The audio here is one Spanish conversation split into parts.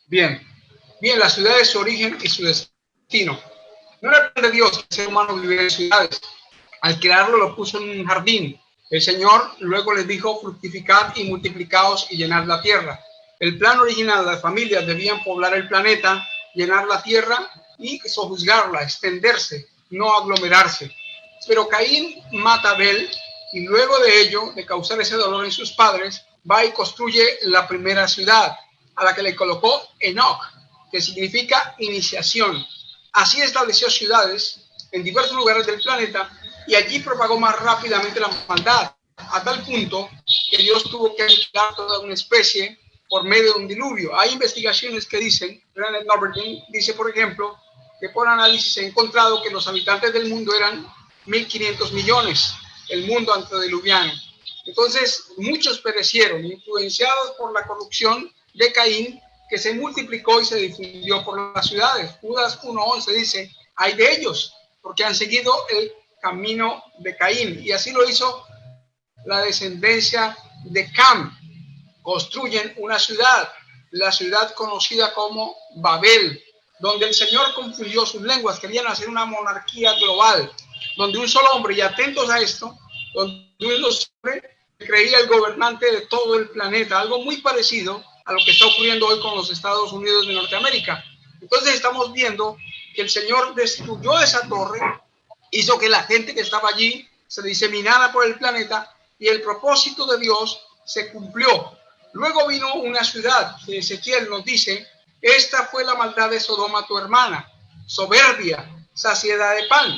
Bien, bien, la ciudad es su origen y su destino. No era el plan de Dios que el ser humano viviera en ciudades. Al crearlo lo puso en un jardín. El Señor luego les dijo: fructificad y multiplicaos y llenad la tierra. El plan original, las familias debían poblar el planeta, llenar la tierra y sojuzgarla, extenderse, no aglomerarse. Pero Caín mata a Abel y luego de ello, de causar ese dolor en sus padres, va y construye la primera ciudad, a la que le colocó Enoch, que significa iniciación. Así estableció ciudades en diversos lugares del planeta y allí propagó más rápidamente la maldad, a tal punto que Dios tuvo que aniquilar toda una especie por medio de un diluvio. Hay investigaciones que dicen, Granite Norberding dice, por ejemplo, que por análisis se ha encontrado que los habitantes del mundo eran 1.500 millones, el mundo antediluviano. Entonces, muchos perecieron, influenciados por la corrupción de Caín, que se multiplicó y se difundió por las ciudades. Judas 1:11 dice: hay de ellos, porque han seguido el camino de Caín. Y así lo hizo la descendencia de Cam. Construyen una ciudad, la ciudad conocida como Babel, donde el Señor confundió sus lenguas. Querían hacer una monarquía global, donde un solo hombre, y atentos a esto, donde un solo hombre creía el gobernante de todo el planeta, algo muy parecido a lo que está ocurriendo hoy con los Estados Unidos de Norteamérica. Entonces estamos viendo que el Señor destruyó esa torre, hizo que la gente que estaba allí se diseminara por el planeta y el propósito de Dios se cumplió. Luego vino una ciudad que Ezequiel nos dice: esta fue la maldad de Sodoma tu hermana, soberbia, saciedad de pan,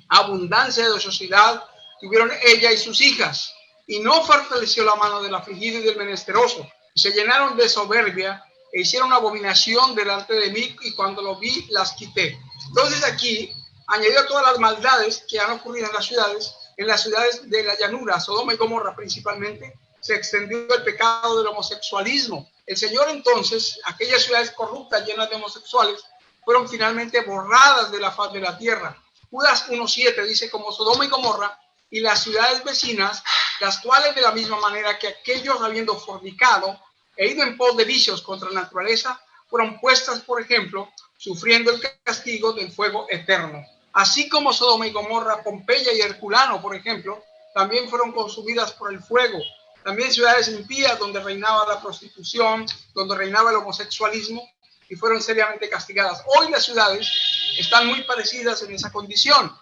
abundancia de ociosidad tuvieron ella y sus hijas, y no fortaleció la mano del afligido y del menesteroso. Se llenaron de soberbia e hicieron abominación delante de mí, y cuando lo vi las quité. Entonces aquí añadió a todas las maldades que han ocurrido en las ciudades de la llanura, Sodoma y Gomorra principalmente, se extendió el pecado del homosexualismo. El Señor entonces, aquellas ciudades corruptas llenas de homosexuales, fueron finalmente borradas de la faz de la tierra. Judas 1:7 dice: como Sodoma y Gomorra y las ciudades vecinas, las cuales de la misma manera que aquellos, habiendo fornicado e ido en pos de vicios contra la naturaleza, fueron puestas, por ejemplo, sufriendo el castigo del fuego eterno. Así como Sodoma y Gomorra, Pompeya y Herculano, por ejemplo, también fueron consumidas por el fuego. También ciudades impías donde reinaba la prostitución, donde reinaba el homosexualismo, y fueron seriamente castigadas. Hoy las ciudades están muy parecidas en esa condición.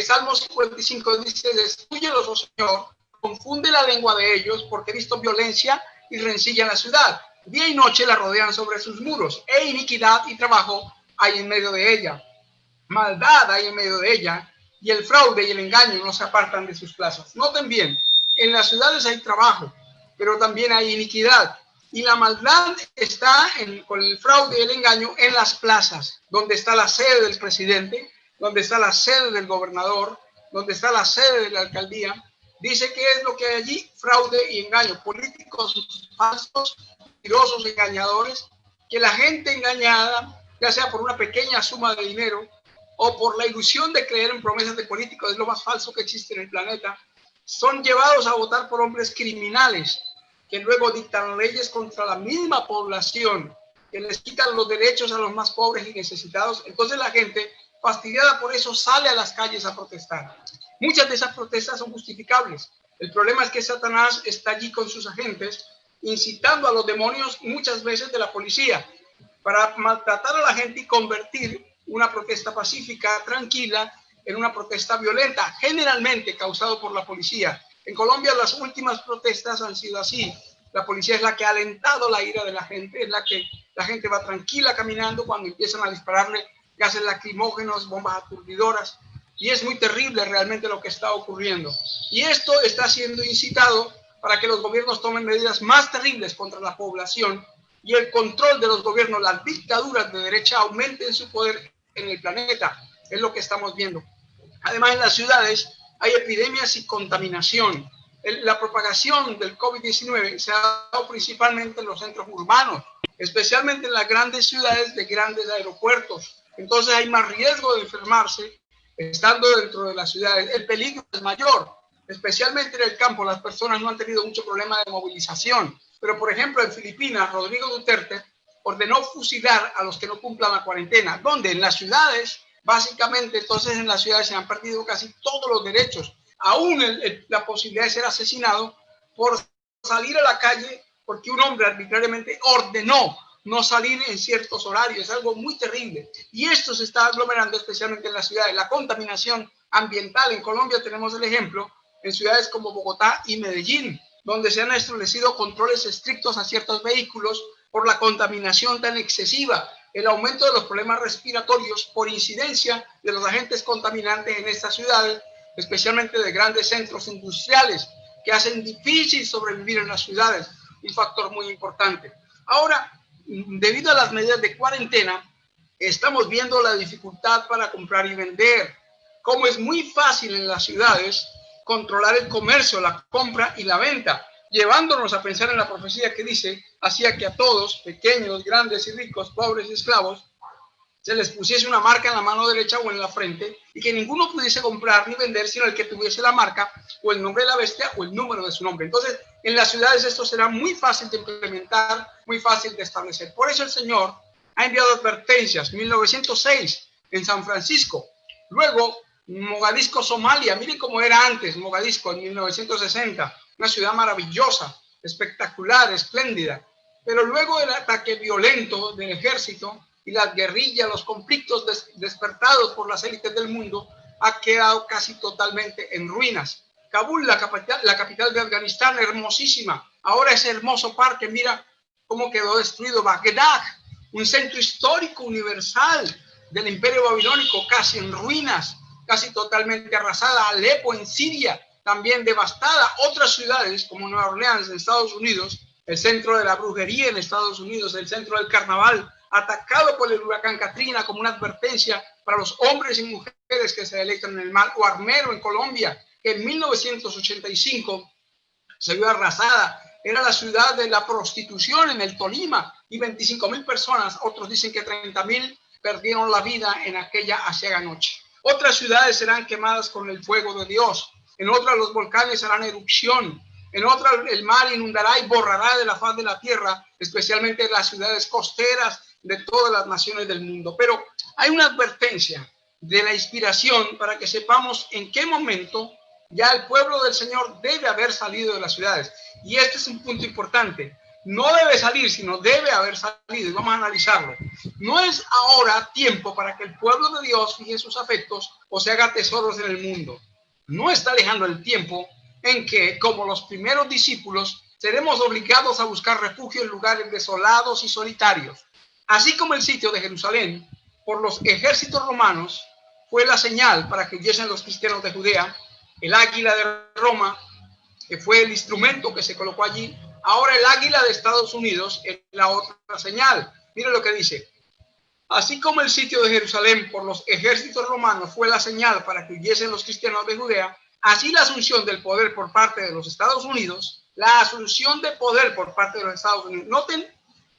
Salmos 55 dice: destrúyelos, oh Señor, confunde la lengua de ellos, porque he visto violencia y rencilla en la ciudad. Día y noche la rodean sobre sus muros, e iniquidad y trabajo hay en medio de ella. Maldad hay en medio de ella, y el fraude y el engaño no se apartan de sus plazas. Noten bien, en las ciudades hay trabajo, pero también hay iniquidad. Y la maldad está con el fraude y el engaño en las plazas, donde está la sede del presidente, donde está la sede del gobernador, donde está la sede de la alcaldía. Dice que es lo que hay allí: fraude y engaño, políticos falsos, mentirosos, engañadores, que la gente engañada, ya sea por una pequeña suma de dinero o por la ilusión de creer en promesas de políticos, es lo más falso que existe en el planeta, son llevados a votar por hombres criminales que luego dictan leyes contra la misma población, que les quitan los derechos a los más pobres y necesitados. Entonces la gente, fastidiada por eso, sale a las calles a protestar. Muchas de esas protestas son justificables. El problema es que Satanás está allí con sus agentes, incitando a los demonios muchas veces de la policía para maltratar a la gente y convertir una protesta pacífica, tranquila, en una protesta violenta, generalmente causado por la policía. En Colombia las últimas protestas han sido así. La policía es la que ha alentado la ira de la gente, es la que la gente va tranquila caminando cuando empiezan a dispararle gases lacrimógenos, bombas aturdidoras, y es muy terrible realmente lo que está ocurriendo. Y esto está siendo incitado para que los gobiernos tomen medidas más terribles contra la población, y el control de los gobiernos, las dictaduras de derecha, aumenten su poder en el planeta. Es lo que estamos viendo. Además, en las ciudades hay epidemias y contaminación. La propagación del COVID-19 se ha dado principalmente en los centros urbanos, especialmente en las grandes ciudades de grandes aeropuertos. Entonces hay más riesgo de enfermarse estando dentro de las ciudades. El peligro es mayor, especialmente en el campo. Las personas no han tenido mucho problema de movilización. Pero, por ejemplo, en Filipinas, Rodrigo Duterte ordenó fusilar a los que no cumplan la cuarentena. ¿Dónde? En las ciudades. Básicamente, entonces en las ciudades se han perdido casi todos los derechos, aún la posibilidad de ser asesinado por salir a la calle porque un hombre arbitrariamente ordenó no salir en ciertos horarios. Es algo muy terrible. Y esto se está aglomerando especialmente en las ciudades. La contaminación ambiental. En Colombia tenemos el ejemplo en ciudades como Bogotá y Medellín, donde se han establecido controles estrictos a ciertos vehículos por la contaminación tan excesiva, el aumento de los problemas respiratorios por incidencia de los agentes contaminantes en estas ciudades, especialmente de grandes centros industriales, que hacen difícil sobrevivir en las ciudades, un factor muy importante. Ahora, debido a las medidas de cuarentena, estamos viendo la dificultad para comprar y vender, como es muy fácil en las ciudades controlar el comercio, la compra y la venta, llevándonos a pensar en la profecía que dice, hacía que a todos, pequeños, grandes y ricos, pobres y esclavos, se les pusiese una marca en la mano derecha o en la frente y que ninguno pudiese comprar ni vender sino el que tuviese la marca o el nombre de la bestia o el número de su nombre. Entonces, en las ciudades esto será muy fácil de implementar, muy fácil de establecer. Por eso el Señor ha enviado advertencias. 1906 en San Francisco. Luego, Mogadiscio, Somalia. Miren cómo era antes Mogadiscio en 1960. Una ciudad maravillosa, espectacular, espléndida. Pero luego del ataque violento del ejército y las guerrillas, los conflictos despertados por las élites del mundo, ha quedado casi totalmente en ruinas. Kabul, la capital de Afganistán, hermosísima. Ahora ese hermoso parque, mira cómo quedó destruido. Bagdad, un centro histórico universal del imperio babilónico, casi en ruinas, casi totalmente arrasada. Alepo en Siria, también devastada. Otras ciudades como Nueva Orleans en Estados Unidos, el centro de la brujería en Estados Unidos, el centro del carnaval, atacado por el huracán Katrina como una advertencia para los hombres y mujeres que se deleitan en el mal. O Armero en Colombia, que en 1985 se vio arrasada. Era la ciudad de la prostitución en el Tolima y 25.000 personas, otros dicen que 30.000, perdieron la vida en aquella aciaga noche. Otras ciudades serán quemadas con el fuego de Dios. En otras los volcanes harán erupción. En otras el mar inundará y borrará de la faz de la tierra, especialmente las ciudades costeras de todas las naciones del mundo. Pero hay una advertencia de la inspiración para que sepamos en qué momento ya el pueblo del Señor debe haber salido de las ciudades. Y este es un punto importante. No debe salir, sino debe haber salido. Y vamos a analizarlo. No es ahora tiempo para que el pueblo de Dios fije sus afectos o se haga tesoros en el mundo. No está lejano el tiempo en que, como los primeros discípulos, seremos obligados a buscar refugio en lugares desolados y solitarios. Así como el sitio de Jerusalén por los ejércitos romanos fue la señal para que huyesen los cristianos de Judea, el águila de Roma, que fue el instrumento que se colocó allí, ahora el águila de Estados Unidos es la otra señal. Miren lo que dice. Así como el sitio de Jerusalén por los ejércitos romanos fue la señal para que huyesen los cristianos de Judea, así la asunción del poder por parte de los Estados Unidos, la asunción de poder por parte de los Estados Unidos. Noten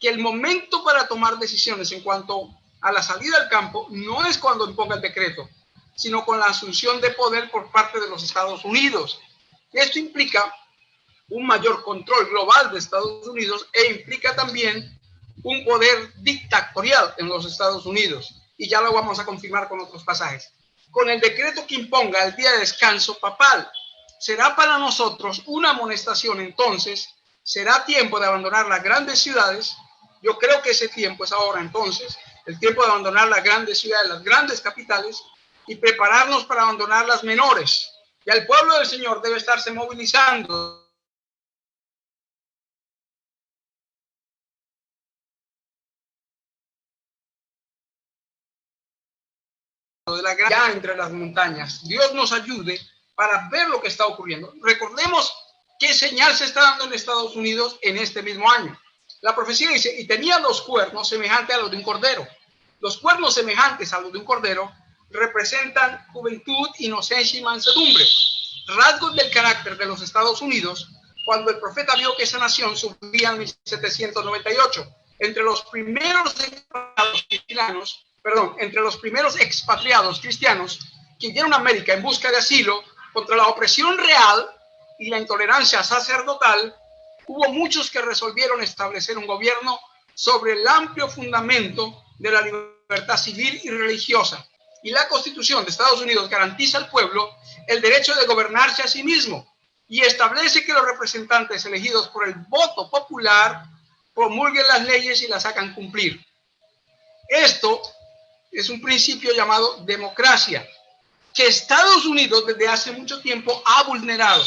que el momento para tomar decisiones en cuanto a la salida al campo no es cuando imponga el decreto, sino con la asunción de poder por parte de los Estados Unidos. Esto implica un mayor control global de Estados Unidos e implica también un poder dictatorial en los Estados Unidos. Y ya lo vamos a confirmar con otros pasajes. Con el decreto que imponga el día de descanso papal, será para nosotros una amonestación. Entonces, será tiempo de abandonar las grandes ciudades. Yo creo que ese tiempo es ahora entonces, el tiempo de abandonar las grandes ciudades, las grandes capitales, y prepararnos para abandonar las menores. Ya el pueblo del Señor debe estarse movilizando de la gran ya entre las montañas. Dios nos ayude para ver lo que está ocurriendo. Recordemos qué señal se está dando en Estados Unidos en este mismo año. La profecía dice, y tenía los cuernos semejantes a los de un cordero. Los cuernos semejantes a los de un cordero representan juventud, inocencia y mansedumbre. Rasgos del carácter de los Estados Unidos cuando el profeta vio que esa nación subía en 1798. Entre los primeros expatriados cristianos que dieron a América en busca de asilo contra la opresión real y la intolerancia sacerdotal, hubo muchos que resolvieron establecer un gobierno sobre el amplio fundamento de la libertad civil y religiosa. Y la Constitución de Estados Unidos garantiza al pueblo el derecho de gobernarse a sí mismo y establece que los representantes elegidos por el voto popular promulguen las leyes y las hagan cumplir. Esto es un principio llamado democracia, que Estados Unidos desde hace mucho tiempo ha vulnerado,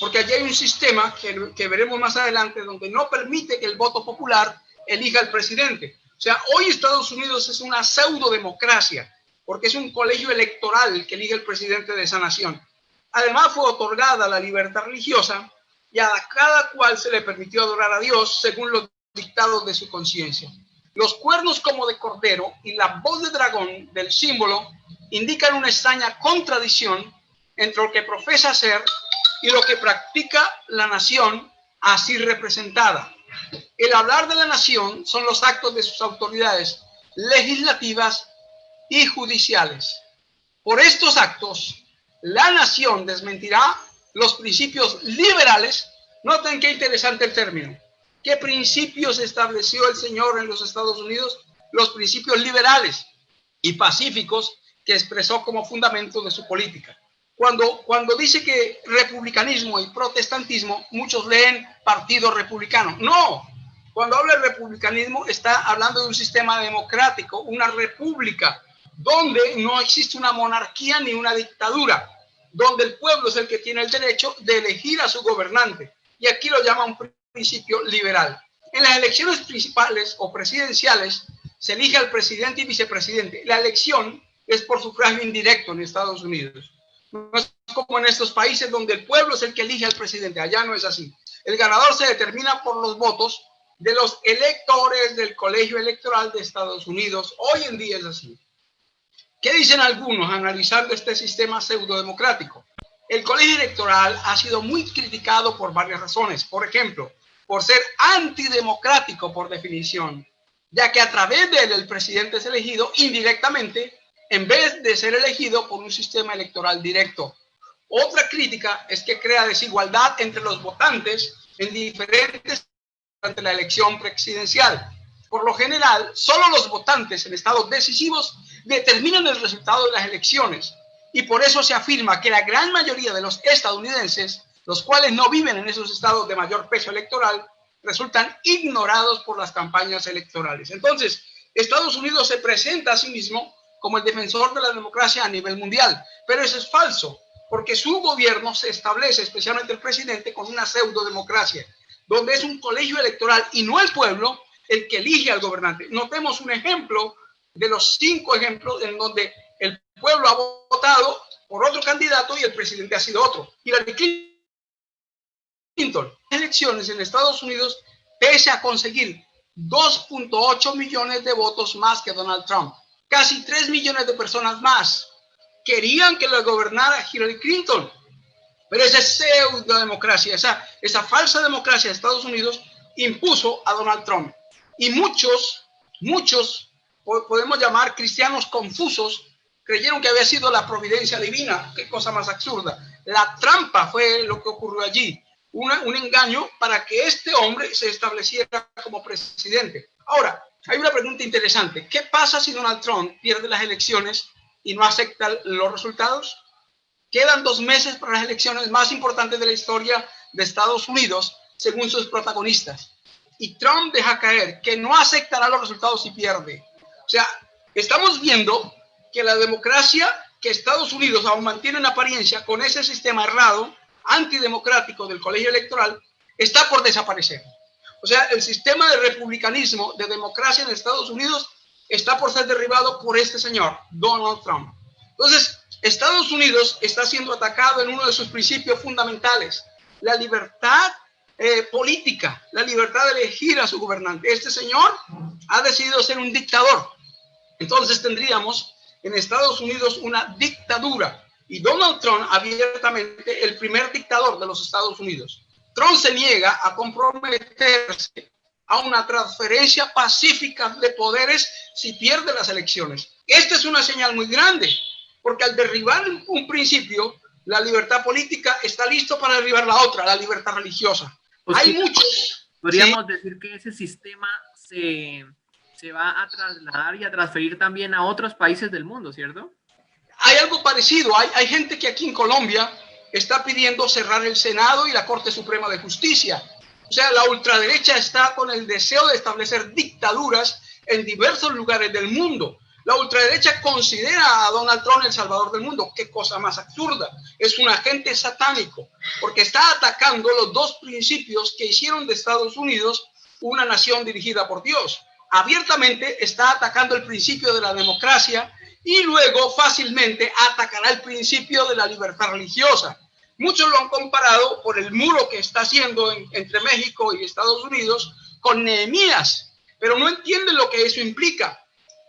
porque allí hay un sistema que veremos más adelante donde no permite que el voto popular elija al presidente. O sea, hoy Estados Unidos es una pseudo-democracia, porque es un colegio electoral el que elige el presidente de esa nación. Además fue otorgada la libertad religiosa y a cada cual se le permitió adorar a Dios según los dictados de su conciencia. Los cuernos como de cordero y la voz de dragón del símbolo indican una extraña contradicción entre lo que profesa ser y lo que practica la nación así representada. El hablar de la nación son los actos de sus autoridades legislativas y judiciales. Por estos actos, la nación desmentirá los principios liberales. Noten qué interesante el término. ¿Qué principios estableció el Señor en los Estados Unidos? Los principios liberales y pacíficos que expresó como fundamento de su política. Cuando dice que republicanismo y protestantismo, muchos leen partido republicano. No, cuando habla de republicanismo está hablando de un sistema democrático, una república, donde no existe una monarquía ni una dictadura, donde el pueblo es el que tiene el derecho de elegir a su gobernante. Y aquí lo llama un principio liberal. En las elecciones principales o presidenciales se elige al presidente y vicepresidente. La elección es por sufragio indirecto en Estados Unidos. No es como en estos países donde el pueblo es el que elige al presidente. Allá no es así. El ganador se determina por los votos de los electores del colegio electoral de Estados Unidos. Hoy en día es así. ¿Qué dicen algunos analizando este sistema pseudodemocrático? El colegio electoral ha sido muy criticado por varias razones. Por ejemplo, por ser antidemocrático por definición, ya que a través de él el presidente es elegido indirectamente en vez de ser elegido por un sistema electoral directo. Otra crítica es que crea desigualdad entre los votantes en diferentes durante la elección presidencial. Por lo general, solo los votantes en estados decisivos determinan el resultado de las elecciones y por eso se afirma que la gran mayoría de los estadounidenses, los cuales no viven en esos estados de mayor peso electoral, resultan ignorados por las campañas electorales. Entonces, Estados Unidos se presenta a sí mismo como el defensor de la democracia a nivel mundial, pero eso es falso, porque su gobierno se establece, especialmente el presidente, con una pseudodemocracia, donde es un colegio electoral y no el pueblo el que elige al gobernante. Notemos un ejemplo de los 5 ejemplos en donde el pueblo ha votado por otro candidato y el presidente ha sido otro. Hillary Clinton, elecciones en Estados Unidos, pese a conseguir 2.8 millones de votos más que Donald Trump, casi 3 millones de personas más querían que lo gobernara Hillary Clinton. Pero esa pseudo-democracia, esa falsa democracia de Estados Unidos impuso a Donald Trump. Y muchos podemos llamar cristianos confusos, creyeron que había sido la providencia divina. Qué cosa más absurda. La trampa fue lo que ocurrió allí. Un engaño para que este hombre se estableciera como presidente. Ahora, hay una pregunta interesante. ¿Qué pasa si Donald Trump pierde las elecciones y no acepta los resultados? Quedan 2 meses para las elecciones más importantes de la historia de Estados Unidos, según sus protagonistas. Y Trump deja caer que no aceptará los resultados si pierde. O sea, estamos viendo que la democracia que Estados Unidos aún mantiene en apariencia con ese sistema errado, antidemocrático del colegio electoral, está por desaparecer. O sea, el sistema de republicanismo, de democracia en Estados Unidos, está por ser derribado por este señor, Donald Trump. Entonces, Estados Unidos está siendo atacado en uno de sus principios fundamentales, la libertad política, la libertad de elegir a su gobernante. Este señor ha decidido ser un dictador. Entonces tendríamos en Estados Unidos una dictadura y Donald Trump abiertamente el primer dictador de los Estados Unidos. Trump se niega a comprometerse a una transferencia pacífica de poderes si pierde las elecciones. Esta es una señal muy grande, porque al derribar un principio, la libertad política está listo para derribar la otra, la libertad religiosa. Pues hay sí, muchos. Podríamos decir que ese sistema se va a trasladar y a transferir también a otros países del mundo, ¿cierto? Hay algo parecido. Hay gente que aquí en Colombia está pidiendo cerrar el Senado y la Corte Suprema de Justicia. O sea, la ultraderecha está con el deseo de establecer dictaduras en diversos lugares del mundo. La ultraderecha considera a Donald Trump el salvador del mundo. Qué cosa más absurda. Es un agente satánico, porque está atacando los dos principios que hicieron de Estados Unidos una nación dirigida por Dios. Abiertamente está atacando el principio de la democracia y luego fácilmente atacará el principio de la libertad religiosa. Muchos lo han comparado por el muro que está haciendo entre México y Estados Unidos con Nehemías, pero no entienden lo que eso implica.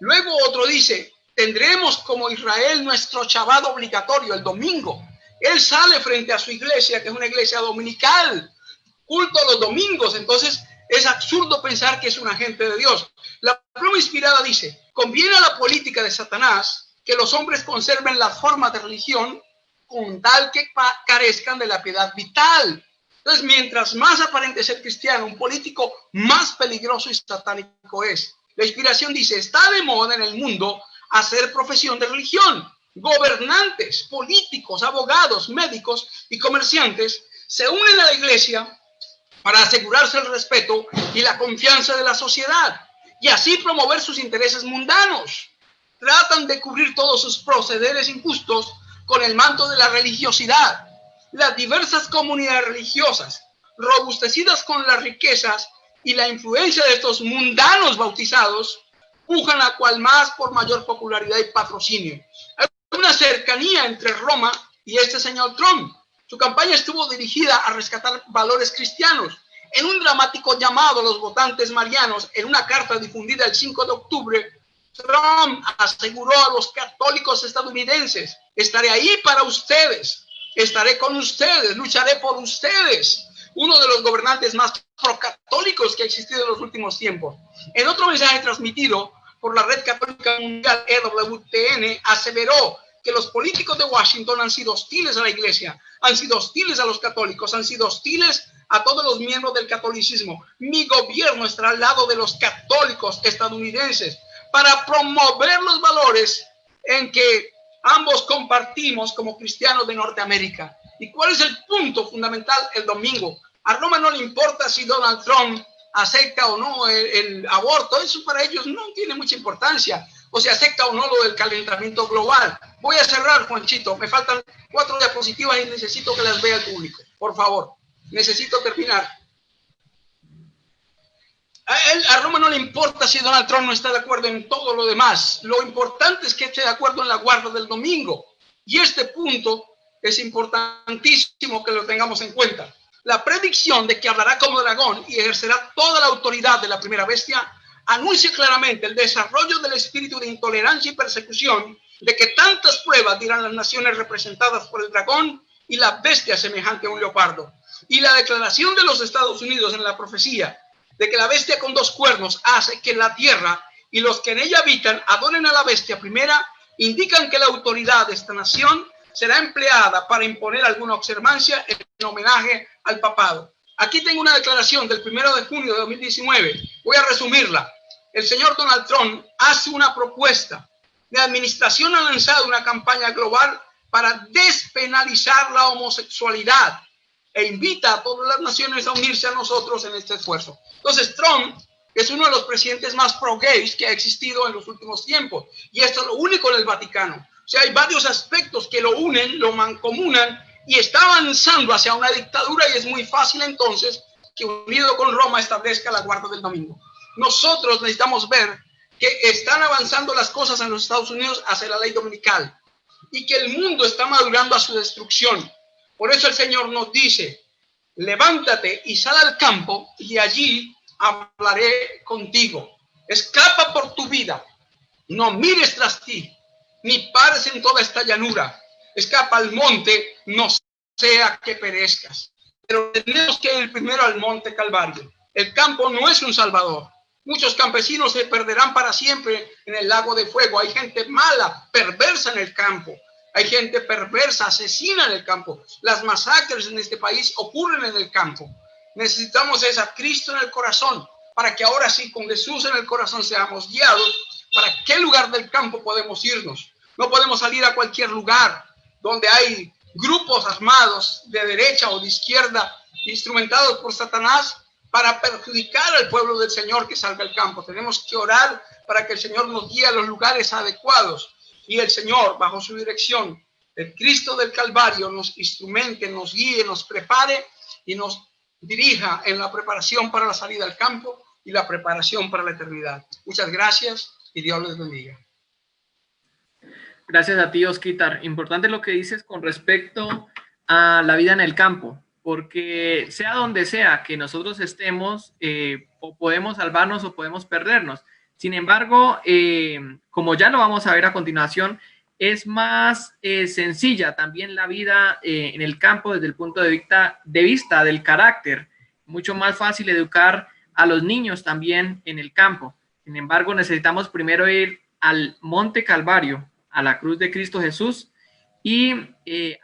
Luego otro dice, tendremos como Israel nuestro Shabbat obligatorio el domingo. Él sale frente a su iglesia, que es una iglesia dominical, culto los domingos. Entonces es absurdo pensar que es un agente de Dios. La pluma inspirada dice, conviene a la política de Satanás que los hombres conserven las formas de religión con tal que carezcan de la piedad vital. Entonces, mientras más aparente ser cristiano, un político más peligroso y satánico es. La inspiración dice, está de moda en el mundo hacer profesión de religión. Gobernantes, políticos, abogados, médicos y comerciantes se unen a la iglesia para asegurarse el respeto y la confianza de la sociedad y así promover sus intereses mundanos. Tratan de cubrir todos sus procederes injustos con el manto de la religiosidad. Las diversas comunidades religiosas, robustecidas con las riquezas y la influencia de estos mundanos bautizados, pujan a cual más por mayor popularidad y patrocinio. Hay una cercanía entre Roma y este señor Trump. Su campaña estuvo dirigida a rescatar valores cristianos. En un dramático llamado a los votantes marianos, en una carta difundida el 5 de octubre, Trump aseguró a los católicos estadounidenses, estaré ahí para ustedes, estaré con ustedes, lucharé por ustedes. Uno de los gobernantes más procatólicos que ha existido en los últimos tiempos. En otro mensaje transmitido por la Red Católica Mundial, EWTN, aseveró que los políticos de Washington han sido hostiles a la iglesia, han sido hostiles a los católicos, han sido hostiles a todos los miembros del catolicismo. Mi gobierno estará al lado de los católicos estadounidenses para promover los valores en que ambos compartimos como cristianos de Norteamérica. ¿Y cuál es el punto fundamental el domingo? A Roma no le importa si Donald Trump acepta o no el aborto. Eso para ellos no tiene mucha importancia. O si acepta o no lo del calentamiento global. Voy a cerrar, Juanchito. Me faltan 4 diapositivas y necesito que las vea el público. Por favor. Necesito terminar. A Roma no le importa si Donald Trump no está de acuerdo en todo lo demás. Lo importante es que esté de acuerdo en la guarda del domingo. Y este punto es importantísimo que lo tengamos en cuenta. La predicción de que hablará como dragón y ejercerá toda la autoridad de la primera bestia anuncia claramente el desarrollo del espíritu de intolerancia y persecución, de que tantas pruebas dirán las naciones representadas por el dragón y la bestia semejante a un leopardo. Y la declaración de los Estados Unidos en la profecía de que la bestia con 2 cuernos hace que la tierra y los que en ella habitan adoren a la bestia primera, indican que la autoridad de esta nación será empleada para imponer alguna observancia en homenaje al papado. Aquí tengo una declaración del 1 de junio de 2019. Voy a resumirla. El señor Donald Trump hace una propuesta. La administración ha lanzado una campaña global para despenalizar la homosexualidad e invita a todas las naciones a unirse a nosotros en este esfuerzo. Entonces, Trump es uno de los presidentes más pro-gays que ha existido en los últimos tiempos. Y esto es lo único en el Vaticano. O sea, hay varios aspectos que lo unen, lo mancomunan y está avanzando hacia una dictadura y es muy fácil entonces que unido con Roma establezca la guarda del domingo. Nosotros necesitamos ver que están avanzando las cosas en los Estados Unidos hacia la ley dominical y que el mundo está madurando a su destrucción. Por eso el Señor nos dice, levántate y sal al campo y allí hablaré contigo. Escapa por tu vida, no mires tras ti, ni pares en toda esta llanura. Escapa al monte, no sea que perezcas. Pero tenemos que ir primero al monte Calvario. El campo no es un salvador. Muchos campesinos se perderán para siempre en el lago de fuego. Hay gente mala, perversa en el campo. Hay gente perversa, asesina en el campo. Las masacres en este país ocurren en el campo. Necesitamos a Cristo en el corazón. para que ahora sí, con Jesús en el corazón, seamos guiados para qué lugar del campo podemos irnos. No podemos salir a cualquier lugar donde hay grupos armados de derecha o de izquierda, instrumentados por Satanás para perjudicar al pueblo del Señor que salga al campo. Tenemos que orar para que el Señor nos guíe a los lugares adecuados y el Señor, bajo su dirección, el Cristo del Calvario, nos instrumente, nos guíe, nos prepare y nos dirija en la preparación para la salida al campo y la preparación para la eternidad. Muchas gracias y Dios les bendiga. Gracias a ti, Osquitar. Importante lo que dices con respecto a la vida en el campo, porque sea donde sea que nosotros estemos, o podemos salvarnos o podemos perdernos. Sin embargo, como ya lo vamos a ver a continuación, es más sencilla también la vida en el campo desde el punto de vista del carácter. Mucho más fácil educar a los niños también en el campo. Sin embargo, necesitamos primero ir al Monte Calvario, a la cruz de Cristo Jesús, y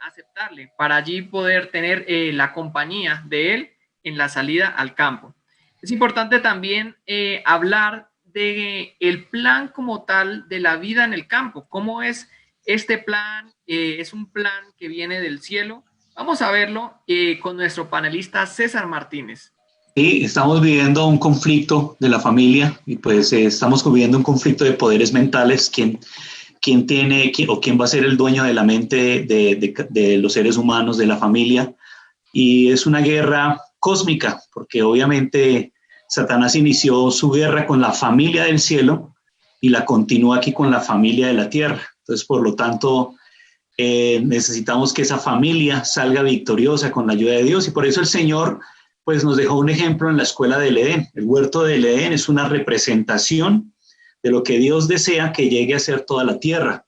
aceptarle para allí poder tener la compañía de Él en la salida al campo. Es importante también hablar de el plan como tal de la vida en el campo. ¿Cómo es este plan? Es un plan que viene del cielo. Vamos a verlo con nuestro panelista César Martínez. Sí, estamos viviendo un conflicto de la familia y pues estamos viviendo un conflicto de poderes mentales. ¿Quién va a ser el dueño de la mente de los seres humanos, de la familia? Y es una guerra cósmica, porque obviamente Satanás inició su guerra con la familia del cielo y la continúa aquí con la familia de la tierra. Entonces, por lo tanto, necesitamos que esa familia salga victoriosa con la ayuda de Dios, y por eso el Señor pues nos dejó un ejemplo en la escuela del Edén. El huerto del Edén es una representación de lo que Dios desea que llegue a ser toda la tierra,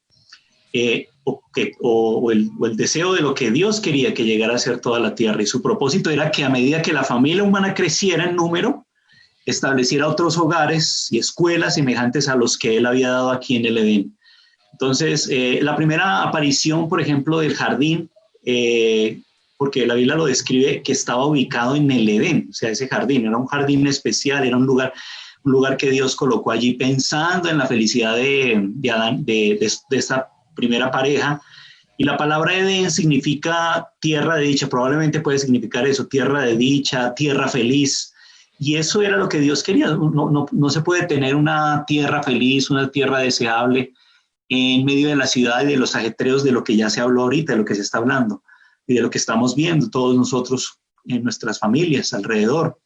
o el deseo de lo que Dios quería que llegara a ser toda la tierra, y su propósito era que a medida que la familia humana creciera en número, estableciera otros hogares y escuelas semejantes a los que Él había dado aquí en el Edén. Entonces, la primera aparición, por ejemplo, del jardín, porque la Biblia lo describe que estaba ubicado en el Edén, o sea, ese jardín era un jardín especial, era un lugar que Dios colocó allí pensando en la felicidad de Adán, de esta primera pareja. Y la palabra Edén significa tierra de dicha, probablemente puede significar eso, tierra de dicha, tierra feliz. Y eso era lo que Dios quería. No se puede tener una tierra feliz, una tierra deseable en medio de la ciudad y de los ajetreos de lo que ya se habló ahorita, de lo que se está hablando y de lo que estamos viendo todos nosotros en nuestras familias alrededor.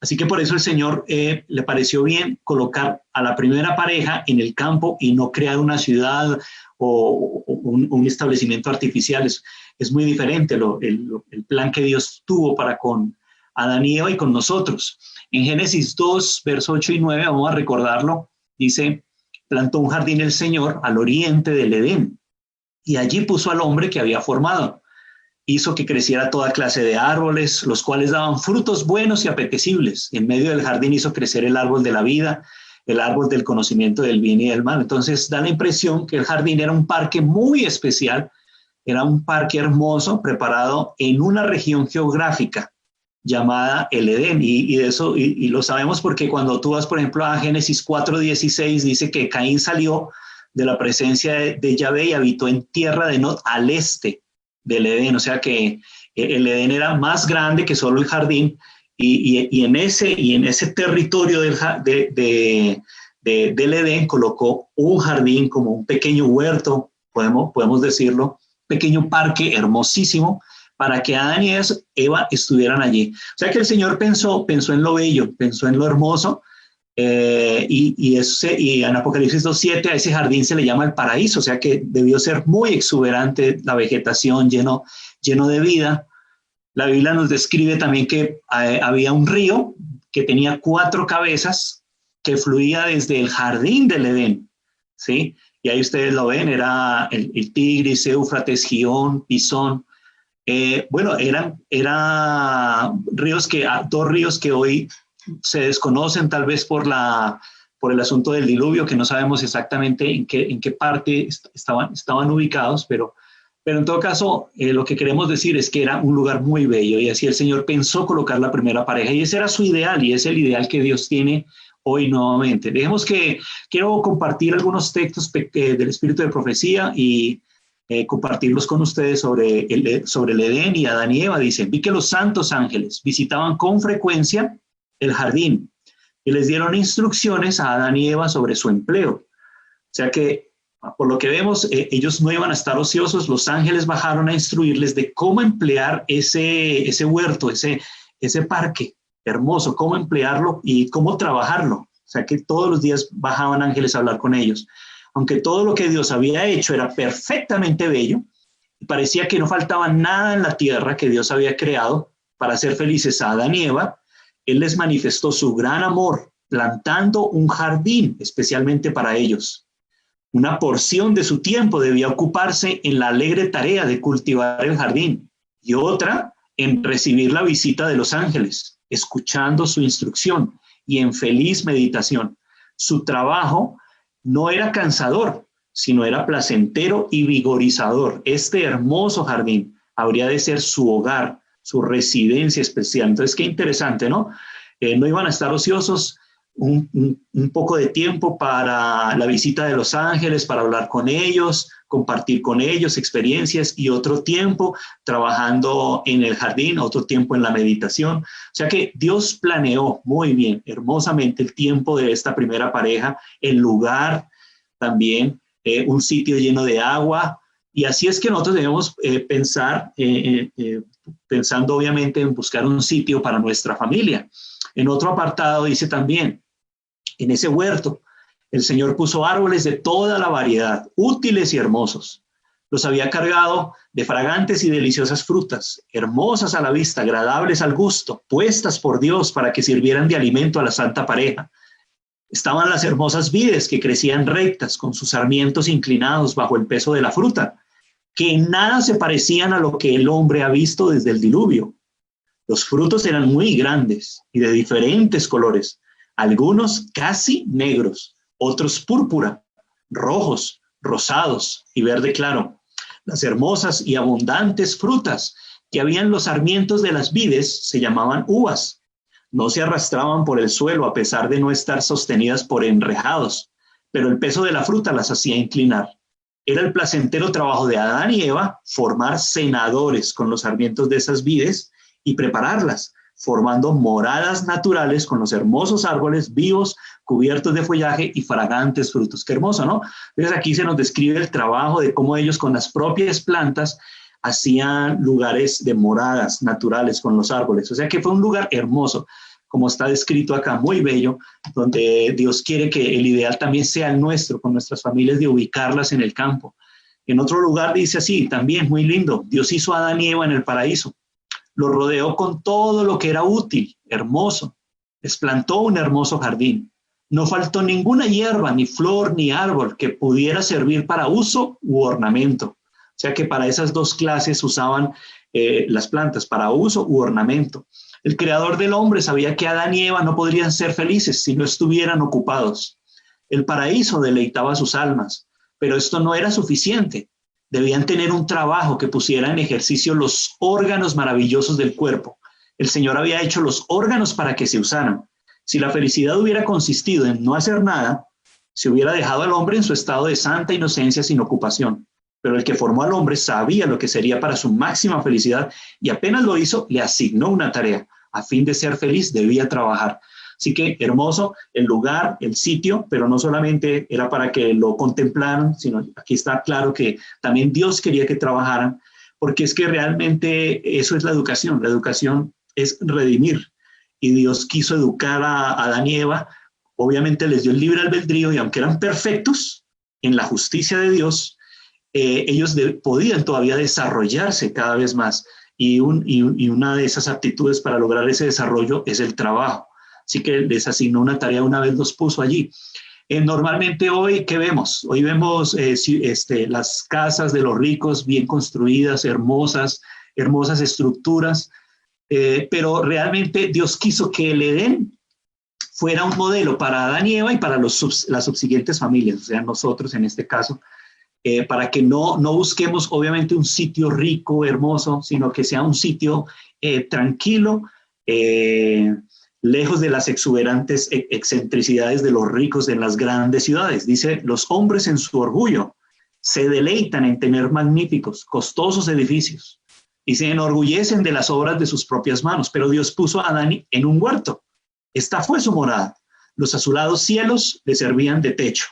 Así que por eso el Señor le pareció bien colocar a la primera pareja en el campo y no crear una ciudad o un establecimiento artificial. Es muy diferente el plan que Dios tuvo para con Adán y Eva y con nosotros. En Génesis 2, versos 8 y 9, vamos a recordarlo, dice: plantó un jardín el Señor al oriente del Edén, y allí puso al hombre que había formado. Hizo que creciera toda clase de árboles, los cuales daban frutos buenos y apetecibles. En medio del jardín hizo crecer el árbol de la vida, el árbol del conocimiento del bien y del mal. Entonces da la impresión que el jardín era un parque muy especial, era un parque hermoso, preparado en una región geográfica llamada el Edén. Y eso lo sabemos porque cuando tú vas, por ejemplo, a Génesis 4:16, dice que Caín salió de la presencia de Yahvé y habitó en tierra de Nod, al este del Edén. O sea que el Edén era más grande que solo el jardín, y en ese territorio del Edén colocó un jardín, como un pequeño huerto, podemos decirlo, pequeño parque hermosísimo, para que Adán y Eva estuvieran allí. O sea que el Señor pensó en lo bello, pensó en lo hermoso, y en Apocalipsis 2:7 a ese jardín se le llama el paraíso. O sea que debió ser muy exuberante, la vegetación, lleno de vida. La Biblia nos describe también que había un río que tenía 4 cabezas que fluía desde el jardín del Edén, ¿sí? Y ahí ustedes lo ven, era el Tigris, Éufrates, Gihón, Pisón. Bueno, eran dos ríos que hoy se desconocen, tal vez por el asunto del diluvio, que no sabemos exactamente en qué parte estaban ubicados, pero Pero en todo caso, lo que queremos decir es que era un lugar muy bello y así el Señor pensó colocar la primera pareja y ese era su ideal y es el ideal que Dios tiene hoy nuevamente. Quiero compartir algunos textos del Espíritu de Profecía y compartirlos con ustedes sobre el Edén y Adán y Eva. Dicen, vi que los santos ángeles visitaban con frecuencia el jardín y les dieron instrucciones a Adán y Eva sobre su empleo. O sea que, por lo que vemos, ellos no iban a estar ociosos, los ángeles bajaron a instruirles de cómo emplear ese huerto, ese parque hermoso, cómo emplearlo y cómo trabajarlo. O sea que todos los días bajaban ángeles a hablar con ellos. Aunque todo lo que Dios había hecho era perfectamente bello, parecía que no faltaba nada en la tierra que Dios había creado para hacer felices a Adán y Eva, Él les manifestó su gran amor, plantando un jardín especialmente para ellos. Una porción de su tiempo debía ocuparse en la alegre tarea de cultivar el jardín y otra en recibir la visita de los ángeles, escuchando su instrucción y en feliz meditación. Su trabajo no era cansador, sino era placentero y vigorizador. Este hermoso jardín habría de ser su hogar, su residencia especial. Entonces, qué interesante, ¿no? No iban a estar ociosos. Un poco de tiempo para la visita de los ángeles, para hablar con ellos, compartir con ellos experiencias y otro tiempo trabajando en el jardín, otro tiempo en la meditación. O sea que Dios planeó muy bien, hermosamente el tiempo de esta primera pareja, el lugar también, un sitio lleno de agua. Y así es que nosotros debemos pensar, pensando obviamente en buscar un sitio para nuestra familia. En otro apartado dice también, en ese huerto, el Señor puso árboles de toda la variedad, útiles y hermosos. Los había cargado de fragantes y deliciosas frutas, hermosas a la vista, agradables al gusto, puestas por Dios para que sirvieran de alimento a la santa pareja. Estaban las hermosas vides que crecían rectas, con sus sarmientos inclinados bajo el peso de la fruta, que en nada se parecían a lo que el hombre ha visto desde el diluvio. Los frutos eran muy grandes y de diferentes colores, algunos casi negros, otros púrpura, rojos, rosados y verde claro. Las hermosas y abundantes frutas que había en los sarmientos de las vides se llamaban uvas. No se arrastraban por el suelo a pesar de no estar sostenidas por enrejados, pero el peso de la fruta las hacía inclinar. Era el placentero trabajo de Adán y Eva formar cenadores con los sarmientos de esas vides y prepararlas, formando moradas naturales con los hermosos árboles vivos, cubiertos de follaje y fragantes frutos. Qué hermoso, ¿no? Entonces aquí se nos describe el trabajo de cómo ellos con las propias plantas hacían lugares de moradas naturales con los árboles. O sea que fue un lugar hermoso, como está descrito acá, muy bello, donde Dios quiere que el ideal también sea el nuestro, con nuestras familias, de ubicarlas en el campo. En otro lugar dice así, también muy lindo, Dios hizo a Adán y Eva en el paraíso. Lo rodeó con todo lo que era útil, hermoso. Les plantó un hermoso jardín. No faltó ninguna hierba, ni flor, ni árbol que pudiera servir para uso u ornamento. O sea que para esas dos clases usaban las plantas, para uso u ornamento. El creador del hombre sabía que Adán y Eva no podrían ser felices si no estuvieran ocupados. El paraíso deleitaba sus almas, pero esto no era suficiente. Debían tener un trabajo que pusiera en ejercicio los órganos maravillosos del cuerpo. El Señor había hecho los órganos para que se usaran. Si la felicidad hubiera consistido en no hacer nada, se hubiera dejado al hombre en su estado de santa inocencia sin ocupación. Pero el que formó al hombre sabía lo que sería para su máxima felicidad y apenas lo hizo, le asignó una tarea. A fin de ser feliz debía trabajar. Así que hermoso el lugar, el sitio, pero no solamente era para que lo contemplaran, sino aquí está claro que también Dios quería que trabajaran, porque es que realmente eso es la educación. La educación es redimir. Y Dios quiso educar a Adán y Eva, obviamente les dio el libre albedrío y aunque eran perfectos en la justicia de Dios, ellos podían todavía desarrollarse cada vez más. Y una de esas aptitudes para lograr ese desarrollo es el trabajo. Así que les asignó una tarea, una vez los puso allí. Normalmente hoy, ¿qué vemos? Hoy vemos las casas de los ricos bien construidas, hermosas estructuras, pero realmente Dios quiso que el Edén fuera un modelo para Adán y Eva y para las subsiguientes familias, o sea, nosotros en este caso. para que no busquemos obviamente un sitio rico, hermoso, sino que sea un sitio tranquilo, lejos de las exuberantes excentricidades de los ricos en las grandes ciudades. Dice, los hombres en su orgullo se deleitan en tener magníficos, costosos edificios y se enorgullecen de las obras de sus propias manos. Pero Dios puso a Adán en un huerto. Esta fue su morada. Los azulados cielos le servían de techo.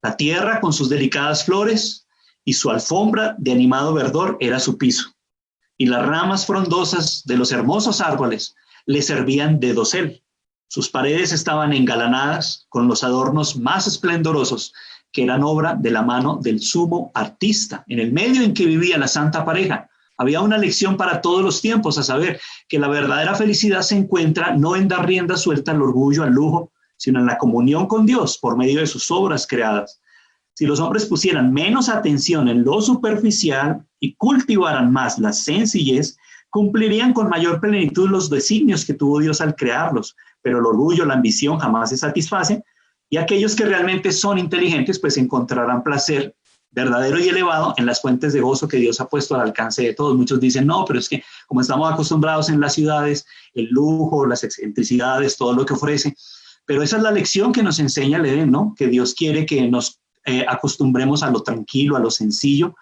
La tierra con sus delicadas flores y su alfombra de animado verdor era su piso. Y las ramas frondosas de los hermosos árboles le servían de dosel. Sus paredes estaban engalanadas con los adornos más esplendorosos que eran obra de la mano del sumo artista. En el medio en que vivía la santa pareja, había una lección para todos los tiempos, a saber, que la verdadera felicidad se encuentra no en dar rienda suelta al orgullo, al lujo, sino en la comunión con Dios por medio de sus obras creadas. Si los hombres pusieran menos atención en lo superficial y cultivaran más la sencillez, cumplirían con mayor plenitud los designios que tuvo Dios al crearlos, pero el orgullo, la ambición jamás se satisfacen, y aquellos que realmente son inteligentes pues encontrarán placer verdadero y elevado en las fuentes de gozo que Dios ha puesto al alcance de todos. Muchos dicen, no, pero es que como estamos acostumbrados en las ciudades, el lujo, las excentricidades, todo lo que ofrece, pero esa es la lección que nos enseña el Edén, ¿no? Que Dios quiere que nos acostumbremos a lo tranquilo, a lo sencillo,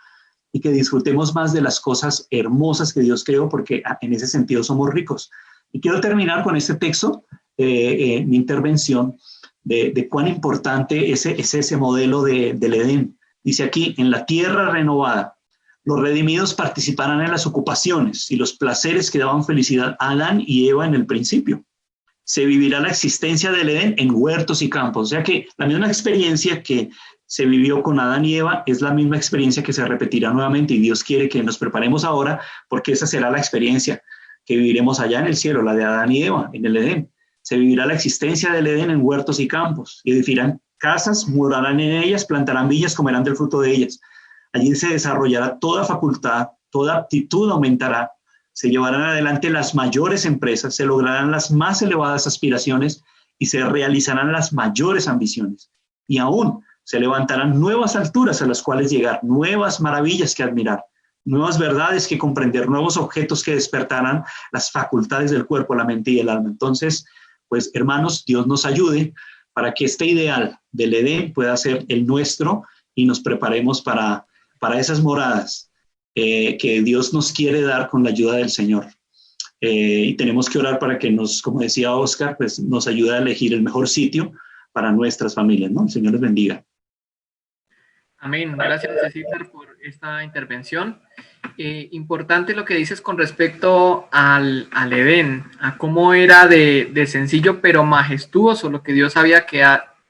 y que disfrutemos más de las cosas hermosas que Dios creó, porque en ese sentido somos ricos. Y quiero terminar con este texto, mi intervención, de cuán importante es ese modelo del Edén. Dice aquí, en la tierra renovada, los redimidos participarán en las ocupaciones y los placeres que daban felicidad a Adán y Eva en el principio. Se vivirá la existencia del Edén en huertos y campos. O sea que la misma experiencia que se vivió con Adán y Eva es la misma experiencia que se repetirá nuevamente, y Dios quiere que nos preparemos ahora porque esa será la experiencia que viviremos allá en el cielo, la de Adán y Eva, en el Edén. Se vivirá la existencia del Edén en huertos y campos, y edificarán casas, morarán en ellas, plantarán villas, comerán del fruto de ellas. Allí se desarrollará toda facultad, toda aptitud aumentará, se llevarán adelante las mayores empresas, se lograrán las más elevadas aspiraciones y se realizarán las mayores ambiciones. Y aún se levantarán nuevas alturas a las cuales llegar, nuevas maravillas que admirar, nuevas verdades que comprender, nuevos objetos que despertarán las facultades del cuerpo, la mente y el alma. Entonces, pues hermanos, Dios nos ayude para que este ideal del Edén pueda ser el nuestro y nos preparemos para esas moradas que Dios nos quiere dar con la ayuda del Señor. Y tenemos que orar para que nos, como decía Oscar, pues nos ayude a elegir el mejor sitio para nuestras familias, ¿no? El Señor les bendiga. Amén. Gracias, César, por esta intervención. Importante lo que dices con respecto al Edén, a cómo era de sencillo pero majestuoso lo que Dios había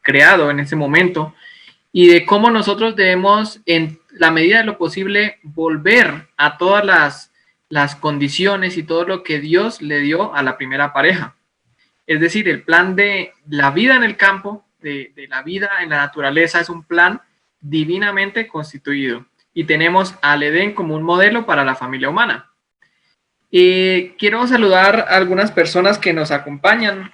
creado en ese momento, y de cómo nosotros debemos, en la medida de lo posible, volver a todas las condiciones y todo lo que Dios le dio a la primera pareja. Es decir, el plan de la vida en el campo, de la vida en la naturaleza, es un plan divinamente constituido. Y tenemos al Edén como un modelo para la familia humana. Quiero saludar a algunas personas que nos acompañan.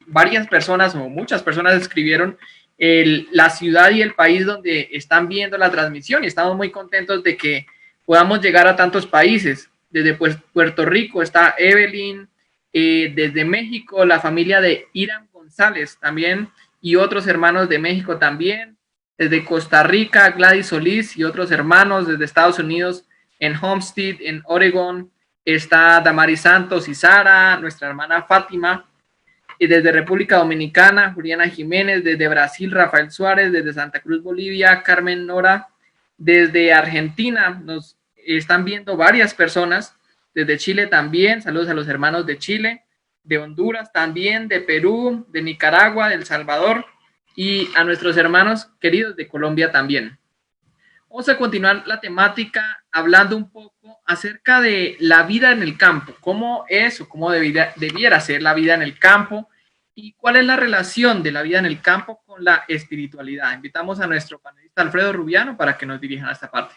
Varias personas o muchas personas escribieron la ciudad y el país donde están viendo la transmisión, y estamos muy contentos de que podamos llegar a tantos países. Desde Puerto Rico está Evelyn, desde México la familia de Irán González también, y otros hermanos de México también. Desde Costa Rica, Gladys Solís y otros hermanos. Desde Estados Unidos, en Homestead, en Oregon, está Damaris Santos y Sara, nuestra hermana Fátima. Y desde República Dominicana, Juliana Jiménez. Desde Brasil, Rafael Suárez. Desde Santa Cruz, Bolivia, Carmen Nora. Desde Argentina nos están viendo varias personas. Desde Chile también, saludos a los hermanos de Chile. De Honduras también, de Perú, de Nicaragua, de El Salvador, y a nuestros hermanos queridos de Colombia también. Vamos a continuar la temática hablando un poco acerca de la vida en el campo, cómo es o cómo debiera ser la vida en el campo y cuál es la relación de la vida en el campo con la espiritualidad. Invitamos a nuestro panelista Alfredo Rubiano para que nos dirija a esta parte.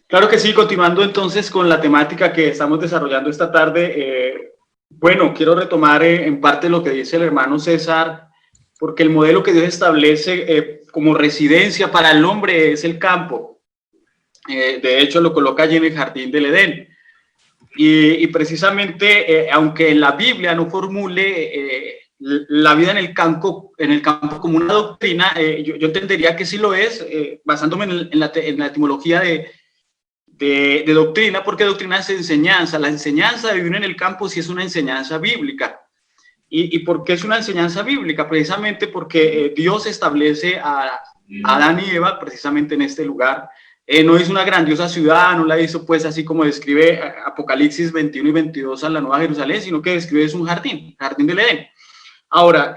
Claro que sí, continuando entonces con la temática que estamos desarrollando esta tarde. Bueno, quiero retomar en parte lo que dice el hermano César porque el modelo que Dios establece como residencia para el hombre es el campo. De hecho, lo coloca allí en el jardín del Edén. Y precisamente, aunque en la Biblia no formule la vida en el campo como una doctrina, yo entendería que sí lo es, basándome en la etimología de doctrina, porque doctrina es enseñanza. La enseñanza de vivir en el campo sí es una enseñanza bíblica. ¿Y por qué es una enseñanza bíblica? Precisamente porque Dios establece a Adán y Eva precisamente en este lugar. No hizo una grandiosa ciudad, no la hizo pues así como describe Apocalipsis 21 y 22 a la Nueva Jerusalén, sino que describe es un jardín del Edén. Ahora,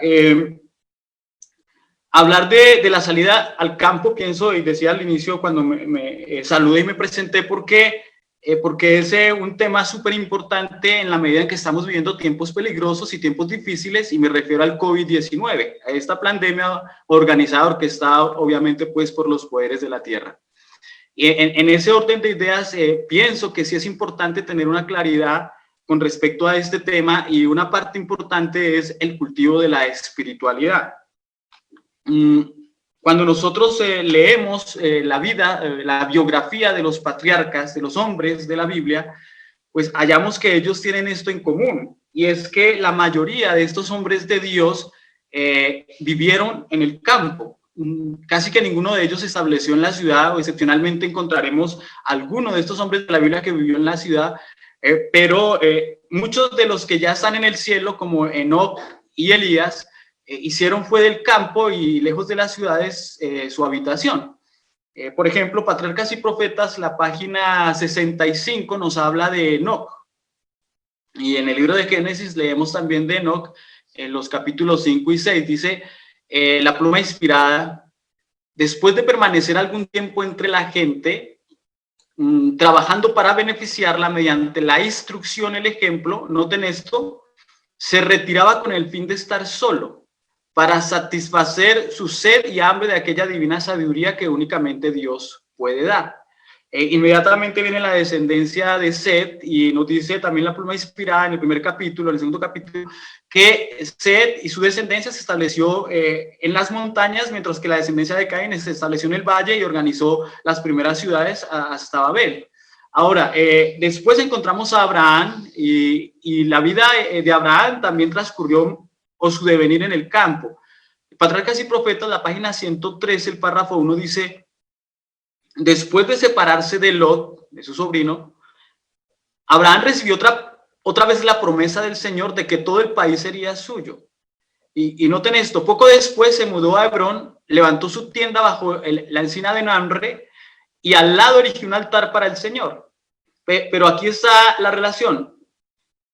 hablar de la salida al campo, pienso, y decía al inicio cuando me saludé y me presenté, porque es un tema súper importante en la medida en que estamos viviendo tiempos peligrosos y tiempos difíciles, y me refiero al COVID-19, a esta pandemia organizada, orquestada obviamente pues por los poderes de la tierra. Y en ese orden de ideas, pienso que sí es importante tener una claridad con respecto a este tema, y una parte importante es el cultivo de la espiritualidad. Cuando nosotros leemos la vida, la biografía de los patriarcas, de los hombres de la Biblia, pues hallamos que ellos tienen esto en común, y es que la mayoría de estos hombres de Dios vivieron en el campo. Casi que ninguno de ellos se estableció en la ciudad, o excepcionalmente encontraremos alguno de estos hombres de la Biblia que vivió en la ciudad, pero muchos de los que ya están en el cielo, como Enoc y Elías, hicieron fue del campo y lejos de las ciudades su habitación. Por ejemplo, Patriarcas y Profetas, la página 65 nos habla de Enoc. Y en el libro de Génesis leemos también de Enoc, en los capítulos 5 y 6, dice la pluma inspirada: después de permanecer algún tiempo entre la gente, trabajando para beneficiarla mediante la instrucción, el ejemplo, noten esto, se retiraba con el fin de estar solo, para satisfacer su sed y hambre de aquella divina sabiduría que únicamente Dios puede dar. Inmediatamente viene la descendencia de Set, y nos dice también la pluma inspirada en el primer capítulo, en el segundo capítulo, que Set y su descendencia se estableció en las montañas, mientras que la descendencia de Caín se estableció en el valle y organizó las primeras ciudades hasta Babel. Ahora, después encontramos a Abraham, y la vida de Abraham también transcurrió, o su devenir, en el campo. Patriarcas y Profetas, la página 113, el párrafo 1 dice: después de separarse de Lot, de su sobrino, Abraham recibió otra vez la promesa del Señor de que todo el país sería suyo. Y noten esto, poco después se mudó a Hebrón, levantó su tienda bajo la encina de Mamre, y al lado erigió un altar para el Señor. Pero aquí está la relación.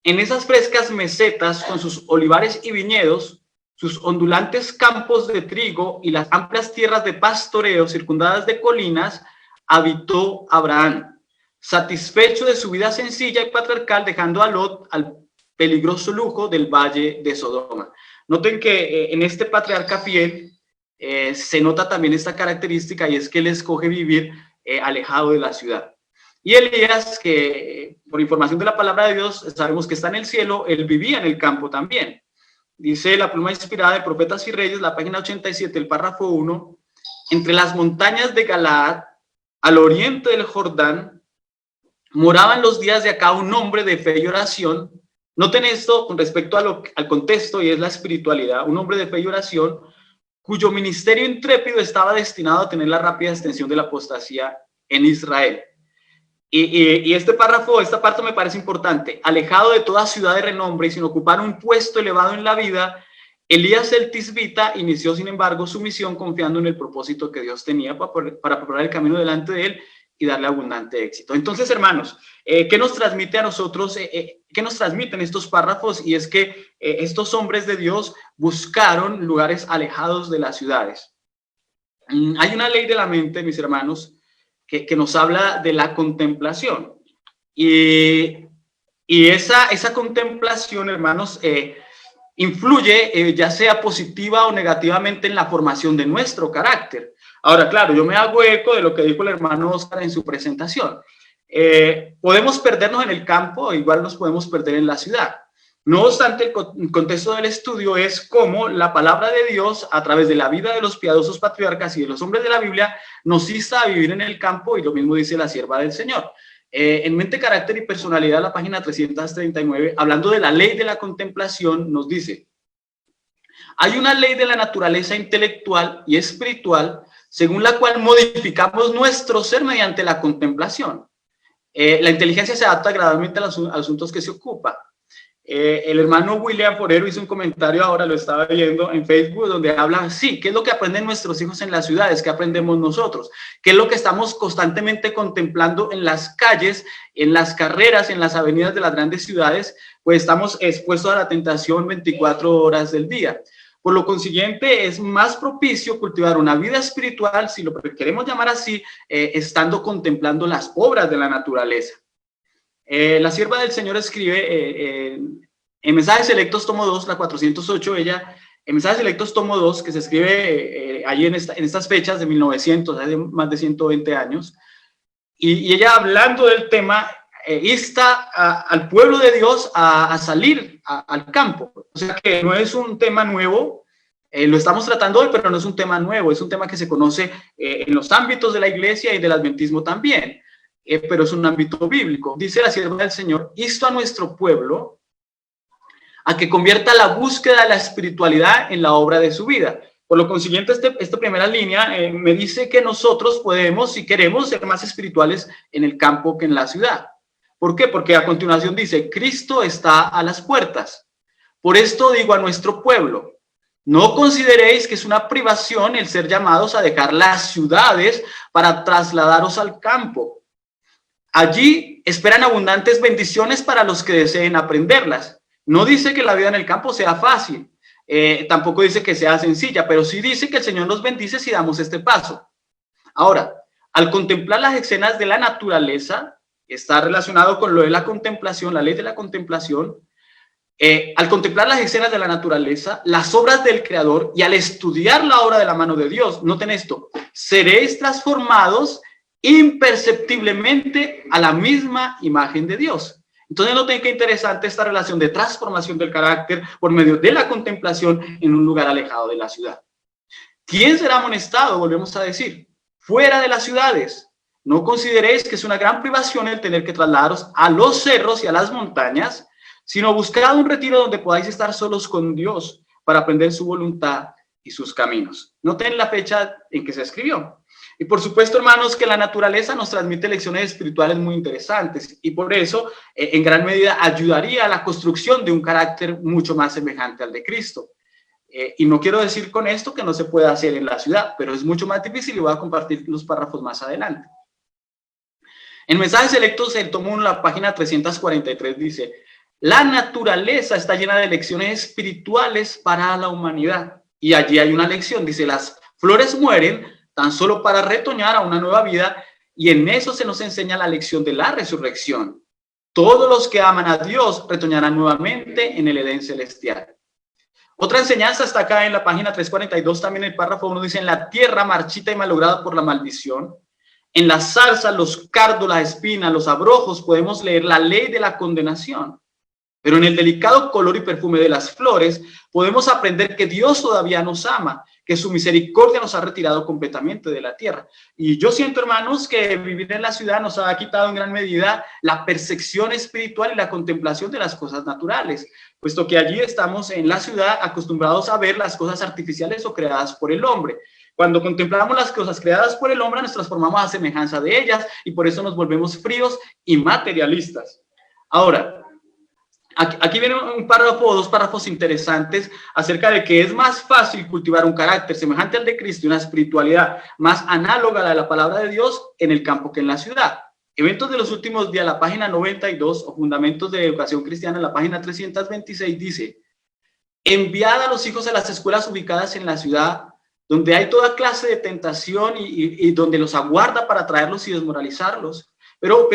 En esas frescas mesetas, con sus olivares y viñedos, sus ondulantes campos de trigo y las amplias tierras de pastoreo circundadas de colinas, habitó Abraham, satisfecho de su vida sencilla y patriarcal, dejando a Lot al peligroso lujo del valle de Sodoma. Noten que en este patriarca fiel se nota también esta característica, y es que él escoge vivir alejado de la ciudad. Y Elías, que por información de la palabra de Dios sabemos que está en el cielo, él vivía en el campo también. Dice la pluma inspirada de Profetas y Reyes, la página 87, el párrafo 1, entre las montañas de Galaad, al oriente del Jordán, moraba en los días de acá un hombre de fe y oración. Noten esto con respecto al contexto, y es la espiritualidad. Un hombre de fe y oración, cuyo ministerio intrépido estaba destinado a tener la rápida extensión de la apostasía en Israel. Y este párrafo, esta parte me parece importante. Alejado de toda ciudad de renombre y sin ocupar un puesto elevado en la vida, Elías el Tisbita inició, sin embargo, su misión confiando en el propósito que Dios tenía para preparar el camino delante de él y darle abundante éxito. Entonces, hermanos, ¿qué nos transmite a nosotros? ¿Qué nos transmiten estos párrafos? Y es que estos hombres de Dios buscaron lugares alejados de las ciudades. Hay una ley de la mente, mis hermanos, que nos habla de la contemplación. Y esa contemplación, hermanos, influye ya sea positiva o negativamente en la formación de nuestro carácter. Ahora, claro, yo me hago eco de lo que dijo el hermano Oscar en su presentación. Podemos perdernos en el campo, igual nos podemos perder en la ciudad. No obstante, el contexto del estudio es cómo la palabra de Dios, a través de la vida de los piadosos patriarcas y de los hombres de la Biblia, nos insta a vivir en el campo, y lo mismo dice la sierva del Señor. En Mente, Carácter y Personalidad, la página 339, hablando de la ley de la contemplación, nos dice: hay una ley de la naturaleza intelectual y espiritual según la cual modificamos nuestro ser mediante la contemplación. La inteligencia se adapta gradualmente a los asuntos que se ocupa. El hermano William Forero hizo un comentario, ahora lo estaba viendo en Facebook, donde habla, sí, ¿qué es lo que aprenden nuestros hijos en las ciudades? ¿Qué aprendemos nosotros? ¿Qué es lo que estamos constantemente contemplando en las calles, en las carreras, en las avenidas de las grandes ciudades? Pues estamos expuestos a la tentación 24 horas del día. Por lo consiguiente, es más propicio cultivar una vida espiritual, si lo queremos llamar así, estando contemplando las obras de la naturaleza. La sierva del Señor escribe en Mensajes Selectos, tomo 2, la 408, ella, en Mensajes Selectos, tomo 2, que se escribe allí en estas fechas de 1900, hace más de 120 años, y ella, hablando del tema, insta al pueblo de Dios a salir al campo. O sea que no es un tema nuevo, lo estamos tratando hoy, pero no es un tema nuevo, es un tema que se conoce en los ámbitos de la iglesia y del adventismo también. Pero es un ámbito bíblico. Dice la sierva del Señor: insto a nuestro pueblo a que convierta la búsqueda de la espiritualidad en la obra de su vida. Por lo consiguiente, esta primera línea me dice que nosotros podemos, si queremos, ser más espirituales en el campo que en la ciudad. ¿Por qué? Porque a continuación dice: Cristo está a las puertas. Por esto digo a nuestro pueblo: no consideréis que es una privación el ser llamados a dejar las ciudades para trasladaros al campo. Allí esperan abundantes bendiciones para los que deseen aprenderlas. No dice que la vida en el campo sea fácil, tampoco dice que sea sencilla, pero sí dice que el Señor nos bendice si damos este paso. Ahora, al contemplar las escenas de la naturaleza, está relacionado con lo de la contemplación, la ley de la contemplación. Al contemplar las escenas de la naturaleza, las obras del Creador, y al estudiar la obra de la mano de Dios, noten esto: seréis transformados imperceptiblemente a la misma imagen de Dios. Entonces, noten qué interesante esta relación de transformación del carácter por medio de la contemplación en un lugar alejado de la ciudad. ¿Quién será amonestado? Volvemos a decir: fuera de las ciudades. No consideréis que es una gran privación el tener que trasladaros a los cerros y a las montañas, sino buscad un retiro donde podáis estar solos con Dios para aprender su voluntad y sus caminos. Noten la fecha en que se escribió. Y por supuesto, hermanos, que la naturaleza nos transmite lecciones espirituales muy interesantes, y por eso, en gran medida, ayudaría a la construcción de un carácter mucho más semejante al de Cristo. Y no quiero decir con esto que no se pueda hacer en la ciudad, pero es mucho más difícil, y voy a compartir los párrafos más adelante. En Mensajes Selectos, el tomo 1, la página 343, dice: la naturaleza está llena de lecciones espirituales para la humanidad. Y allí hay una lección, dice: las flores mueren tan solo para retoñar a una nueva vida, y en eso se nos enseña la lección de la resurrección. Todos los que aman a Dios retoñarán nuevamente en el Edén celestial. Otra enseñanza está acá en la página 342, también el párrafo 1 dice: en la tierra marchita y malograda por la maldición, en la zarza, los cardos, las espinas, los abrojos, podemos leer la ley de la condenación. Pero en el delicado color y perfume de las flores podemos aprender que Dios todavía nos ama, que su misericordia nos ha retirado completamente de la tierra. Y yo siento, hermanos, que vivir en la ciudad nos ha quitado en gran medida la percepción espiritual y la contemplación de las cosas naturales, puesto que allí estamos en la ciudad acostumbrados a ver las cosas artificiales o creadas por el hombre. Cuando contemplamos las cosas creadas por el hombre, nos transformamos a semejanza de ellas, y por eso nos volvemos fríos y materialistas. Ahora, aquí viene un párrafo o dos párrafos interesantes acerca de que es más fácil cultivar un carácter semejante al de Cristo y una espiritualidad más análoga a la de la palabra de Dios en el campo que en la ciudad. Eventos de los últimos días, la página 92, o Fundamentos de Educación Cristiana, la página 326, dice: enviad a los hijos a las escuelas ubicadas en la ciudad, donde hay toda clase de tentación y donde los aguarda para traerlos y desmoralizarlos. Pero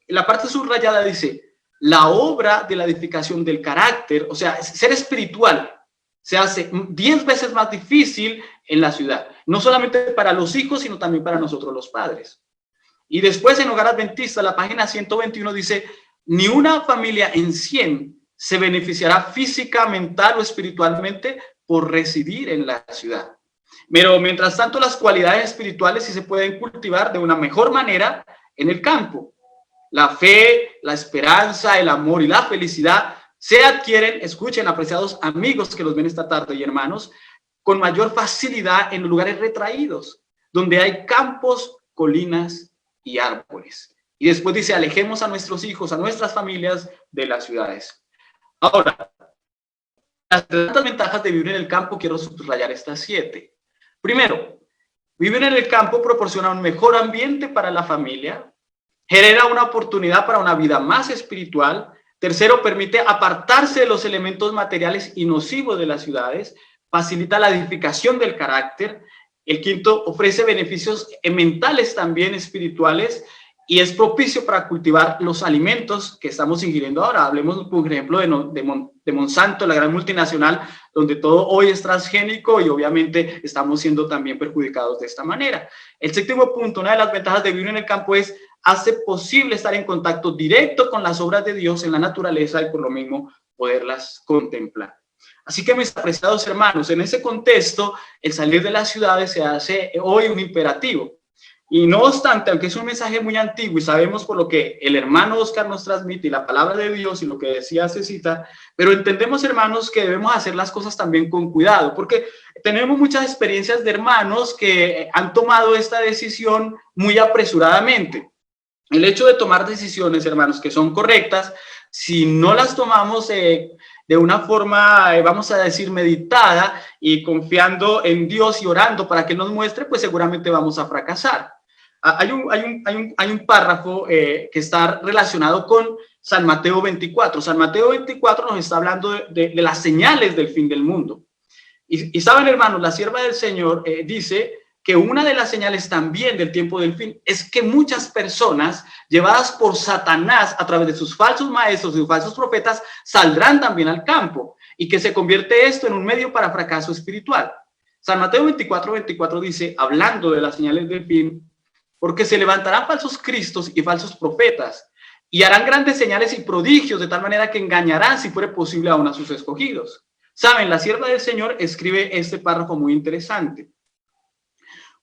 la parte subrayada dice: la obra de la edificación del carácter, o sea, ser espiritual, se hace 10 veces más difícil en la ciudad. No solamente para los hijos, sino también para nosotros los padres. Y después en Hogar Adventista, la página 121 dice: ni una familia en 100 se beneficiará física, mental o espiritualmente por residir en la ciudad. Pero mientras tanto, las cualidades espirituales sí se pueden cultivar de una mejor manera en el campo. La fe, la esperanza, el amor y la felicidad se adquieren, escuchen, apreciados amigos que los ven esta tarde y hermanos, con mayor facilidad en lugares retraídos, donde hay campos, colinas y árboles. Y después dice, alejemos a nuestros hijos, a nuestras familias de las ciudades. Ahora, las tantas ventajas de vivir en el campo, quiero subrayar estas 7. Primero, vivir en el campo proporciona un mejor ambiente para la familia, genera una oportunidad para una vida más espiritual. Tercero, permite apartarse de los elementos materiales y nocivos de las ciudades, facilita la edificación del carácter. El quinto, ofrece beneficios mentales también espirituales y es propicio para cultivar los alimentos que estamos ingiriendo ahora. Hablemos, por ejemplo, de Monsanto, la gran multinacional, donde todo hoy es transgénico y obviamente estamos siendo también perjudicados de esta manera. El séptimo punto, una de las ventajas de vivir en el campo es hace posible estar en contacto directo con las obras de Dios en la naturaleza y por lo mismo poderlas contemplar. Así que, mis apreciados hermanos, en ese contexto, el salir de las ciudades se hace hoy un imperativo. Y no obstante, aunque es un mensaje muy antiguo y sabemos por lo que el hermano Oscar nos transmite y la palabra de Dios y lo que decía Cecita, pero entendemos, hermanos, que debemos hacer las cosas también con cuidado, porque tenemos muchas experiencias de hermanos que han tomado esta decisión muy apresuradamente. El hecho de tomar decisiones, hermanos, que son correctas, si no las tomamos de una forma, vamos a decir, meditada y confiando en Dios y orando para que nos muestre, pues seguramente vamos a fracasar. Hay un párrafo que está relacionado con San Mateo 24. San Mateo 24 nos está hablando de las señales del fin del mundo. Y saben, hermanos, la sierva del Señor dice que una de las señales también del tiempo del fin es que muchas personas llevadas por Satanás a través de sus falsos maestros y sus falsos profetas saldrán también al campo y que se convierte esto en un medio para fracaso espiritual. San Mateo 24 dice, hablando de las señales del fin, porque se levantarán falsos cristos y falsos profetas y harán grandes señales y prodigios de tal manera que engañarán, si fuere posible, aún a sus escogidos. Saben, la sierva del Señor escribe este párrafo muy interesante.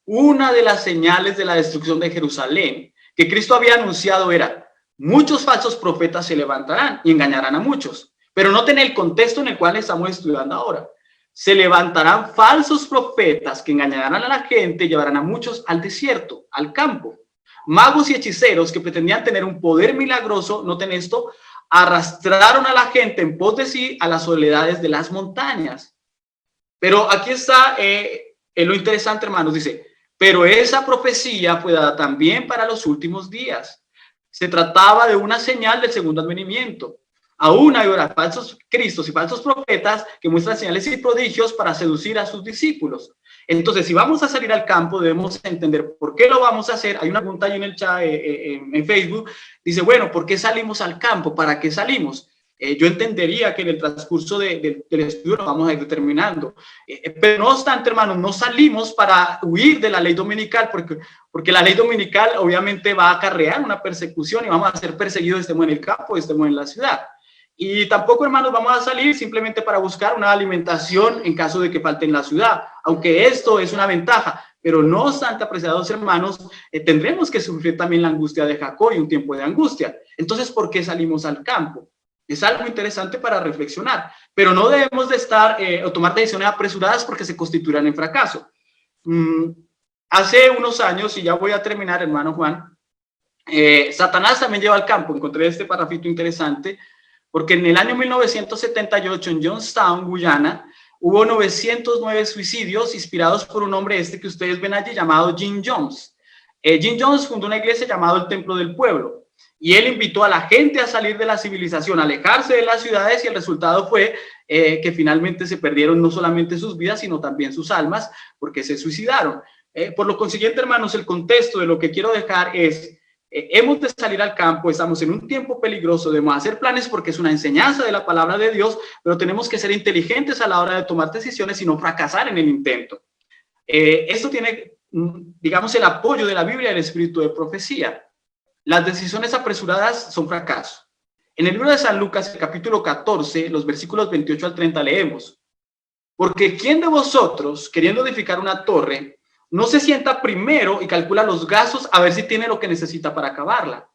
Una de las señales de la destrucción de Jerusalén que Cristo había anunciado era: muchos falsos profetas se levantarán y engañarán a muchos. Pero noten el contexto en el cual estamos estudiando ahora. Se levantarán falsos profetas que engañarán a la gente y llevarán a muchos al desierto, al campo. Magos y hechiceros que pretendían tener un poder milagroso, noten esto, arrastraron a la gente en pos de sí a las soledades de las montañas. Pero aquí está lo interesante, hermanos, dice, pero esa profecía fue dada también para los últimos días. Se trataba de una señal del segundo advenimiento. Aún hay ahora falsos cristos y falsos profetas que muestran señales y prodigios para seducir a sus discípulos. Entonces, si vamos a salir al campo, debemos entender por qué lo vamos a hacer. Hay una pregunta ahí en el chat, en Facebook, dice, bueno, ¿por qué salimos al campo? ¿Para qué salimos? Yo entendería que en el transcurso del estudio lo vamos a ir determinando. Pero no obstante, hermanos, no salimos para huir de la ley dominical, porque la ley dominical obviamente va a acarrear una persecución y vamos a ser perseguidos, estemos en el campo, estemos en la ciudad. Y tampoco, hermanos, vamos a salir simplemente para buscar una alimentación en caso de que falte en la ciudad, aunque esto es una ventaja. Pero no obstante, apreciados hermanos, tendremos que sufrir también la angustia de Jacob y un tiempo de angustia. Entonces, ¿por qué salimos al campo? Es algo interesante para reflexionar, pero no debemos de estar o tomar decisiones apresuradas porque se constituirán en fracaso. Hace unos años, y ya voy a terminar, hermano Juan, Satanás también lleva al campo. Encontré este parrafito interesante, porque en el año 1978 en Johnstown, Guyana, hubo 909 suicidios inspirados por un hombre que ustedes ven allí llamado Jim Jones. Jim Jones fundó una iglesia llamada el Templo del Pueblo. Y él invitó a la gente a salir de la civilización, a alejarse de las ciudades, y el resultado fue que finalmente se perdieron no solamente sus vidas, sino también sus almas, porque se suicidaron. Por lo consiguiente, hermanos, el contexto de lo que quiero dejar es, hemos de salir al campo, estamos en un tiempo peligroso, debemos hacer planes porque es una enseñanza de la palabra de Dios, pero tenemos que ser inteligentes a la hora de tomar decisiones y no fracasar en el intento. Esto tiene, digamos, el apoyo de la Biblia y el espíritu de profecía. Las decisiones apresuradas son fracaso. En el libro de San Lucas, el capítulo 14, los versículos 28 al 30 leemos: porque ¿quién de vosotros, queriendo edificar una torre, no se sienta primero y calcula los gastos a ver si tiene lo que necesita para acabarla?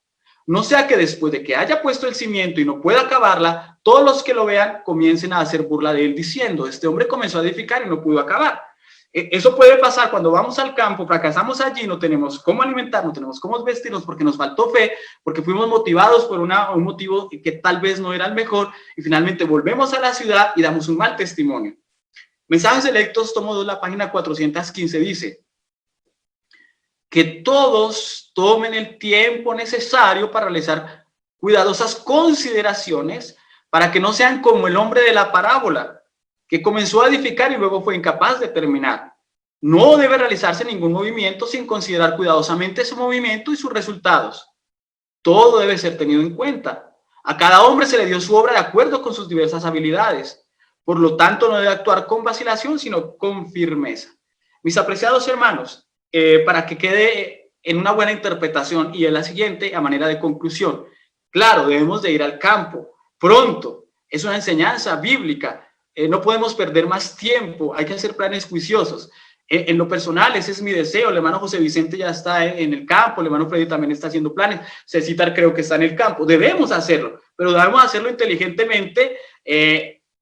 No sea que después de que haya puesto el cimiento y no pueda acabarla, todos los que lo vean comiencen a hacer burla de él diciendo: este hombre comenzó a edificar y no pudo acabar. Eso puede pasar cuando vamos al campo, fracasamos allí, no tenemos cómo alimentarnos, no tenemos cómo vestirnos porque nos faltó fe, porque fuimos motivados por un motivo que tal vez no era el mejor, y finalmente volvemos a la ciudad y damos un mal testimonio. Mensajes Selectos, tomo 2, la página 415, dice: que todos tomen el tiempo necesario para realizar cuidadosas consideraciones, para que no sean como el hombre de la parábola, que comenzó a edificar y luego fue incapaz de terminar. No debe realizarse ningún movimiento sin considerar cuidadosamente su movimiento y sus resultados. Todo debe ser tenido en cuenta. A cada hombre se le dio su obra de acuerdo con sus diversas habilidades. Por lo tanto, no debe actuar con vacilación, sino con firmeza. Mis apreciados hermanos, para que quede en una buena interpretación, y en la siguiente, a manera de conclusión: claro, debemos de ir al campo pronto. Es una enseñanza bíblica. No podemos perder más tiempo, hay que hacer planes juiciosos. En lo personal, ese es mi deseo. El hermano José Vicente ya está en el campo, el hermano Freddy también está haciendo planes, Cecitar creo que está en el campo. Debemos hacerlo, pero debemos hacerlo inteligentemente,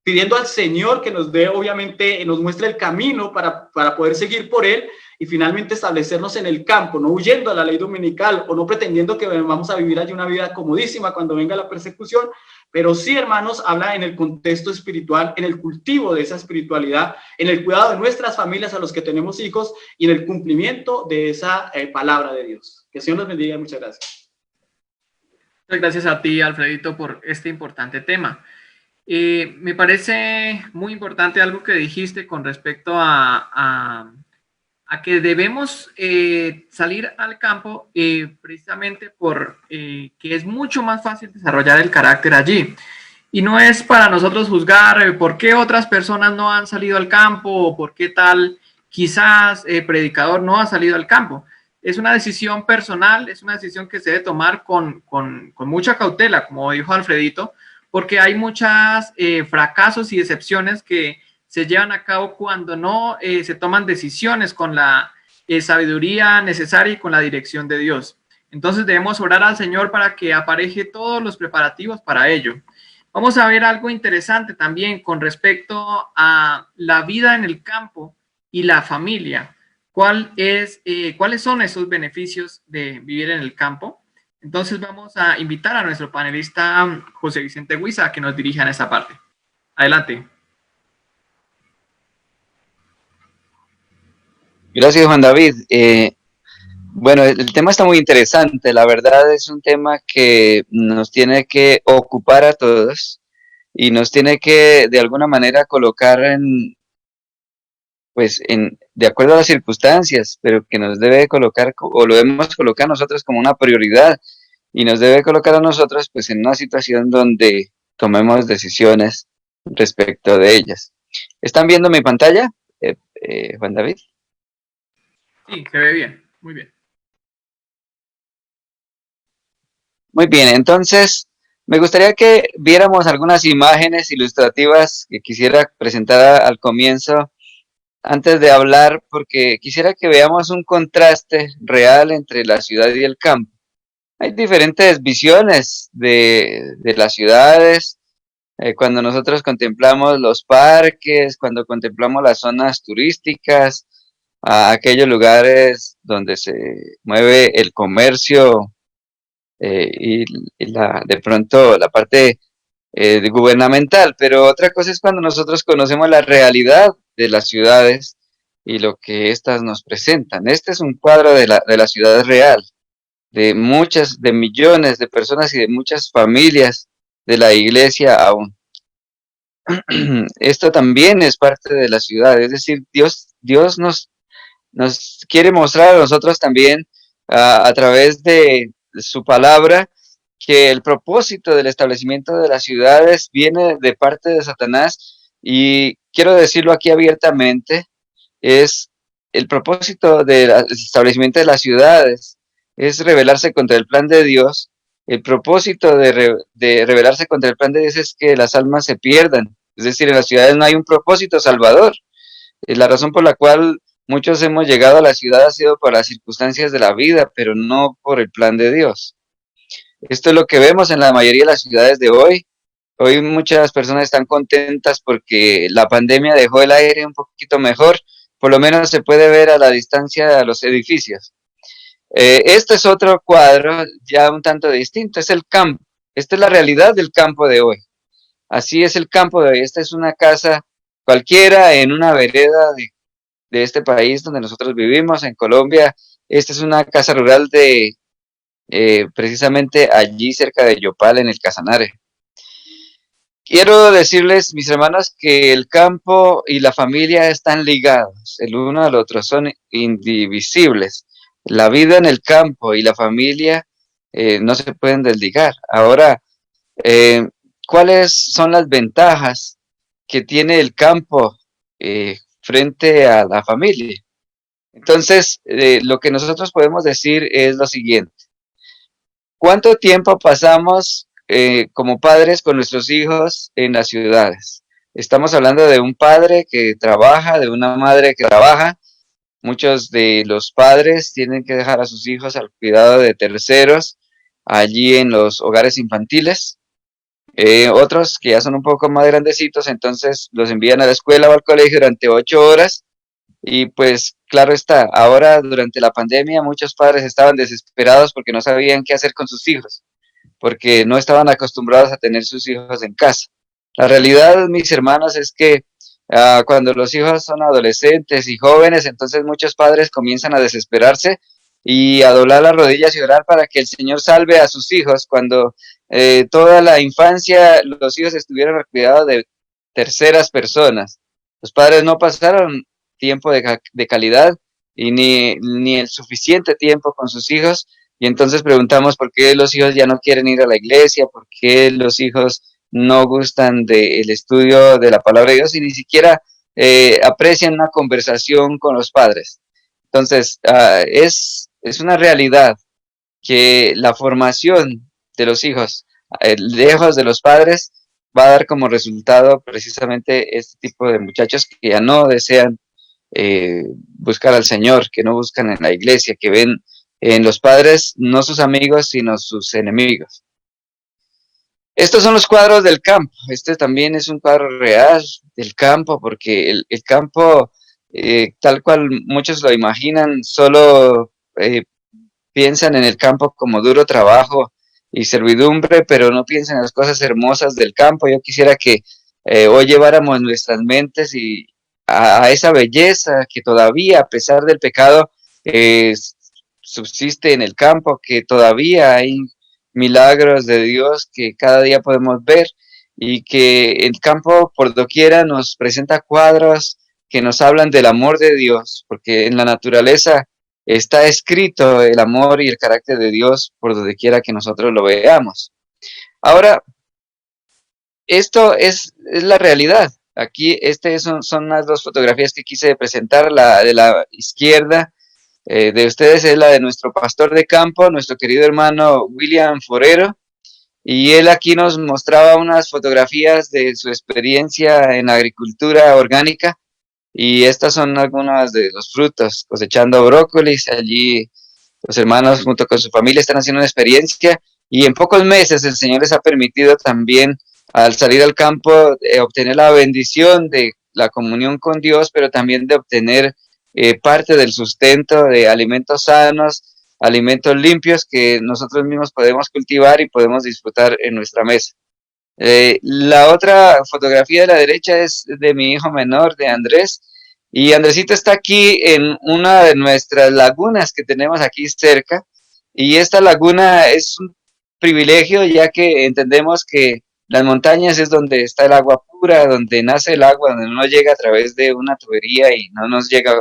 pidiendo al Señor que nos dé, obviamente, nos muestre el camino para poder seguir por él y finalmente establecernos en el campo, no huyendo a la ley dominical o no pretendiendo que vamos a vivir allí una vida comodísima cuando venga la persecución, pero sí, hermanos, habla en el contexto espiritual, en el cultivo de esa espiritualidad, en el cuidado de nuestras familias a los que tenemos hijos y en el cumplimiento de esa palabra de Dios. Que el Señor los bendiga. Muchas gracias. Muchas gracias a ti, Alfredito, por este importante tema. Me parece muy importante algo que dijiste con respecto a que debemos salir al campo precisamente por que es mucho más fácil desarrollar el carácter allí. Y no es para nosotros juzgar por qué otras personas no han salido al campo o por qué tal quizás predicador no ha salido al campo. Es una decisión personal, es una decisión que se debe tomar con mucha cautela, como dijo Alfredito, porque hay muchos fracasos y decepciones que se llevan a cabo cuando no se toman decisiones con la sabiduría necesaria y con la dirección de Dios. Entonces debemos orar al Señor para que apareje todos los preparativos para ello. Vamos a ver algo interesante también con respecto a la vida en el campo y la familia. ¿Cuáles son esos beneficios de vivir en el campo? Entonces vamos a invitar a nuestro panelista José Vicente Huiza a que nos dirija en esta parte. Adelante. Gracias, Juan David. Bueno, el tema está muy interesante. La verdad es un tema que nos tiene que ocupar a todos y nos tiene que, de alguna manera, colocar de acuerdo a las circunstancias, pero que nos debe colocar, o lo debemos colocar nosotros como una prioridad, y nos debe colocar a nosotros, pues, en una situación donde tomemos decisiones respecto de ellas. ¿Están viendo mi pantalla, Juan David? Sí, se ve bien, muy bien. Muy bien, entonces me gustaría que viéramos algunas imágenes ilustrativas que quisiera presentar al comienzo, antes de hablar, porque quisiera que veamos un contraste real entre la ciudad y el campo. Hay diferentes visiones de las ciudades, cuando nosotros contemplamos los parques, cuando contemplamos las zonas turísticas, a aquellos lugares donde se mueve el comercio y de pronto la parte gubernamental, pero otra cosa es cuando nosotros conocemos la realidad de las ciudades y lo que éstas nos presentan. Este es un cuadro de la ciudad real, de millones de personas y de muchas familias de la iglesia aún. Esto también es parte de la ciudad, es decir, Dios nos quiere mostrar a nosotros también a través de su palabra que el propósito del establecimiento de las ciudades viene de parte de Satanás, y quiero decirlo aquí abiertamente, es el propósito del establecimiento de las ciudades es rebelarse contra el plan de Dios el propósito de rebelarse contra el plan de Dios es que las almas se pierdan. Es decir, en las ciudades no hay un propósito salvador. La razón por la cual muchos hemos llegado a la ciudad ha sido por las circunstancias de la vida, pero no por el plan de Dios. Esto es lo que vemos en la mayoría de las ciudades de hoy. Hoy muchas personas están contentas porque la pandemia dejó el aire un poquito mejor, por lo menos se puede ver a la distancia a los edificios. Este es otro cuadro ya un tanto distinto, es el campo. Esta es la realidad del campo de hoy. Así es el campo de hoy. Esta es una casa cualquiera en una vereda de este país donde nosotros vivimos, en Colombia. Esta es una casa rural de precisamente allí cerca de Yopal, en el Casanare. Quiero decirles, mis hermanos, que el campo y la familia están ligados, el uno al otro, son indivisibles. La vida en el campo y la familia no se pueden desligar. Ahora, ¿cuáles son las ventajas que tiene el campo frente a la familia? Entonces, lo que nosotros podemos decir es lo siguiente. ¿Cuánto tiempo pasamos como padres con nuestros hijos en las ciudades? Estamos hablando de un padre que trabaja, de una madre que trabaja. Muchos de los padres tienen que dejar a sus hijos al cuidado de terceros allí en los hogares infantiles. Otros que ya son un poco más grandecitos, entonces los envían a la escuela o al colegio durante 8 horas. Y pues claro está, ahora durante la pandemia muchos padres estaban desesperados porque no sabían qué hacer con sus hijos, porque no estaban acostumbrados a tener sus hijos en casa. La realidad, mis hermanos, es que cuando los hijos son adolescentes y jóvenes, entonces muchos padres comienzan a desesperarse y a doblar las rodillas y orar para que el Señor salve a sus hijos cuando toda la infancia los hijos estuvieron al cuidado de terceras personas. Los padres no pasaron tiempo de calidad y ni el suficiente tiempo con sus hijos, y entonces preguntamos por qué los hijos ya no quieren ir a la iglesia, por qué los hijos no gustan del estudio de la palabra de Dios y ni siquiera aprecian una conversación con los padres. Entonces, es una realidad que la formación de los hijos lejos de los padres va a dar como resultado precisamente este tipo de muchachos que ya no desean buscar al Señor, que no buscan en la iglesia, que ven en los padres no sus amigos, sino sus enemigos. Estos son los cuadros del campo. Este también es un cuadro real del campo, porque el campo, tal cual muchos lo imaginan, solo piensan en el campo como duro trabajo y servidumbre, pero no piensan en las cosas hermosas del campo. Yo quisiera que hoy lleváramos nuestras mentes a esa belleza que todavía, a pesar del pecado, subsiste en el campo, que todavía hay milagros de Dios que cada día podemos ver, y que el campo por doquiera nos presenta cuadros que nos hablan del amor de Dios, porque en la naturaleza está escrito el amor y el carácter de Dios por donde quiera que nosotros lo veamos. Ahora, esto es la realidad. Aquí son las dos fotografías que quise presentar. La de la izquierda de ustedes es la de nuestro pastor de campo, nuestro querido hermano William Forero, y él aquí nos mostraba unas fotografías de su experiencia en agricultura orgánica, y estas son algunas de los frutos, cosechando brócolis. Allí los hermanos junto con su familia están haciendo una experiencia, y en pocos meses el Señor les ha permitido también, al salir al campo, obtener la bendición de la comunión con Dios, pero también de obtener parte del sustento de alimentos sanos, alimentos limpios que nosotros mismos podemos cultivar y podemos disfrutar en nuestra mesa. La otra fotografía de la derecha es de mi hijo menor, de Andrés, y Andresito está aquí en una de nuestras lagunas que tenemos aquí cerca, y esta laguna es un privilegio, ya que entendemos que las montañas es donde está el agua pura, donde nace el agua, donde no llega a través de una tubería y no nos llega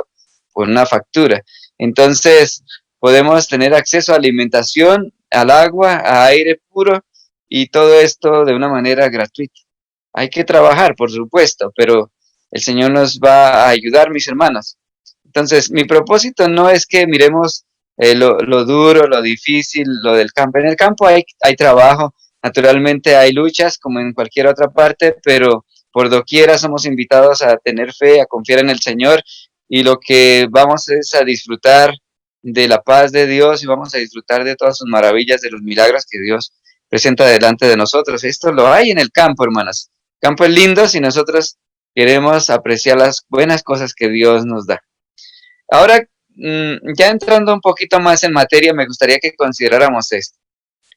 por una factura. Entonces podemos tener acceso a alimentación, al agua, a aire puro, y todo esto de una manera gratuita. Hay que trabajar, por supuesto, pero el Señor nos va a ayudar, mis hermanos. Entonces, mi propósito no es que miremos lo duro, lo difícil, lo del campo. En el campo hay trabajo, naturalmente hay luchas como en cualquier otra parte, pero por doquiera somos invitados a tener fe, a confiar en el Señor, y lo que vamos es a disfrutar de la paz de Dios y vamos a disfrutar de todas sus maravillas, de los milagros que Dios presenta delante de nosotros. Esto lo hay en el campo, hermanas. El campo es lindo si nosotros queremos apreciar las buenas cosas que Dios nos da. Ahora, ya entrando un poquito más en materia, me gustaría que consideráramos esto.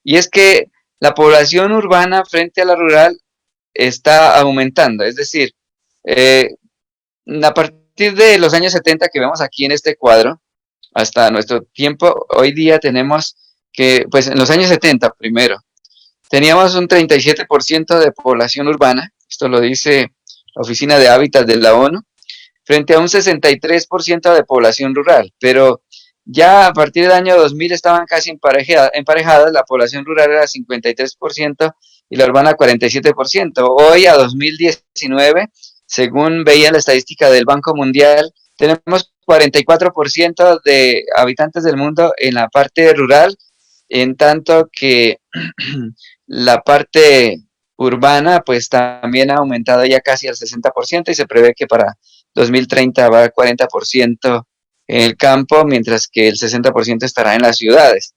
Y es que la población urbana frente a la rural está aumentando. Es decir, a partir de los años 70 que vemos aquí en este cuadro, hasta nuestro tiempo, hoy día tenemos que, pues en los años 70 primero, teníamos un 37% de población urbana, esto lo dice la Oficina de Hábitat de la ONU, frente a un 63% de población rural, pero ya a partir del año 2000 estaban casi emparejadas, la población rural era 53% y la urbana 47%. Hoy, a 2019, según veía la estadística del Banco Mundial, tenemos 44% de habitantes del mundo en la parte rural, en tanto que la parte urbana pues también ha aumentado ya casi al 60% y se prevé que para 2030 va al 40% en el campo, mientras que el 60% estará en las ciudades.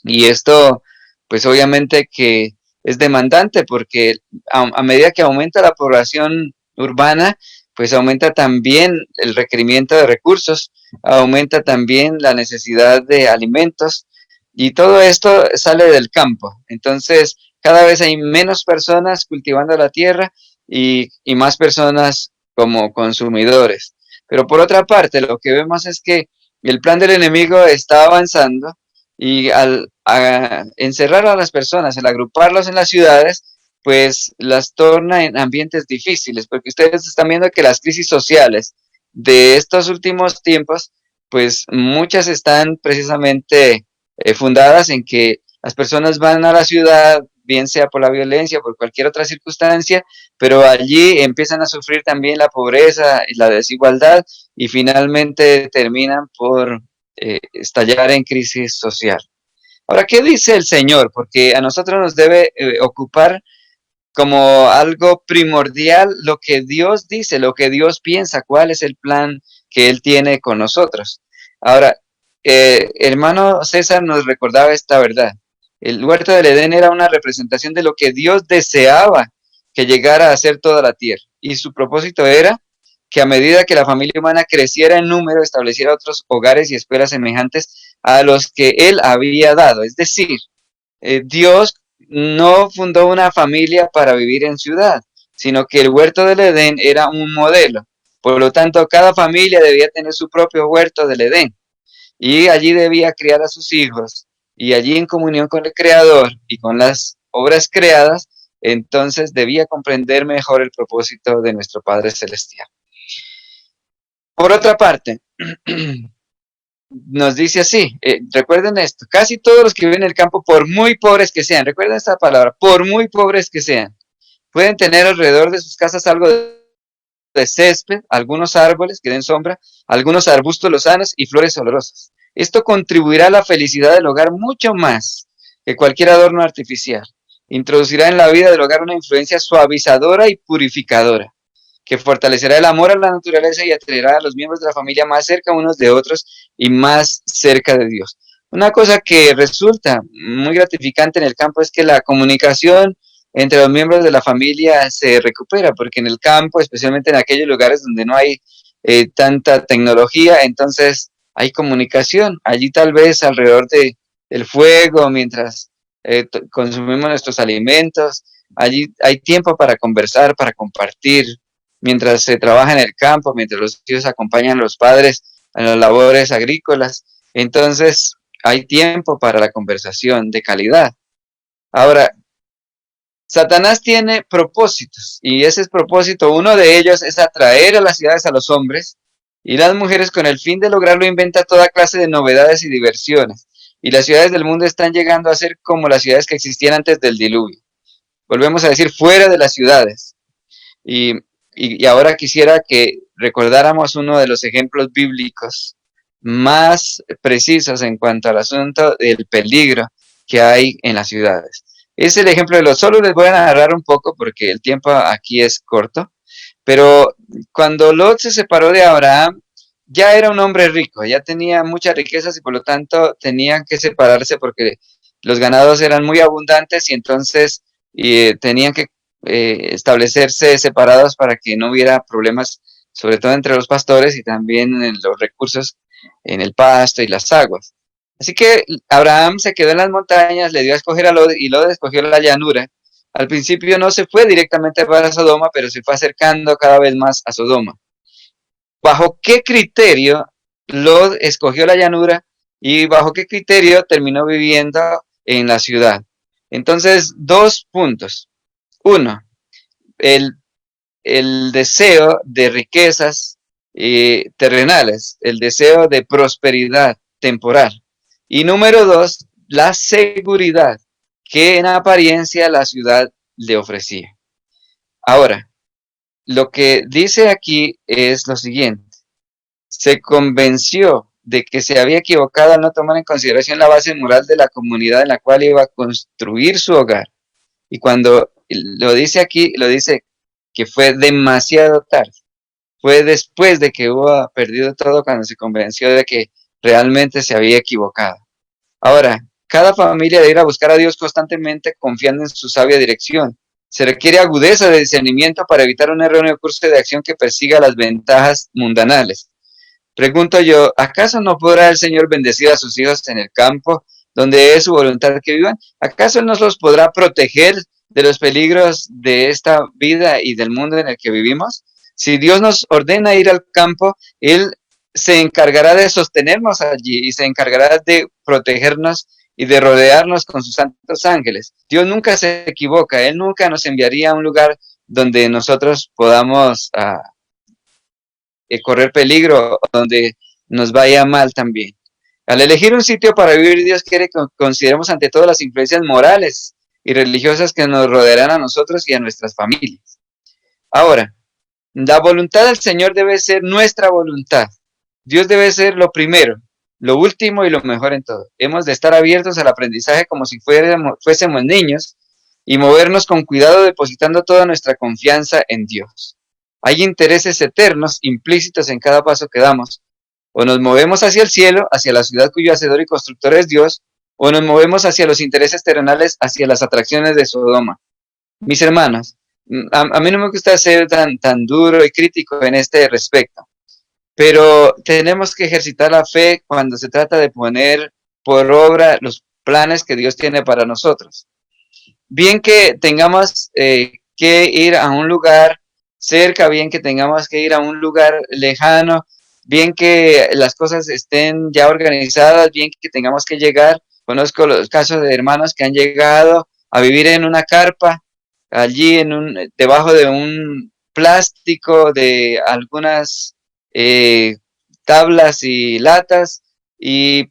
Y esto pues obviamente que es demandante porque a medida que aumenta la población urbana, pues aumenta también el requerimiento de recursos, aumenta también la necesidad de alimentos y todo esto sale del campo. Entonces, cada vez hay menos personas cultivando la tierra y más personas como consumidores. Pero por otra parte, lo que vemos es que el plan del enemigo está avanzando y al encerrar a las personas, al agruparlos en las ciudades, pues las torna en ambientes difíciles, porque ustedes están viendo que las crisis sociales de estos últimos tiempos, pues muchas están precisamente fundadas en que las personas van a la ciudad, bien sea por la violencia, por cualquier otra circunstancia, pero allí empiezan a sufrir también la pobreza y la desigualdad y finalmente terminan por estallar en crisis social. Ahora, ¿qué dice el Señor? Porque a nosotros nos debe ocupar como algo primordial lo que Dios dice, lo que Dios piensa, cuál es el plan que Él tiene con nosotros. Ahora, hermano César nos recordaba esta verdad. El huerto del Edén era una representación de lo que Dios deseaba que llegara a ser toda la tierra. Y su propósito era que a medida que la familia humana creciera en número, estableciera otros hogares y escuelas semejantes a los que Él había dado. Es decir, Dios no fundó una familia para vivir en ciudad, sino que el huerto del Edén era un modelo. Por lo tanto, cada familia debía tener su propio huerto del Edén y allí debía criar a sus hijos y allí en comunión con el Creador y con las obras creadas, entonces debía comprender mejor el propósito de nuestro Padre Celestial. Por otra parte, nos dice así, recuerden esto, casi todos los que viven en el campo, por muy pobres que sean, recuerden esta palabra, por muy pobres que sean, pueden tener alrededor de sus casas algo de césped, algunos árboles que den sombra, algunos arbustos lozanos y flores olorosas. Esto contribuirá a la felicidad del hogar mucho más que cualquier adorno artificial. Introducirá en la vida del hogar una influencia suavizadora y purificadora, que fortalecerá el amor a la naturaleza y atraerá a los miembros de la familia más cerca unos de otros y más cerca de Dios. Una cosa que resulta muy gratificante en el campo es que la comunicación entre los miembros de la familia se recupera, porque en el campo, especialmente en aquellos lugares donde no hay tanta tecnología, entonces hay comunicación. Allí tal vez alrededor del fuego, mientras consumimos nuestros alimentos, allí hay tiempo para conversar, para compartir, mientras se trabaja en el campo, mientras los hijos acompañan a los padres en las labores agrícolas. Entonces hay tiempo para la conversación de calidad. Ahora, Satanás tiene propósitos y ese es propósito, uno de ellos es atraer a las ciudades a los hombres y las mujeres con el fin de lograrlo inventa toda clase de novedades y diversiones. Y las ciudades del mundo están llegando a ser como las ciudades que existían antes del diluvio. Volvemos a decir, fuera de las ciudades. Y ahora quisiera que recordáramos uno de los ejemplos bíblicos más precisos en cuanto al asunto del peligro que hay en las ciudades. Es el ejemplo de Lot. Solo les voy a narrar un poco porque el tiempo aquí es corto, pero cuando Lot se separó de Abraham, ya era un hombre rico, ya tenía muchas riquezas y por lo tanto tenían que separarse porque los ganados eran muy abundantes y entonces tenían que establecerse separados para que no hubiera problemas, sobre todo entre los pastores y también en los recursos en el pasto y las aguas. Así que Abraham se quedó en las montañas, le dio a escoger a Lot y Lot escogió la llanura. Al principio no se fue directamente para Sodoma, pero se fue acercando cada vez más a Sodoma. ¿Bajo qué criterio Lot escogió la llanura y bajo qué criterio terminó viviendo en la ciudad? Entonces, 2 puntos. Uno, el deseo de riquezas terrenales, el deseo de prosperidad temporal. Y número 2, la seguridad que en apariencia la ciudad le ofrecía. Ahora, lo que dice aquí es lo siguiente. Se convenció de que se había equivocado al no tomar en consideración la base moral de la comunidad en la cual iba a construir su hogar. Y cuando lo dice aquí, lo dice que fue demasiado tarde. Fue después de que hubo perdido todo cuando se convenció de que realmente se había equivocado. Ahora, cada familia debe ir a buscar a Dios constantemente confiando en su sabia dirección. Se requiere agudeza de discernimiento para evitar un erróneo curso de acción que persiga las ventajas mundanales. Pregunto yo, ¿acaso no podrá el Señor bendecir a sus hijos en el campo, donde es su voluntad que vivan? ¿Acaso no los podrá proteger de los peligros de esta vida y del mundo en el que vivimos? Si Dios nos ordena ir al campo, Él se encargará de sostenernos allí y se encargará de protegernos y de rodearnos con sus santos ángeles. Dios nunca se equivoca, Él nunca nos enviaría a un lugar donde nosotros podamos correr peligro, donde nos vaya mal también. Al elegir un sitio para vivir, Dios quiere que consideremos ante todo las influencias morales y religiosas que nos rodearán a nosotros y a nuestras familias. Ahora, la voluntad del Señor debe ser nuestra voluntad. Dios debe ser lo primero, lo último y lo mejor en todo. Hemos de estar abiertos al aprendizaje como si fuésemos niños y movernos con cuidado depositando toda nuestra confianza en Dios. Hay intereses eternos implícitos en cada paso que damos. O nos movemos hacia el cielo, hacia la ciudad cuyo hacedor y constructor es Dios, o nos movemos hacia los intereses terrenales, hacia las atracciones de Sodoma. Mis hermanos, a mí no me gusta ser tan duro y crítico en este respecto, pero tenemos que ejercitar la fe cuando se trata de poner por obra los planes que Dios tiene para nosotros. Bien que tengamos que ir a un lugar cerca, bien que tengamos que ir a un lugar lejano, bien que las cosas estén ya organizadas, bien que tengamos que llegar. Conozco los casos de hermanos que han llegado a vivir en una carpa, allí debajo de un plástico de algunas tablas y latas,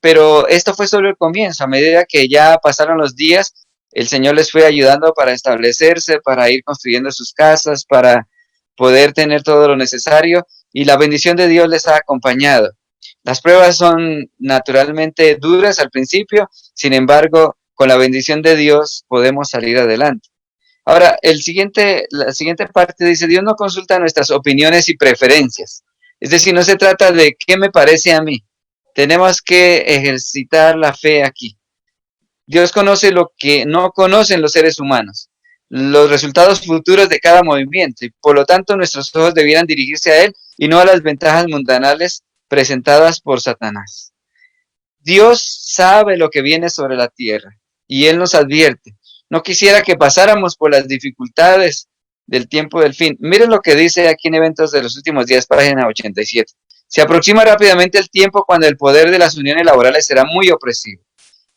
pero esto fue solo el comienzo. A medida que ya pasaron los días, el Señor les fue ayudando para establecerse, para ir construyendo sus casas, para poder tener todo lo necesario, y la bendición de Dios les ha acompañado. Las pruebas son naturalmente duras al principio, sin embargo, con la bendición de Dios podemos salir adelante. Ahora, la siguiente parte dice, Dios no consulta nuestras opiniones y preferencias. Es decir, no se trata de qué me parece a mí. Tenemos que ejercitar la fe aquí. Dios conoce lo que no conocen los seres humanos, los resultados futuros de cada movimiento, y por lo tanto nuestros ojos debieran dirigirse a Él y no a las ventajas mundanales presentadas por Satanás. Dios sabe lo que viene sobre la tierra y Él nos advierte. No quisiera que pasáramos por las dificultades del tiempo del fin. Miren lo que dice aquí en Eventos de los Últimos Días, página 87. Se aproxima rápidamente el tiempo cuando el poder de las uniones laborales será muy opresivo.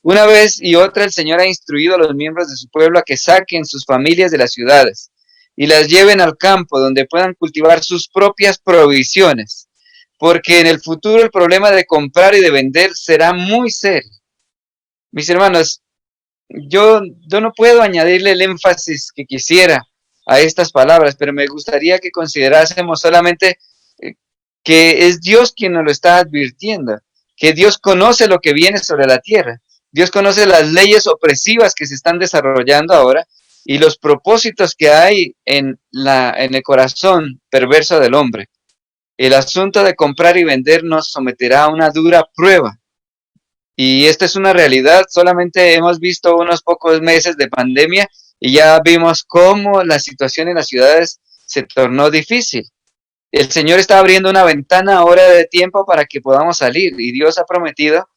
Una vez y otra el Señor ha instruido a los miembros de su pueblo a que saquen sus familias de las ciudades y las lleven al campo donde puedan cultivar sus propias provisiones, porque en el futuro el problema de comprar y de vender será muy serio. Mis hermanos, yo no puedo añadirle el énfasis que quisiera a estas palabras, pero me gustaría que considerásemos solamente que es Dios quien nos lo está advirtiendo. que Dios conoce lo que viene sobre la tierra. Dios conoce las leyes opresivas que se están desarrollando ahora y los propósitos que hay en el corazón perverso del hombre. El asunto de comprar y vender nos someterá a una dura prueba. Y esta es una realidad. Solamente hemos visto unos pocos meses de pandemia y ya vimos cómo la situación en las ciudades se tornó difícil. El Señor está abriendo una ventana ahora de tiempo para que podamos salir, y Dios ha prometido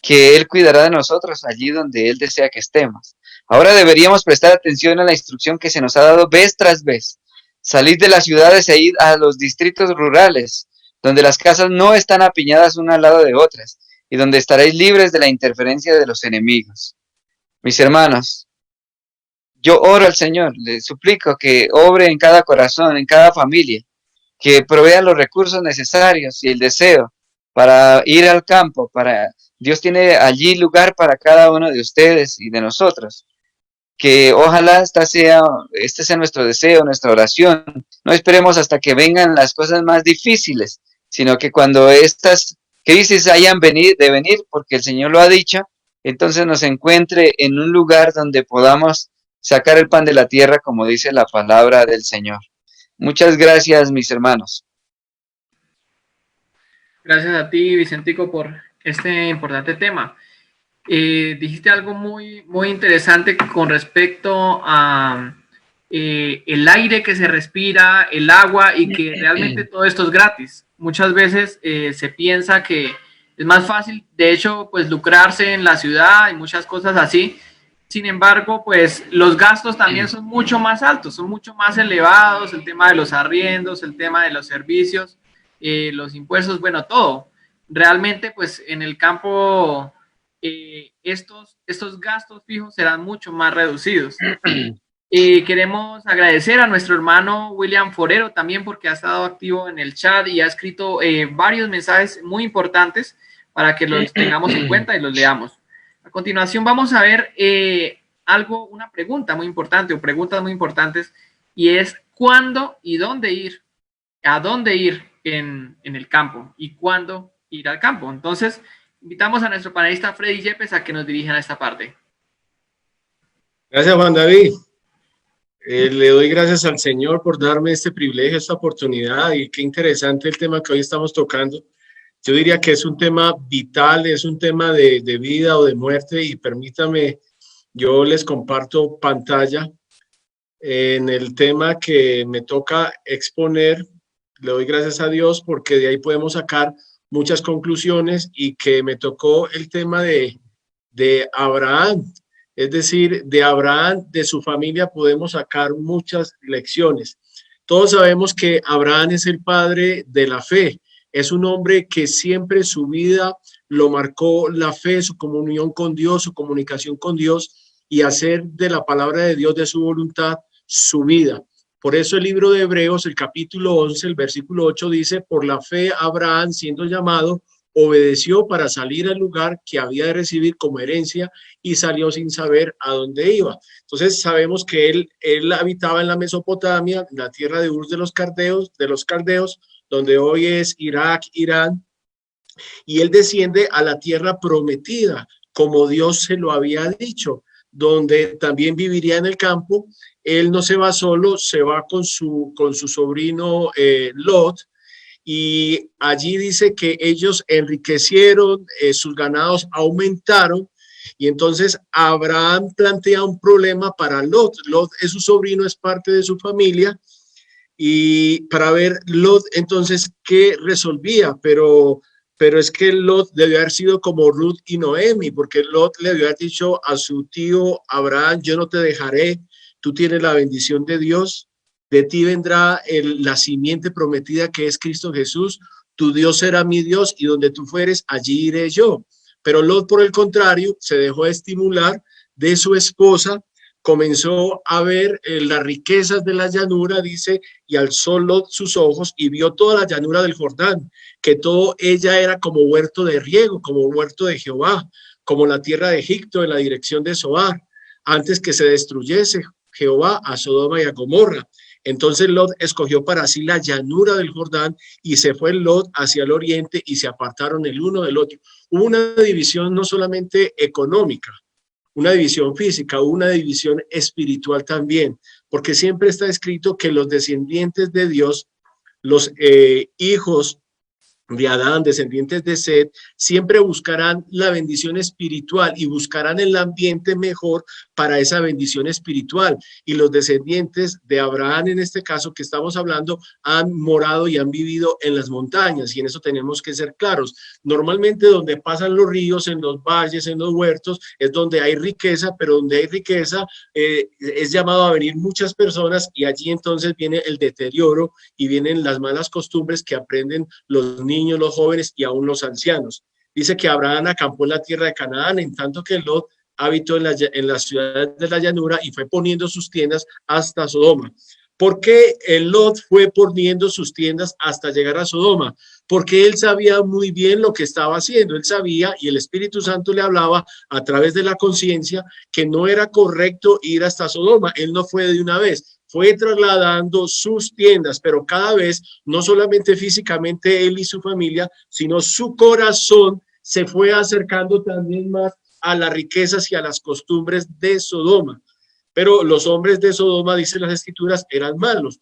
que Él cuidará de nosotros allí donde Él desea que estemos. Ahora deberíamos prestar atención a la instrucción que se nos ha dado vez tras vez. Salid de las ciudades e id a los distritos rurales, donde las casas no están apiñadas una al lado de otras, y donde estaréis libres de la interferencia de los enemigos. Mis hermanos, yo oro al Señor, le suplico que obre en cada corazón, en cada familia, que provea los recursos necesarios y el deseo para ir al campo. Dios tiene allí lugar para cada uno de ustedes y de nosotros. Que ojalá este sea nuestro deseo, nuestra oración. No esperemos hasta que vengan las cosas más difíciles, sino que cuando estas crisis hayan de venir, porque el Señor lo ha dicho, entonces nos encuentre en un lugar donde podamos sacar el pan de la tierra, como dice la palabra del Señor. Muchas gracias, mis hermanos. Gracias a ti, Vicentico, por este importante tema. Dijiste algo muy, muy interesante con respecto a el aire que se respira, el agua, y que realmente todo esto es gratis. Muchas veces se piensa que es más fácil, de hecho, pues lucrarse en la ciudad y muchas cosas así. Sin embargo, pues los gastos también son mucho más altos, son mucho más elevados, el tema de los arriendos, el tema de los servicios, los impuestos, bueno, todo. Realmente, pues en el campo estos gastos fijos serán mucho más reducidos. Queremos agradecer a nuestro hermano William Forero también, porque ha estado activo en el chat y ha escrito varios mensajes muy importantes para que los tengamos en cuenta y los leamos. A continuación vamos a ver una pregunta muy importante o preguntas muy importantes, y es ¿cuándo y dónde ir? ¿A dónde ir en el campo? ¿Y cuándo ir al campo? Entonces, invitamos a nuestro panelista Freddy Yepes a que nos dirijan a esta parte. Gracias, Juan David. Le doy gracias al Señor por darme este privilegio, esta oportunidad, y qué interesante el tema que hoy estamos tocando. Yo diría que es un tema vital, es un tema de vida o de muerte, y permítame, yo les comparto pantalla en el tema que me toca exponer. Le doy gracias a Dios porque de ahí podemos sacar muchas conclusiones, y que me tocó el tema de Abraham. Es decir, de Abraham, de su familia, podemos sacar muchas lecciones. Todos sabemos que Abraham es el padre de la fe. Es un hombre que siempre su vida lo marcó la fe, su comunión con Dios, su comunicación con Dios, y hacer de la palabra de Dios, de su voluntad, su vida. Por eso el libro de Hebreos, el capítulo 11, el versículo 8 dice: por la fe Abraham, siendo llamado, obedeció para salir al lugar que había de recibir como herencia, y salió sin saber a dónde iba. Entonces sabemos que él habitaba en la Mesopotamia, en la tierra de Ur de los caldeos, donde hoy es Irak, Irán, y él desciende a la tierra prometida, como Dios se lo había dicho, donde también viviría en el campo. Él no se va solo, se va con su sobrino Lot, y allí dice que ellos enriquecieron, sus ganados aumentaron, y entonces Abraham plantea un problema para Lot. Lot es su sobrino, es parte de su familia, y para ver Lot entonces qué resolvía, pero es que Lot debió haber sido como Ruth y Noemi, porque Lot le había dicho a su tío Abraham: yo no te dejaré, tú tienes la bendición de Dios, de ti vendrá la simiente prometida, que es Cristo Jesús, tu Dios será mi Dios, y donde tú fueres, allí iré yo. Pero Lot, por el contrario, se dejó estimular de su esposa, comenzó a ver las riquezas de la llanura, dice, y alzó Lot sus ojos y vio toda la llanura del Jordán, que todo ella era como huerto de riego, como huerto de Jehová, como la tierra de Egipto en la dirección de Zoar, antes que se destruyese Jehová a Sodoma y a Gomorra. Entonces Lot escogió para sí la llanura del Jordán y se fue Lot hacia el oriente y se apartaron el uno del otro. Hubo una división no solamente económica, una división física, una división espiritual también, porque siempre está escrito que los descendientes de Dios, los hijos de Adán, descendientes de Set, siempre buscarán la bendición espiritual y buscarán el ambiente mejor para esa bendición espiritual. Y los descendientes de Abraham, en este caso que estamos hablando, han morado y han vivido en las montañas, y en eso tenemos que ser claros. Normalmente donde pasan los ríos, en los valles, en los huertos, es donde hay riqueza, pero donde hay riqueza es llamado a venir muchas personas, y allí entonces viene el deterioro y vienen las malas costumbres que aprenden los niños, los jóvenes y aún los ancianos. Dice que Abraham acampó en la tierra de Canaán, en tanto que Lot habitó en las ciudades de la llanura y fue poniendo sus tiendas hasta Sodoma. ¿Por qué Lot fue poniendo sus tiendas hasta llegar a Sodoma? Porque él sabía muy bien lo que estaba haciendo. Él sabía, y el Espíritu Santo le hablaba a través de la conciencia, que no era correcto ir hasta Sodoma. Él no fue de una vez, fue trasladando sus tiendas, pero cada vez, no solamente físicamente él y su familia, sino su corazón se fue acercando también más a las riquezas y a las costumbres de Sodoma. Pero los hombres de Sodoma, dicen las escrituras, eran malos.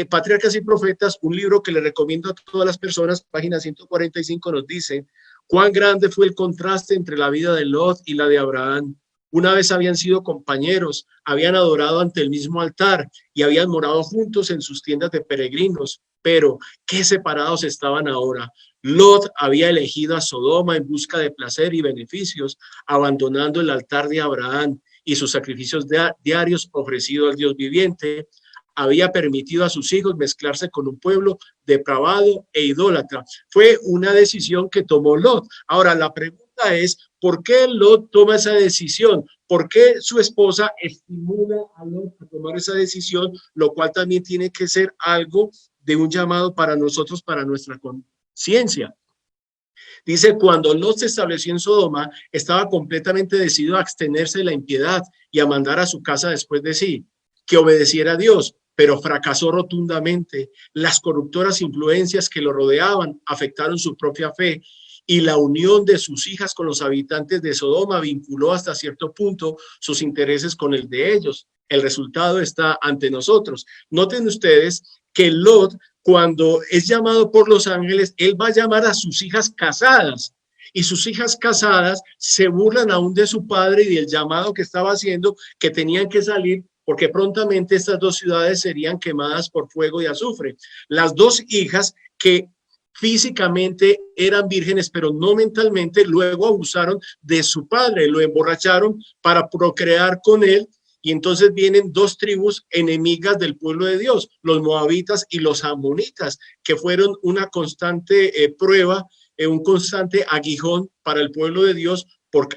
Patriarcas y Profetas, un libro que le recomiendo a todas las personas, página 145, nos dice cuán grande fue el contraste entre la vida de Lot y la de Abraham. Una vez habían sido compañeros, habían adorado ante el mismo altar y habían morado juntos en sus tiendas de peregrinos, pero qué separados estaban ahora. Lot había elegido a Sodoma en busca de placer y beneficios, abandonando el altar de Abraham y sus sacrificios diarios ofrecidos al Dios viviente. Había permitido a sus hijos mezclarse con un pueblo depravado e idólatra. Fue una decisión que tomó Lot. Ahora, la pregunta es, ¿por qué Lot toma esa decisión? ¿Por qué su esposa estimula a Lot a tomar esa decisión? Lo cual también tiene que ser algo de un llamado para nosotros, para nuestra conciencia. Dice, cuando Lot se estableció en Sodoma, estaba completamente decidido a abstenerse de la impiedad y a mandar a su casa después de sí, que obedeciera a Dios, pero fracasó rotundamente. Las corruptoras influencias que lo rodeaban afectaron su propia fe, y la unión de sus hijas con los habitantes de Sodoma vinculó hasta cierto punto sus intereses con el de ellos. El resultado está ante nosotros. Noten ustedes que Lot, cuando es llamado por los ángeles, él va a llamar a sus hijas casadas, y sus hijas casadas se burlan aún de su padre y del llamado que estaba haciendo, que tenían que salir porque prontamente estas dos ciudades serían quemadas por fuego y azufre. Las dos hijas que físicamente eran vírgenes, pero no mentalmente, luego abusaron de su padre, lo emborracharon para procrear con él. Y entonces vienen dos tribus enemigas del pueblo de Dios, los moabitas y los amonitas, que fueron una constante prueba, un constante aguijón para el pueblo de Dios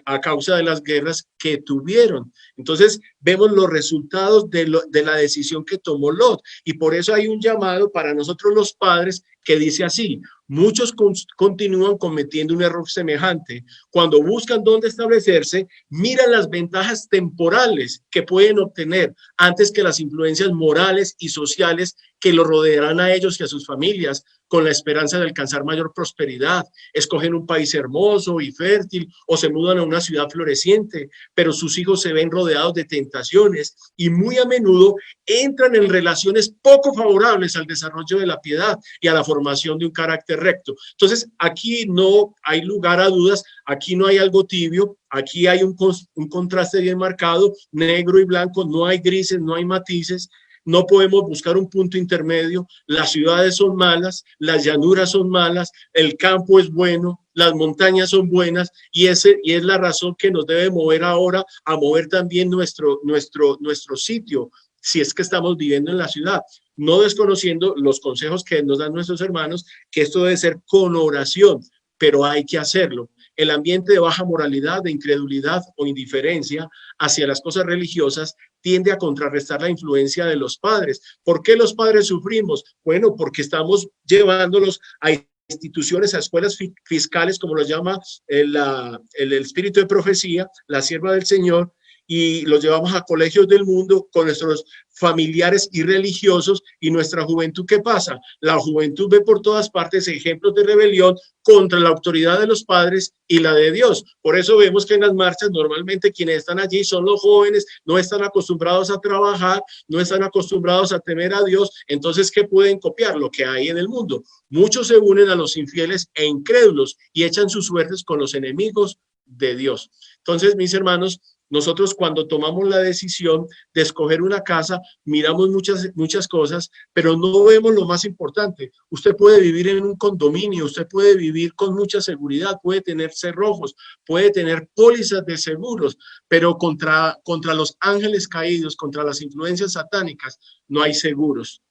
a causa de las guerras que tuvieron. Entonces vemos los resultados de la decisión que tomó Lot, y por eso hay un llamado para nosotros los padres que dice así: muchos continúan cometiendo un error semejante. Cuando buscan dónde establecerse, miran las ventajas temporales que pueden obtener antes que las influencias morales y sociales que lo rodearán a ellos y a sus familias, con la esperanza de alcanzar mayor prosperidad. Escogen un país hermoso y fértil o se mudan a una ciudad floreciente, pero sus hijos se ven rodeados de tentaciones y muy a menudo entran en relaciones poco favorables al desarrollo de la piedad y a la formación de un carácter recto. Entonces, aquí no hay lugar a dudas, aquí no hay algo tibio, aquí hay un contraste bien marcado, negro y blanco, no hay grises, no hay matices. No podemos buscar un punto intermedio. Las ciudades son malas, las llanuras son malas, el campo es bueno, las montañas son buenas, y es la razón que nos debe mover ahora a mover también nuestro sitio, si es que estamos viviendo en la ciudad, no desconociendo los consejos que nos dan nuestros hermanos, que esto debe ser con oración, pero hay que hacerlo. El ambiente de baja moralidad, de incredulidad o indiferencia hacia las cosas religiosas tiende a contrarrestar la influencia de los padres. ¿Por qué los padres sufrimos? Bueno, porque estamos llevándolos a instituciones, a escuelas fiscales, como lo llama el espíritu de profecía, la sierva del Señor, y los llevamos a colegios del mundo con nuestros familiares y religiosos, y nuestra juventud, ¿qué pasa? La juventud ve por todas partes ejemplos de rebelión contra la autoridad de los padres y la de Dios. Por eso vemos que en las marchas normalmente quienes están allí son los jóvenes, no están acostumbrados a trabajar, no están acostumbrados a temer a Dios. Entonces, ¿qué pueden copiar? Lo que hay en el mundo. Muchos se unen a los infieles e incrédulos y echan sus suertes con los enemigos de Dios. Entonces, mis hermanos, nosotros cuando tomamos la decisión de escoger una casa, miramos muchas cosas, pero no vemos lo más importante. Usted puede vivir en un condominio, usted puede vivir con mucha seguridad, puede tener cerrojos, puede tener pólizas de seguros, pero contra los ángeles caídos, contra las influencias satánicas, no hay seguros.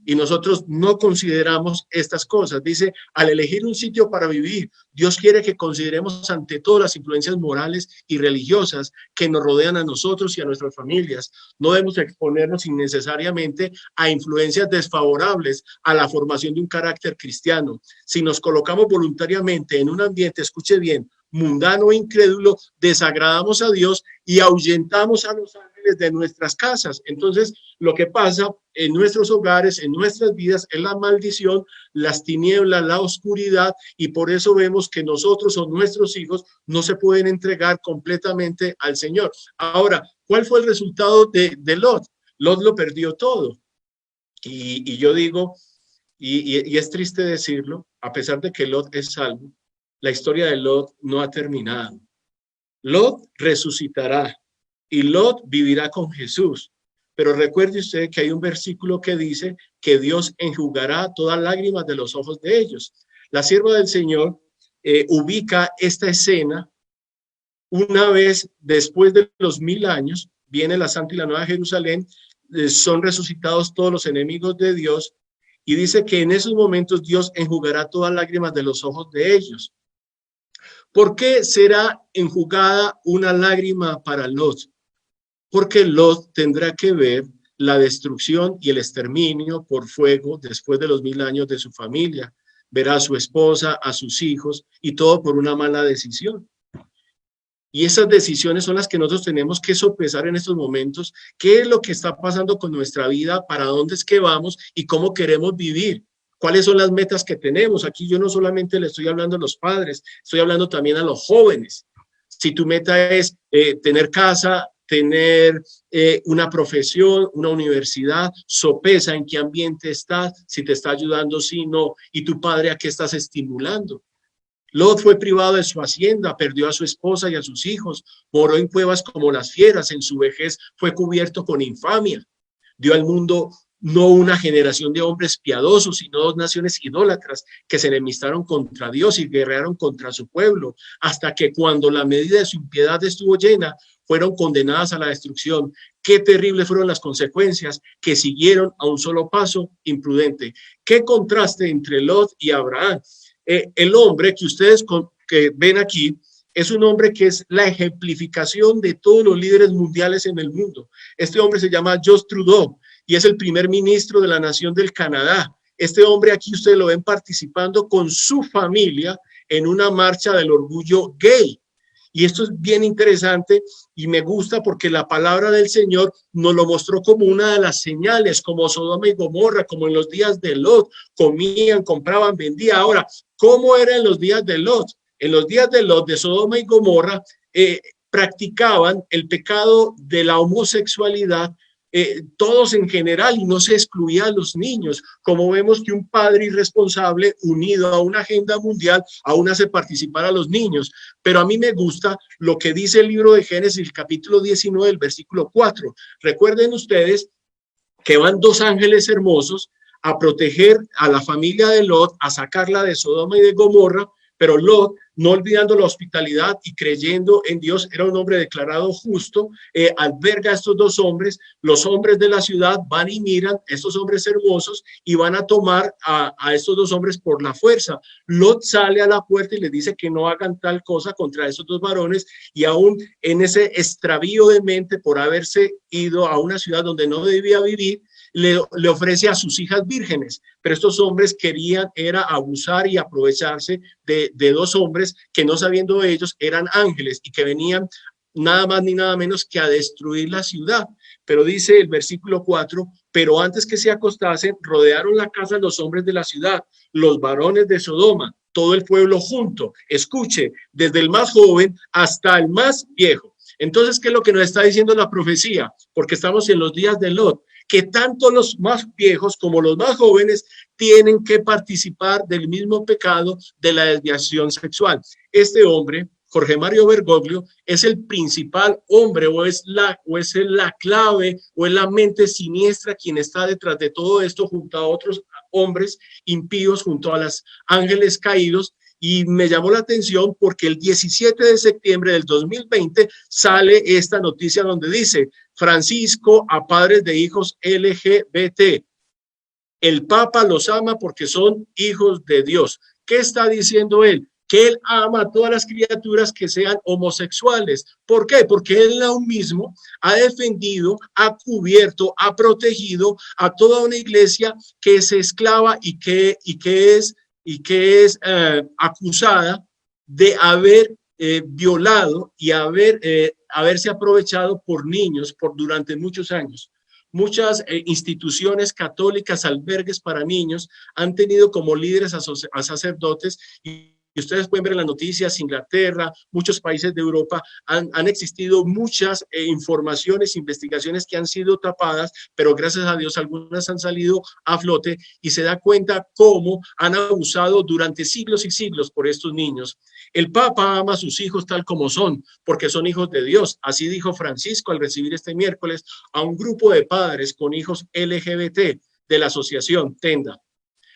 Y nosotros no consideramos estas cosas. Dice, al elegir un sitio para vivir, Dios quiere que consideremos ante todo las influencias morales y religiosas que nos rodean a nosotros y a nuestras familias. No debemos exponernos innecesariamente a influencias desfavorables a la formación de un carácter cristiano. Si nos colocamos voluntariamente en un ambiente, escuche bien, mundano e incrédulo, desagradamos a Dios y ahuyentamos a los ángeles de nuestras casas. Entonces, lo que pasa en nuestros hogares, en nuestras vidas, es la maldición, las tinieblas, la oscuridad, y por eso vemos que nosotros o nuestros hijos no se pueden entregar completamente al Señor. Ahora, ¿cuál fue el resultado de Lot? Lot lo perdió todo. Y yo digo, y es triste decirlo, a pesar de que Lot es salvo, la historia de Lot no ha terminado. Lot resucitará y Lot vivirá con Jesús. Pero recuerde usted que hay un versículo que dice que Dios enjugará todas lágrimas de los ojos de ellos. La sierva del Señor ubica esta escena una vez después de los 1000 años, viene la Santa y la Nueva Jerusalén, son resucitados todos los enemigos de Dios, y dice que en esos momentos Dios enjugará todas lágrimas de los ojos de ellos. ¿Por qué será enjugada una lágrima para Lot? Porque Lot tendrá que ver la destrucción y el exterminio por fuego después de los 1000 años de su familia. Verá a su esposa, a sus hijos, y todo por una mala decisión. Y esas decisiones son las que nosotros tenemos que sopesar en estos momentos. ¿Qué es lo que está pasando con nuestra vida? ¿Para dónde es que vamos? ¿Y cómo queremos vivir? ¿Cuáles son las metas que tenemos? Aquí yo no solamente le estoy hablando a los padres, estoy hablando también a los jóvenes. Si tu meta es tener casa, tener una profesión, una universidad, sopesa en qué ambiente estás, si te está ayudando, si no, y tu padre a qué estás estimulando. Lot fue privado de su hacienda, perdió a su esposa y a sus hijos, moró en cuevas como las fieras, en su vejez fue cubierto con infamia, dio al mundo no una generación de hombres piadosos, sino 2 naciones idólatras que se enemistaron contra Dios y guerrearon contra su pueblo, hasta que cuando la medida de su impiedad estuvo llena, fueron condenadas a la destrucción. Qué terribles fueron las consecuencias, que siguieron a un solo paso imprudente. Qué contraste entre Lot y Abraham. El hombre que ustedes que ven aquí es un hombre que es la ejemplificación de todos los líderes mundiales en el mundo. Este hombre se llama Justin Trudeau y es el primer ministro de la nación del Canadá. Este hombre aquí ustedes lo ven participando con su familia en una marcha del orgullo gay. Y esto es bien interesante y me gusta porque la palabra del Señor nos lo mostró como una de las señales, como Sodoma y Gomorra, como en los días de Lot, comían, compraban, vendían. Ahora, ¿cómo era en los días de Lot? En los días de Lot, de Sodoma y Gomorra, practicaban el pecado de la homosexualidad, todos en general, y no se excluía a los niños, como vemos que un padre irresponsable unido a una agenda mundial aún hace participar a los niños. Pero a mí me gusta lo que dice el libro de Génesis, el capítulo 19, el versículo 4. Recuerden ustedes que van 2 ángeles hermosos a proteger a la familia de Lot, a sacarla de Sodoma y de Gomorra, pero Lot, no olvidando la hospitalidad y creyendo en Dios, era un hombre declarado justo, alberga a estos 2 hombres. Los hombres de la ciudad van y miran a estos hombres hermosos y van a tomar a estos 2 hombres por la fuerza. Lot sale a la puerta y les dice que no hagan tal cosa contra esos 2 varones, y aún en ese extravío de mente por haberse ido a una ciudad donde no debía vivir, le ofrece a sus hijas vírgenes, pero estos hombres querían era abusar y aprovecharse de 2 hombres que, no sabiendo ellos, eran ángeles y que venían nada más ni nada menos que a destruir la ciudad. Pero dice el versículo 4, pero antes que se acostasen, rodearon la casa los hombres de la ciudad, los varones de Sodoma, todo el pueblo junto. Escuche, desde el más joven hasta el más viejo. Entonces, ¿qué es lo que nos está diciendo la profecía? Porque estamos en los días de Lot, que tanto los más viejos como los más jóvenes tienen que participar del mismo pecado de la desviación sexual. Este hombre, Jorge Mario Bergoglio, es el principal hombre o es la clave o es la mente siniestra quien está detrás de todo esto junto a otros hombres impíos, junto a los ángeles caídos. Y me llamó la atención porque el 17 de septiembre del 2020 sale esta noticia donde dice: Francisco a padres de hijos LGBT. El Papa los ama porque son hijos de Dios. ¿Qué está diciendo él? Que él ama a todas las criaturas que sean homosexuales. ¿Por qué? Porque él aún mismo ha defendido, ha cubierto, ha protegido a toda una iglesia que es esclava y que es acusada de haber violado y haberse aprovechado por niños durante muchos años. Muchas instituciones católicas, albergues para niños, han tenido como líderes a sacerdotes y ustedes pueden ver en las noticias, Inglaterra, muchos países de Europa, han existido muchas informaciones, investigaciones que han sido tapadas, pero gracias a Dios algunas han salido a flote y se da cuenta cómo han abusado durante siglos y siglos por estos niños. El Papa ama a sus hijos tal como son, porque son hijos de Dios. Así dijo Francisco al recibir este miércoles a un grupo de padres con hijos LGBT de la asociación Tenda.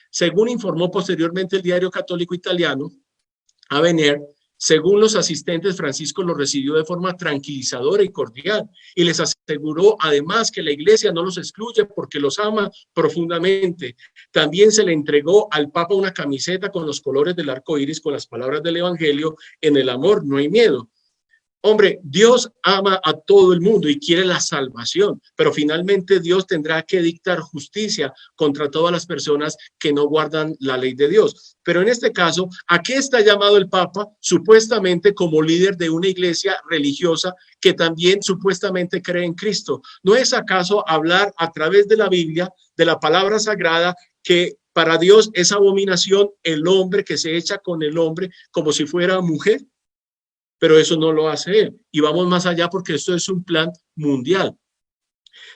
Según informó posteriormente el diario católico italiano, Avenir, según los asistentes, Francisco los recibió de forma tranquilizadora y cordial y les aseguró además que la iglesia no los excluye porque los ama profundamente. También se le entregó al Papa una camiseta con los colores del arco iris con las palabras del Evangelio: en el amor no hay miedo. Hombre, Dios ama a todo el mundo y quiere la salvación, pero finalmente Dios tendrá que dictar justicia contra todas las personas que no guardan la ley de Dios. Pero en este caso, ¿a qué está llamado el Papa? Supuestamente como líder de una iglesia religiosa que también supuestamente cree en Cristo. ¿No es acaso hablar a través de la Biblia, de la palabra sagrada, que para Dios es abominación el hombre que se echa con el hombre como si fuera mujer? Pero eso no lo hace él. Y vamos más allá porque esto es un plan mundial.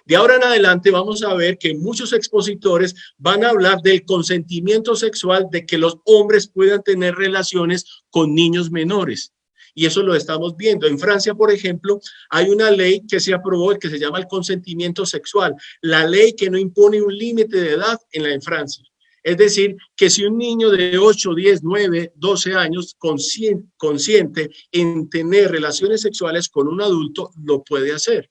De ahora en adelante vamos a ver que muchos expositores van a hablar del consentimiento sexual, de que los hombres puedan tener relaciones con niños menores. Y eso lo estamos viendo. En Francia, por ejemplo, hay una ley que se aprobó que se llama el consentimiento sexual. La ley que no impone un límite de edad en Francia. Es decir, que si un niño de 8, 10, 9, 12 años consciente en tener relaciones sexuales con un adulto, lo puede hacer.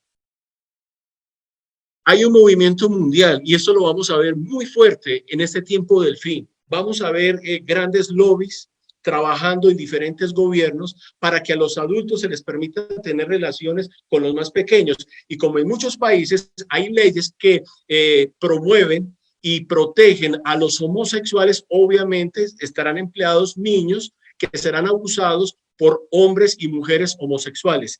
Hay un movimiento mundial y esto lo vamos a ver muy fuerte en este tiempo del fin. Vamos a ver grandes lobbies trabajando en diferentes gobiernos para que a los adultos se les permita tener relaciones con los más pequeños. Y como en muchos países hay leyes que promueven y protegen a los homosexuales, obviamente estarán empleados niños que serán abusados por hombres y mujeres homosexuales.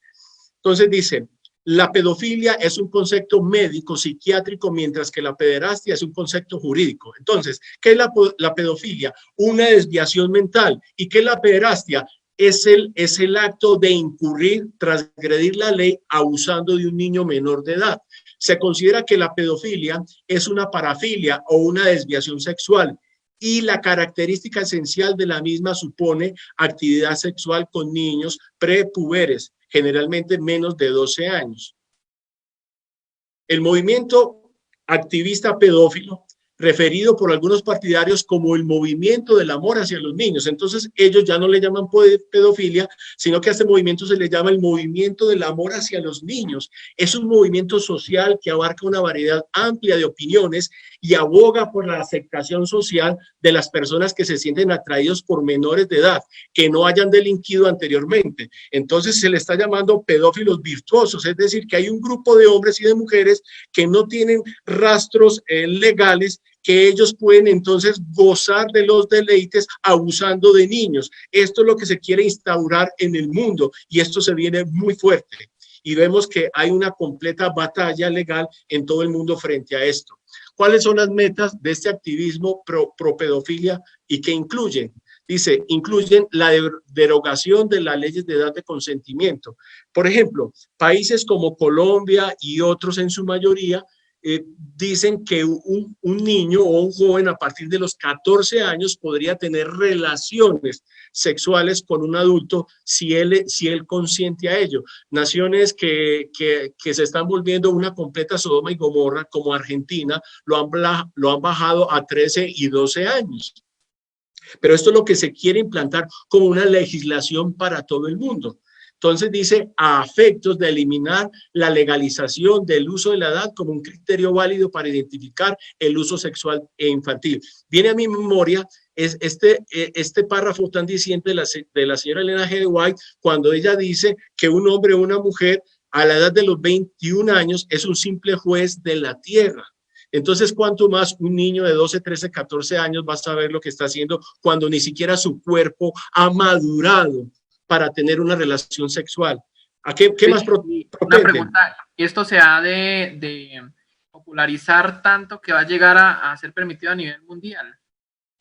Entonces dicen, la pedofilia es un concepto médico, psiquiátrico, mientras que la pederastia es un concepto jurídico. Entonces, ¿qué es la pedofilia? Una desviación mental. ¿Y qué es la pederastia? Es el acto de incurrir, transgredir la ley abusando de un niño menor de edad. Se considera que la pedofilia es una parafilia o una desviación sexual y la característica esencial de la misma supone actividad sexual con niños prepuberes, generalmente menos de 12 años. El movimiento activista pedófilo, referido por algunos partidarios como el movimiento del amor hacia los niños. Entonces ellos ya no le llaman pedofilia, sino que a este movimiento se le llama el movimiento del amor hacia los niños. Es un movimiento social que abarca una variedad amplia de opiniones y aboga por la aceptación social de las personas que se sienten atraídos por menores de edad, que no hayan delinquido anteriormente. Entonces se le está llamando pedófilos virtuosos, es decir, que hay un grupo de hombres y de mujeres que no tienen rastros legales, que ellos pueden entonces gozar de los deleites abusando de niños. Esto es lo que se quiere instaurar en el mundo y esto se viene muy fuerte. Y vemos que hay una completa batalla legal en todo el mundo frente a esto. ¿Cuáles son las metas de este activismo pro pedofilia y qué incluyen? Dice, incluyen la derogación de las leyes de edad de consentimiento. Por ejemplo, países como Colombia y otros en su mayoría dicen que un niño o un joven a partir de los 14 años podría tener relaciones sexuales con un adulto si él consiente a ello. Naciones que se están volviendo una completa Sodoma y Gomorra, como Argentina, lo han bajado a 13 y 12 años. Pero esto es lo que se quiere implantar como una legislación para todo el mundo. Entonces dice, a efectos de eliminar la legalización del uso de la edad como un criterio válido para identificar el uso sexual e infantil. Viene a mi memoria es este párrafo tan diciente de la señora Elena G. White, cuando ella dice que un hombre o una mujer a la edad de los 21 años es un simple juez de la tierra. Entonces, ¿cuánto más un niño de 12, 13, 14 años va a saber lo que está haciendo cuando ni siquiera su cuerpo ha madurado para tener una relación sexual? ¿A qué más propende? Una pregunta, ¿esto se ha de popularizar tanto que va a llegar a ser permitido a nivel mundial?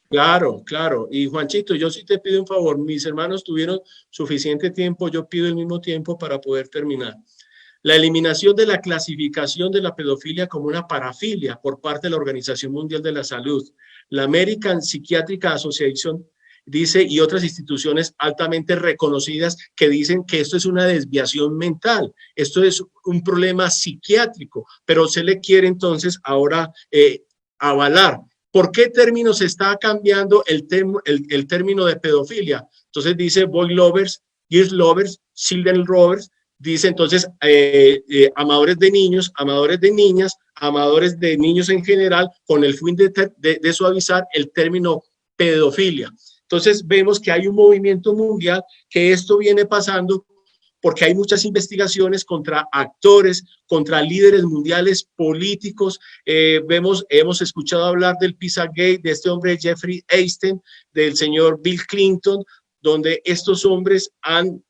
Claro, claro. Y Juanchito, yo sí te pido un favor, mis hermanos tuvieron suficiente tiempo, yo pido el mismo tiempo para poder terminar. La eliminación de la clasificación de la pedofilia como una parafilia por parte de la Organización Mundial de la Salud, la American Psychiatric Association dice, y otras instituciones altamente reconocidas que dicen que esto es una desviación mental, esto es un problema psiquiátrico, pero se le quiere entonces ahora avalar. ¿Por qué término se está cambiando el término de pedofilia? Entonces dice boy lovers, girls lovers, children lovers. Dice entonces amadores de niños, amadores de niñas, amadores de niños en general, con el fin de suavizar el término pedofilia. Entonces vemos que hay un movimiento mundial que esto viene pasando porque hay muchas investigaciones contra actores, contra líderes mundiales políticos. Hemos escuchado hablar del Pizzagate, de este hombre Jeffrey Epstein, del señor Bill Clinton, donde estos hombres han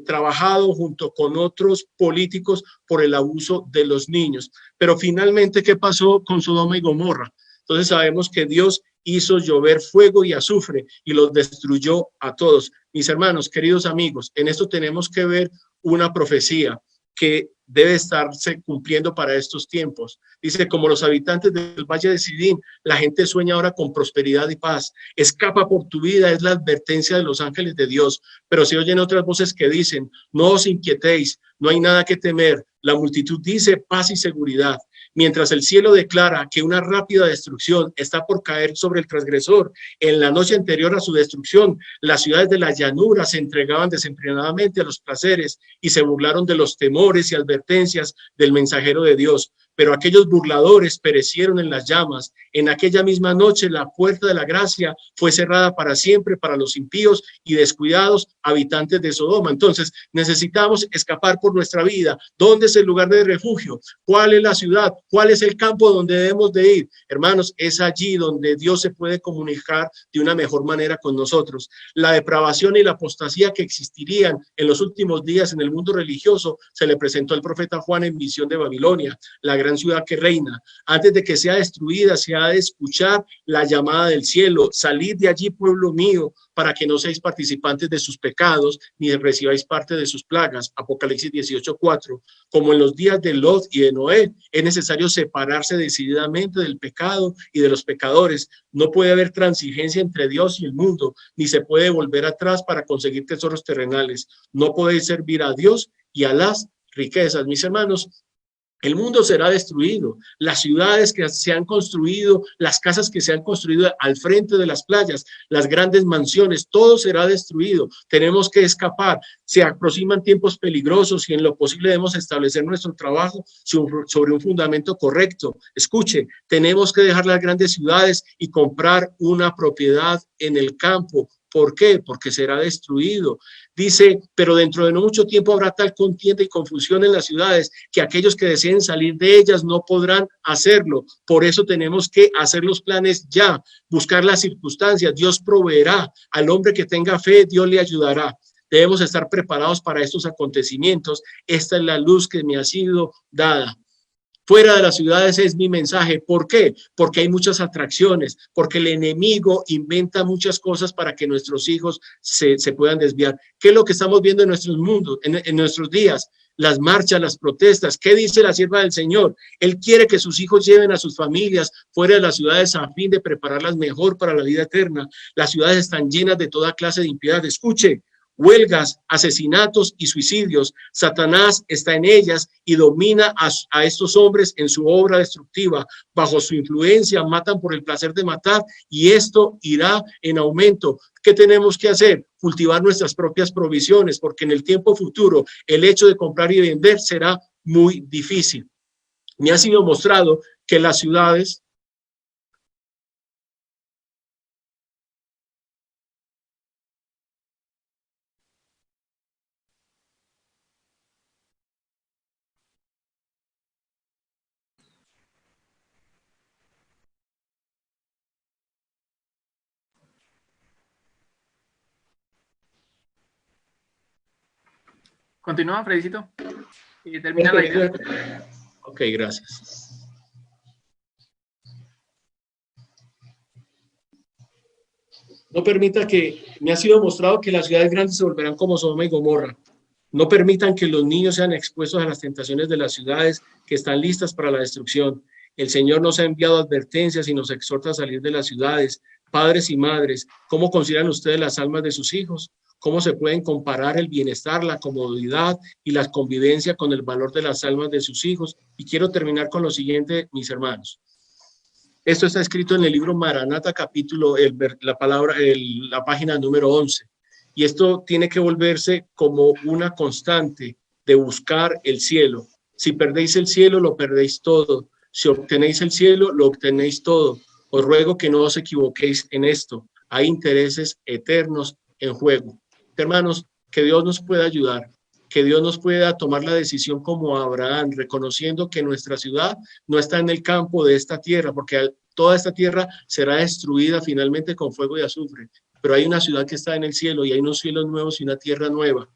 trabajado junto con otros políticos por el abuso de los niños. Pero finalmente, ¿qué pasó con Sodoma y Gomorra? Entonces sabemos que Dios hizo llover fuego y azufre y los destruyó a todos. Mis hermanos, queridos amigos, en esto tenemos que ver una profecía que debe estarse cumpliendo para estos tiempos. Dice, como los habitantes del Valle de Sidín, la gente sueña ahora con prosperidad y paz. Escapa por tu vida, es la advertencia de los ángeles de Dios. Pero se oyen otras voces que dicen, no os inquietéis, no hay nada que temer. La multitud dice paz y seguridad. Mientras el cielo declara que una rápida destrucción está por caer sobre el transgresor, en la noche anterior a su destrucción, las ciudades de la llanura se entregaban desenfrenadamente a los placeres y se burlaron de los temores y advertencias del mensajero de Dios. Pero aquellos burladores perecieron en las llamas. En aquella misma noche la puerta de la gracia fue cerrada para siempre para los impíos y descuidados habitantes de Sodoma. Entonces necesitamos escapar por nuestra vida. ¿Dónde es el lugar de refugio? ¿Cuál es la ciudad? ¿Cuál es el campo donde debemos de ir? Hermanos, es allí donde Dios se puede comunicar de una mejor manera con nosotros. La depravación y la apostasía que existirían en los últimos días en el mundo religioso se le presentó al profeta Juan en visión de Babilonia, la gran ciudad que reina. Antes de que sea destruida, se ha de escuchar la llamada del cielo. Salid de allí, pueblo mío, para que no seáis participantes de sus pecados, ni recibáis parte de sus plagas. Apocalipsis 18:4. Como en los días de Lot y de Noé, es necesario separarse decididamente del pecado y de los pecadores. No puede haber transigencia entre Dios y el mundo, ni se puede volver atrás para conseguir tesoros terrenales. No podéis servir a Dios y a las riquezas. Mis hermanos, el mundo será destruido, las ciudades que se han construido, las casas que se han construido al frente de las playas, las grandes mansiones, todo será destruido. Tenemos que escapar. Se aproximan tiempos peligrosos y en lo posible debemos establecer nuestro trabajo sobre un fundamento correcto. Escuche, tenemos que dejar las grandes ciudades y comprar una propiedad en el campo, ¿Por qué? Porque será destruido. Dice, pero dentro de no mucho tiempo habrá tal contienda y confusión en las ciudades que aquellos que deseen salir de ellas no podrán hacerlo. Por eso tenemos que hacer los planes ya, buscar las circunstancias. Dios proveerá. Al hombre que tenga fe, Dios le ayudará. Debemos estar preparados para estos acontecimientos. Esta es la luz que me ha sido dada. Fuera de las ciudades es mi mensaje. ¿Por qué? Porque hay muchas atracciones, porque el enemigo inventa muchas cosas para que nuestros hijos se puedan desviar. ¿Qué es lo que estamos viendo en nuestros mundos, en nuestros días? Las marchas, las protestas. ¿Qué dice la sierva del Señor? Él quiere que sus hijos lleven a sus familias fuera de las ciudades a fin de prepararlas mejor para la vida eterna. Las ciudades están llenas de toda clase de impiedad. Escuche, huelgas, asesinatos y suicidios. Satanás está en ellas y domina a estos hombres en su obra destructiva. Bajo su influencia matan por el placer de matar y esto irá en aumento. ¿Qué tenemos que hacer? Cultivar nuestras propias provisiones, porque en el tiempo futuro el hecho de comprar y vender será muy difícil. Me ha sido mostrado que las ciudades Continúa, Fredicito. Y termina la idea. Ok, gracias. No permita que, me ha sido mostrado que las ciudades grandes se volverán como Sodoma y Gomorra. No permitan que los niños sean expuestos a las tentaciones de las ciudades que están listas para la destrucción. El Señor nos ha enviado advertencias y nos exhorta a salir de las ciudades. Padres y madres, ¿cómo consideran ustedes las almas de sus hijos? ¿Cómo se pueden comparar el bienestar, la comodidad y la convivencia con el valor de las almas de sus hijos? Y quiero terminar con lo siguiente, mis hermanos. Esto está escrito en el libro Maranata, capítulo, la página número 11. Y esto tiene que volverse como una constante de buscar el cielo. Si perdéis el cielo, lo perdéis todo. Si obtenéis el cielo, lo obtenéis todo. Os ruego que no os equivoquéis en esto. Hay intereses eternos en juego. Hermanos, que Dios nos pueda ayudar, que Dios nos pueda tomar la decisión como Abraham, reconociendo que nuestra ciudad no está en el campo de esta tierra, porque toda esta tierra será destruida finalmente con fuego y azufre, pero hay una ciudad que está en el cielo y hay unos cielos nuevos y una tierra nueva.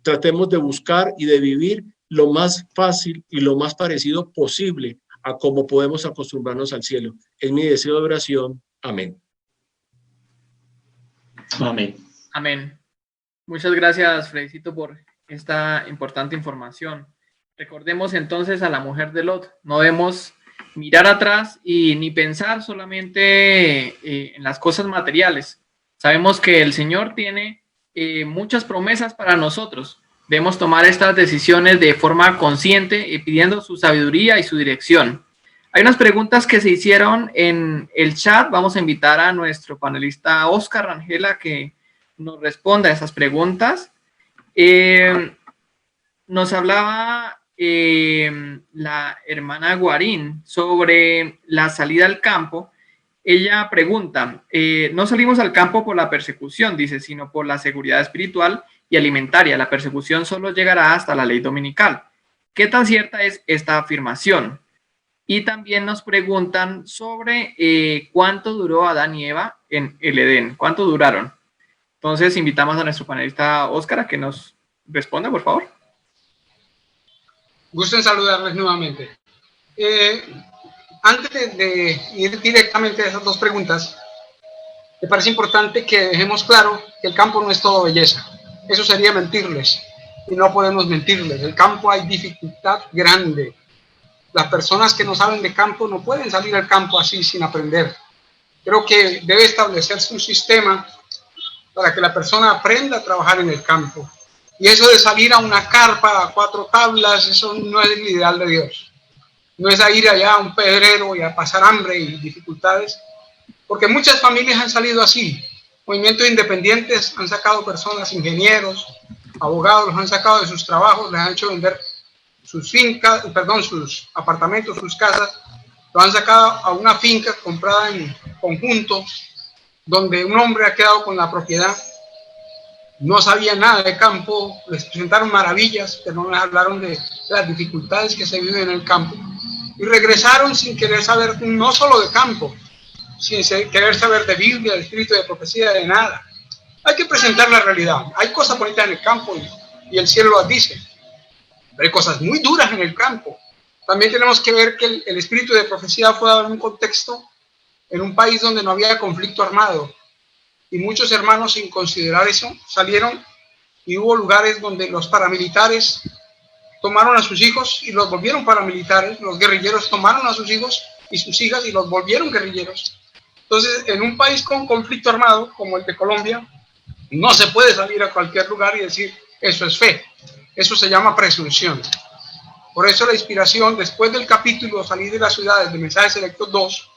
Tratemos de buscar y de vivir lo más fácil y lo más parecido posible a cómo podemos acostumbrarnos al cielo. Es mi deseo de oración. Amén. Amén. Amén. Muchas gracias, Fredicito, por esta importante información. Recordemos entonces a la mujer de Lot. No debemos mirar atrás y ni pensar solamente en las cosas materiales. Sabemos que el Señor tiene muchas promesas para nosotros. Debemos tomar estas decisiones de forma consciente y pidiendo su sabiduría y su dirección. Hay unas preguntas que se hicieron en el chat. Vamos a invitar a nuestro panelista Oscar Rangel que nos responda a esas preguntas. Nos hablaba la hermana Guarín sobre la salida al campo. Ella pregunta, no salimos al campo por la persecución, dice, sino por la seguridad espiritual y alimentaria. La persecución solo llegará hasta la ley dominical. ¿Qué tan cierta es esta afirmación? Y también nos preguntan sobre cuánto duró Adán y Eva en el Edén. ¿Cuánto duraron? Entonces, invitamos a nuestro panelista Óscar a que nos responda, por favor. Gusto en saludarles nuevamente. Antes de ir directamente a esas dos preguntas, me parece importante que dejemos claro que el campo no es todo belleza. Eso sería mentirles, y no podemos mentirles. En el campo hay dificultad grande. Las personas que no saben de campo no pueden salir al campo así sin aprender. Creo que debe establecerse un sistema para que la persona aprenda a trabajar en el campo. Y eso de salir a una carpa a 4 tablas, eso no es el ideal de Dios. No es a ir allá a un pedrero y a pasar hambre y dificultades, porque muchas familias han salido así. Movimientos independientes han sacado personas, ingenieros, abogados, los han sacado de sus trabajos, les han hecho vender sus fincas, sus apartamentos, sus casas, lo han sacado a una finca comprada en conjunto, donde un hombre ha quedado con la propiedad, no sabía nada de campo, les presentaron maravillas, pero no les hablaron de las dificultades que se viven en el campo, y regresaron sin querer saber no solo de campo, sin querer saber de Biblia, de espíritu de profecía, de nada. Hay que presentar la realidad. Hay cosas bonitas en el campo y el cielo las dice, pero hay cosas muy duras en el campo. También tenemos que ver que el espíritu de profecía fue dado en un contexto, en un país donde no había conflicto armado, y muchos hermanos, sin considerar eso, salieron, y hubo lugares donde los paramilitares tomaron a sus hijos y los volvieron paramilitares, los guerrilleros tomaron a sus hijos y sus hijas y los volvieron guerrilleros. Entonces, en un país con conflicto armado, como el de Colombia, no se puede salir a cualquier lugar y decir, eso es fe. Eso se llama presunción. Por eso la inspiración, después del capítulo Salir de las ciudades, de Mensajes Selectos 2,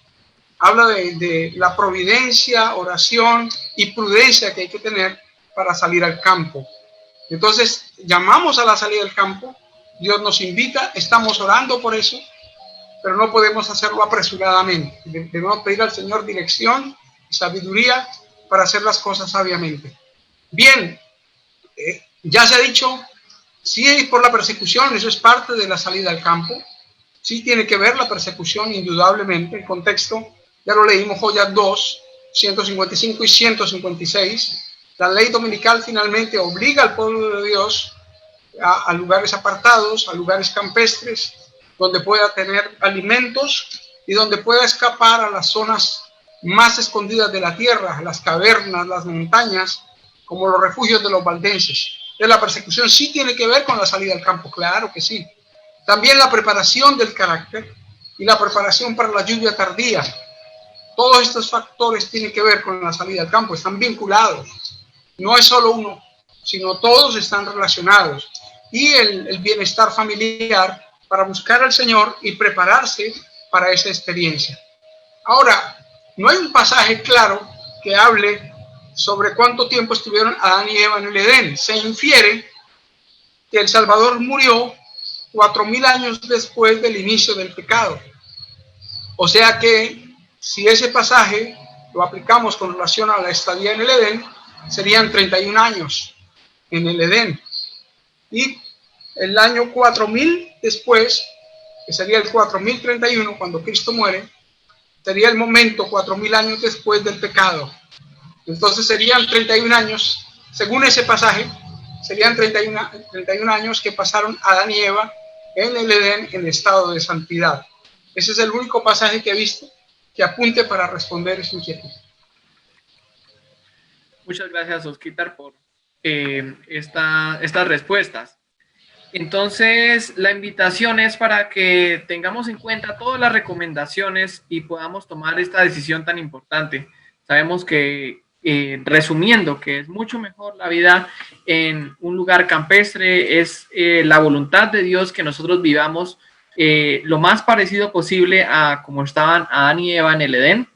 habla de la providencia, oración y prudencia que hay que tener para salir al campo. Entonces, llamamos a la salida del campo, Dios nos invita, estamos orando por eso, pero no podemos hacerlo apresuradamente. Debemos pedir al Señor dirección y sabiduría para hacer las cosas sabiamente. Bien, ya se ha dicho, sí, por la persecución, eso es parte de la salida al campo. Sí tiene que ver la persecución, indudablemente. El contexto, ya lo leímos, Joyas 2, 155 y 156. La ley dominical finalmente obliga al pueblo de Dios a lugares apartados, a lugares campestres, donde pueda tener alimentos y donde pueda escapar a las zonas más escondidas de la tierra, las cavernas, las montañas, como los refugios de los valdenses. Entonces, la persecución sí tiene que ver con la salida al campo, claro que sí. También la preparación del carácter y la preparación para la lluvia tardía. Todos estos factores tienen que ver con la salida al campo, están vinculados. No es solo uno, sino todos están relacionados. Y el bienestar familiar para buscar al Señor y prepararse para esa experiencia. Ahora, no hay un pasaje claro que hable sobre cuánto tiempo estuvieron Adán y Eva en el Edén. Se infiere que el Salvador murió 4000 años después del inicio del pecado. O sea que si ese pasaje lo aplicamos con relación a la estadía en el Edén, serían 31 años en el Edén. Y el año 4000 después, que sería el 4031, cuando Cristo muere, sería el momento 4000 años después del pecado. Entonces serían 31 años, según ese pasaje, serían 31 años que pasaron Adán y Eva en el Edén en estado de santidad. Ese es el único pasaje que he visto que apunte para responder esa inquietud. Muchas gracias, Osquitar, por estas respuestas. Entonces, la invitación es para que tengamos en cuenta todas las recomendaciones y podamos tomar esta decisión tan importante. Sabemos que, resumiendo, que es mucho mejor la vida en un lugar campestre, es la voluntad de Dios que nosotros vivamos lo más parecido posible a como estaban Adán y Eva en el Edén.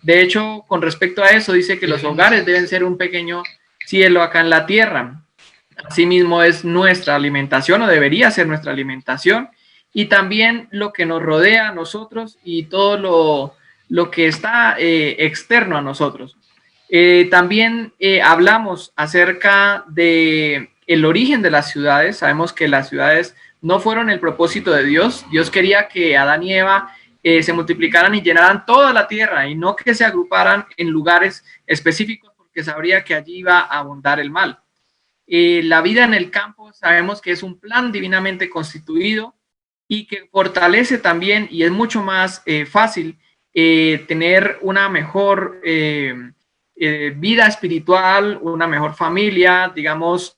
De hecho, con respecto a eso, dice que los hogares deben ser un pequeño cielo acá en la tierra. Asimismo es nuestra alimentación, o debería ser nuestra alimentación, y también lo que nos rodea a nosotros y todo lo que está externo a nosotros. También hablamos acerca de el origen de las ciudades. Sabemos que las ciudades no fueron el propósito de Dios. Dios quería que Adán y Eva se multiplicaran y llenaran toda la tierra, y no que se agruparan en lugares específicos, porque sabría que allí iba a abundar el mal. La vida en el campo sabemos que es un plan divinamente constituido y que fortalece también, y es mucho más fácil tener una mejor vida espiritual, una mejor familia, digamos,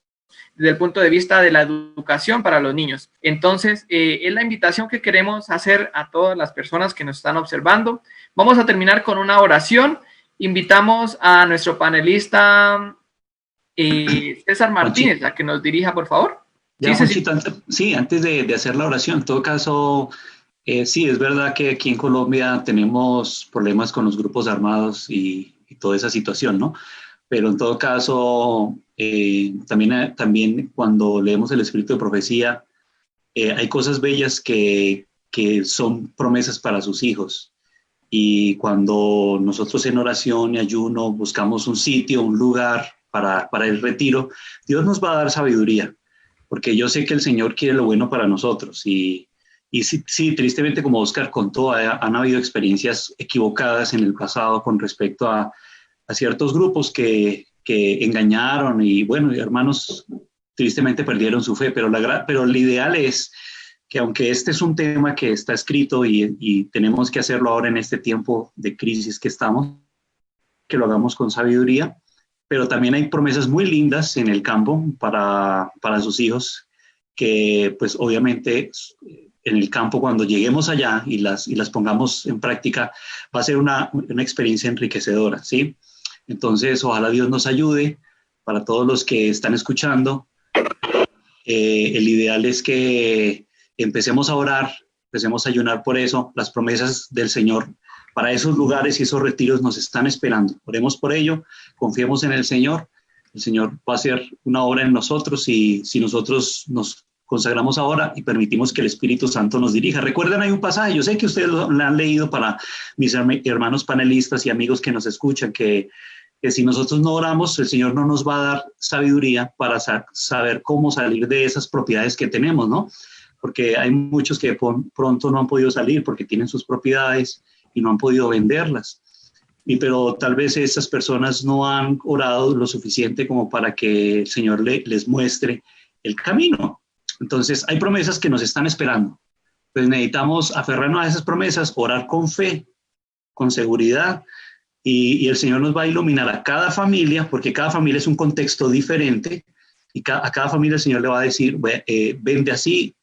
desde el punto de vista de la educación para los niños. Entonces, es la invitación que queremos hacer a todas las personas que nos están observando. Vamos a terminar con una oración. Invitamos a nuestro panelista César Martínez a que nos dirija, por favor. Ya, sí, antes de hacer la oración, en todo caso, sí, es verdad que aquí en Colombia tenemos problemas con los grupos armados y toda esa situación, ¿no? Pero en todo caso, también cuando leemos el Espíritu de Profecía, hay cosas bellas que son promesas para sus hijos. y cuando nosotros en oración y ayuno buscamos un sitio, un lugar para el retiro, Dios nos va a dar sabiduría, porque yo sé que el Señor quiere lo bueno para nosotros. Y sí, sí, tristemente, como Oscar contó, han habido experiencias equivocadas en el pasado con respecto a ciertos grupos que engañaron y bueno, hermanos tristemente perdieron su fe, pero lo ideal es que aunque este es un tema que está escrito y tenemos que hacerlo ahora en este tiempo de crisis que estamos, que lo hagamos con sabiduría, pero también hay promesas muy lindas en el campo para sus hijos, que pues obviamente en el campo cuando lleguemos allá y las pongamos en práctica, va a ser una experiencia enriquecedora, ¿sí? Entonces, ojalá Dios nos ayude para todos los que están escuchando. El ideal es que empecemos a orar, empecemos a ayunar por eso. Las promesas del Señor para esos lugares y esos retiros nos están esperando. Oremos por ello, confiemos en el Señor. El Señor va a hacer una obra en nosotros y si nosotros nos consagramos ahora y permitimos que el Espíritu Santo nos dirija. Recuerden, hay un pasaje, yo sé que ustedes lo han leído, para mis hermanos panelistas y amigos que nos escuchan, que si nosotros no oramos, el Señor no nos va a dar sabiduría para saber cómo salir de esas propiedades que tenemos, ¿no? Porque hay muchos que pronto no han podido salir porque tienen sus propiedades y no han podido venderlas. Pero tal vez esas personas no han orado lo suficiente como para que el Señor les muestre el camino. Entonces, hay promesas que nos están esperando. Pues necesitamos aferrarnos a esas promesas, orar con fe, con seguridad, y el Señor nos va a iluminar a cada familia, porque cada familia es un contexto diferente, y a cada familia el Señor le va a decir, vende así,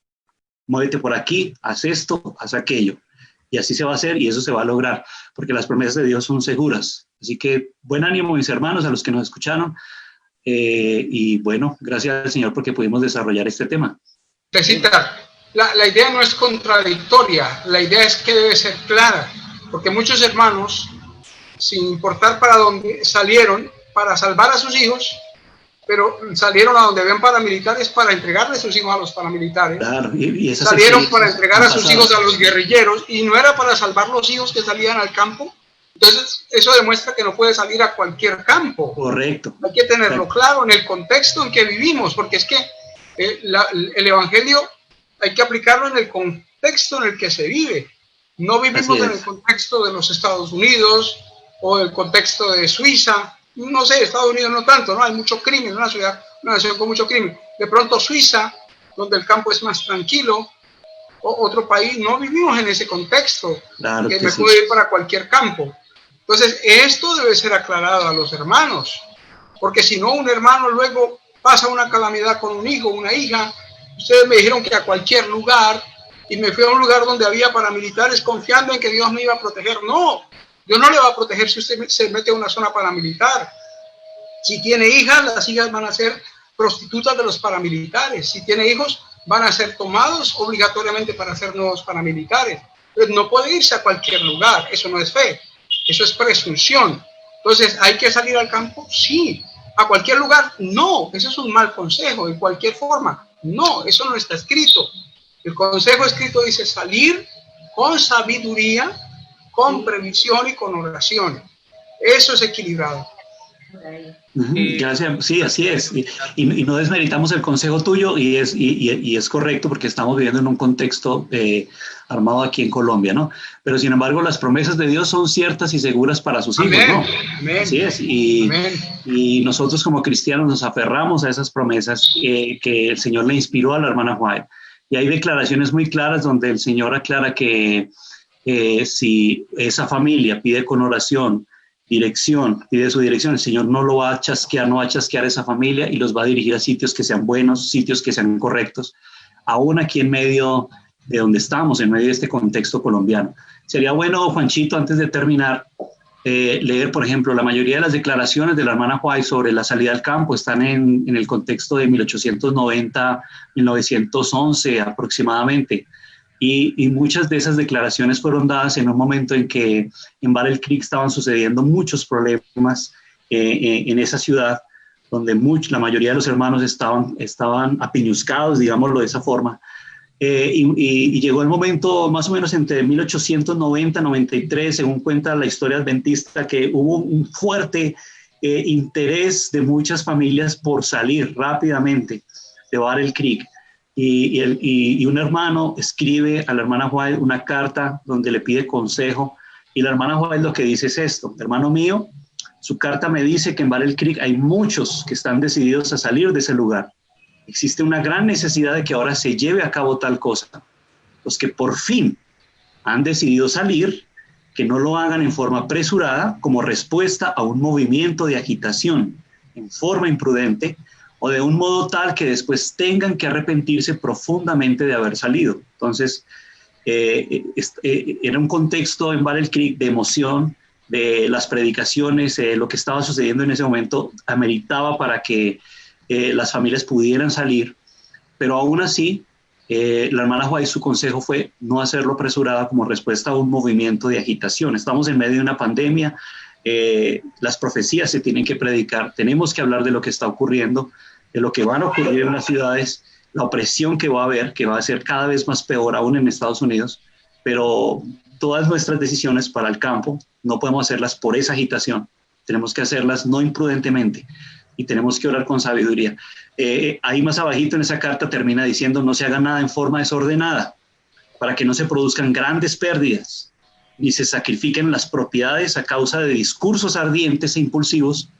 muévete por aquí, haz esto, haz aquello. Y así se va a hacer y eso se va a lograr, porque las promesas de Dios son seguras. Así que buen ánimo, mis hermanos, a los que nos escucharon. Y bueno, gracias al Señor porque pudimos desarrollar este tema. La idea no es contradictoria, la idea es que debe ser clara, porque muchos hermanos, sin importar para dónde, salieron para salvar a sus hijos, pero salieron a donde ven paramilitares para entregarle sus hijos a los paramilitares. Claro, y salieron para entregar a sus hijos a los guerrilleros y no era para salvar los hijos que salían al campo. Entonces, eso demuestra que no puede salir a cualquier campo. Correcto. Hay que tenerlo claro en el contexto en que vivimos, porque es que el Evangelio hay que aplicarlo en el contexto en el que se vive. No vivimos en el contexto de los Estados Unidos o el contexto de Suiza. No sé, Estados Unidos no tanto, ¿no? Hay mucho crimen, una nación con mucho crimen. De pronto Suiza, donde el campo es más tranquilo, o otro país, no vivimos en ese contexto, claro que me puedo ir para cualquier campo. Entonces, esto debe ser aclarado a los hermanos, porque si no, un hermano luego pasa una calamidad con un hijo, una hija. Ustedes me dijeron que a cualquier lugar, y me fui a un lugar donde había paramilitares confiando en que Dios me iba a proteger. No, Dios no le va a proteger si usted se mete a una zona paramilitar. Si tiene hijas, las hijas van a ser prostitutas de los paramilitares. Si tiene hijos, van a ser tomados obligatoriamente para ser nuevos paramilitares. Entonces, no puede irse a cualquier lugar, eso no es fe, eso es presunción. Entonces, ¿hay que salir al campo? Sí. ¿A cualquier lugar? No, eso es un mal consejo, en cualquier forma. No, eso no está escrito. El consejo escrito dice salir con sabiduría, con previsión y con oración. Eso es equilibrado. Gracias, sí, así es. Y no desmeritamos el consejo tuyo y es correcto porque estamos viviendo en un contexto armado aquí en Colombia, ¿no? Pero sin embargo, las promesas de Dios son ciertas y seguras para sus hijos, ¿no? Amén. Así es. Y nosotros como cristianos nos aferramos a esas promesas que el Señor le inspiró a la hermana White. Y hay declaraciones muy claras donde el Señor aclara que si esa familia pide con oración pide su dirección, el Señor no lo va a chasquear, no va a chasquear a esa familia y los va a dirigir a sitios que sean buenos, sitios que sean correctos, aún aquí en medio de donde estamos, en medio de este contexto colombiano. Sería bueno, Juanchito, antes de terminar, leer, por ejemplo, la mayoría de las declaraciones de la hermana White sobre la salida al campo están en el contexto de 1890, 1911 aproximadamente. Y muchas de esas declaraciones fueron dadas en un momento en que en Battle Creek estaban sucediendo muchos problemas en esa ciudad, donde la mayoría de los hermanos estaban apiñuscados, digámoslo de esa forma. y llegó el momento más o menos entre 1890 y 93, según cuenta la historia adventista, que hubo un fuerte interés de muchas familias por salir rápidamente de Battle Creek. Y un hermano escribe a la hermana White una carta donde le pide consejo, y la hermana White lo que dice es esto: hermano mío, su carta me dice que en Battle Creek hay muchos que están decididos a salir de ese lugar. Existe una gran necesidad de que ahora se lleve a cabo tal cosa. Los que por fin han decidido salir, que no lo hagan en forma apresurada como respuesta a un movimiento de agitación en forma imprudente, o de un modo tal que después tengan que arrepentirse profundamente de haber salido. Entonces, era un contexto en Battle Creek de emoción, de las predicaciones, lo que estaba sucediendo en ese momento ameritaba para que las familias pudieran salir, pero aún así, la hermana White, su consejo fue no hacerlo apresurada como respuesta a un movimiento de agitación. Estamos en medio de una pandemia, las profecías se tienen que predicar, tenemos que hablar de lo que está ocurriendo, de lo que van a ocurrir en las ciudades, la opresión que va a haber, que va a ser cada vez más peor aún en Estados Unidos, pero todas nuestras decisiones para el campo no podemos hacerlas por esa agitación, tenemos que hacerlas no imprudentemente y tenemos que orar con sabiduría. Ahí más abajito en esa carta termina diciendo: no se haga nada en forma desordenada, para que no se produzcan grandes pérdidas, ni se sacrifiquen las propiedades a causa de discursos ardientes e impulsivos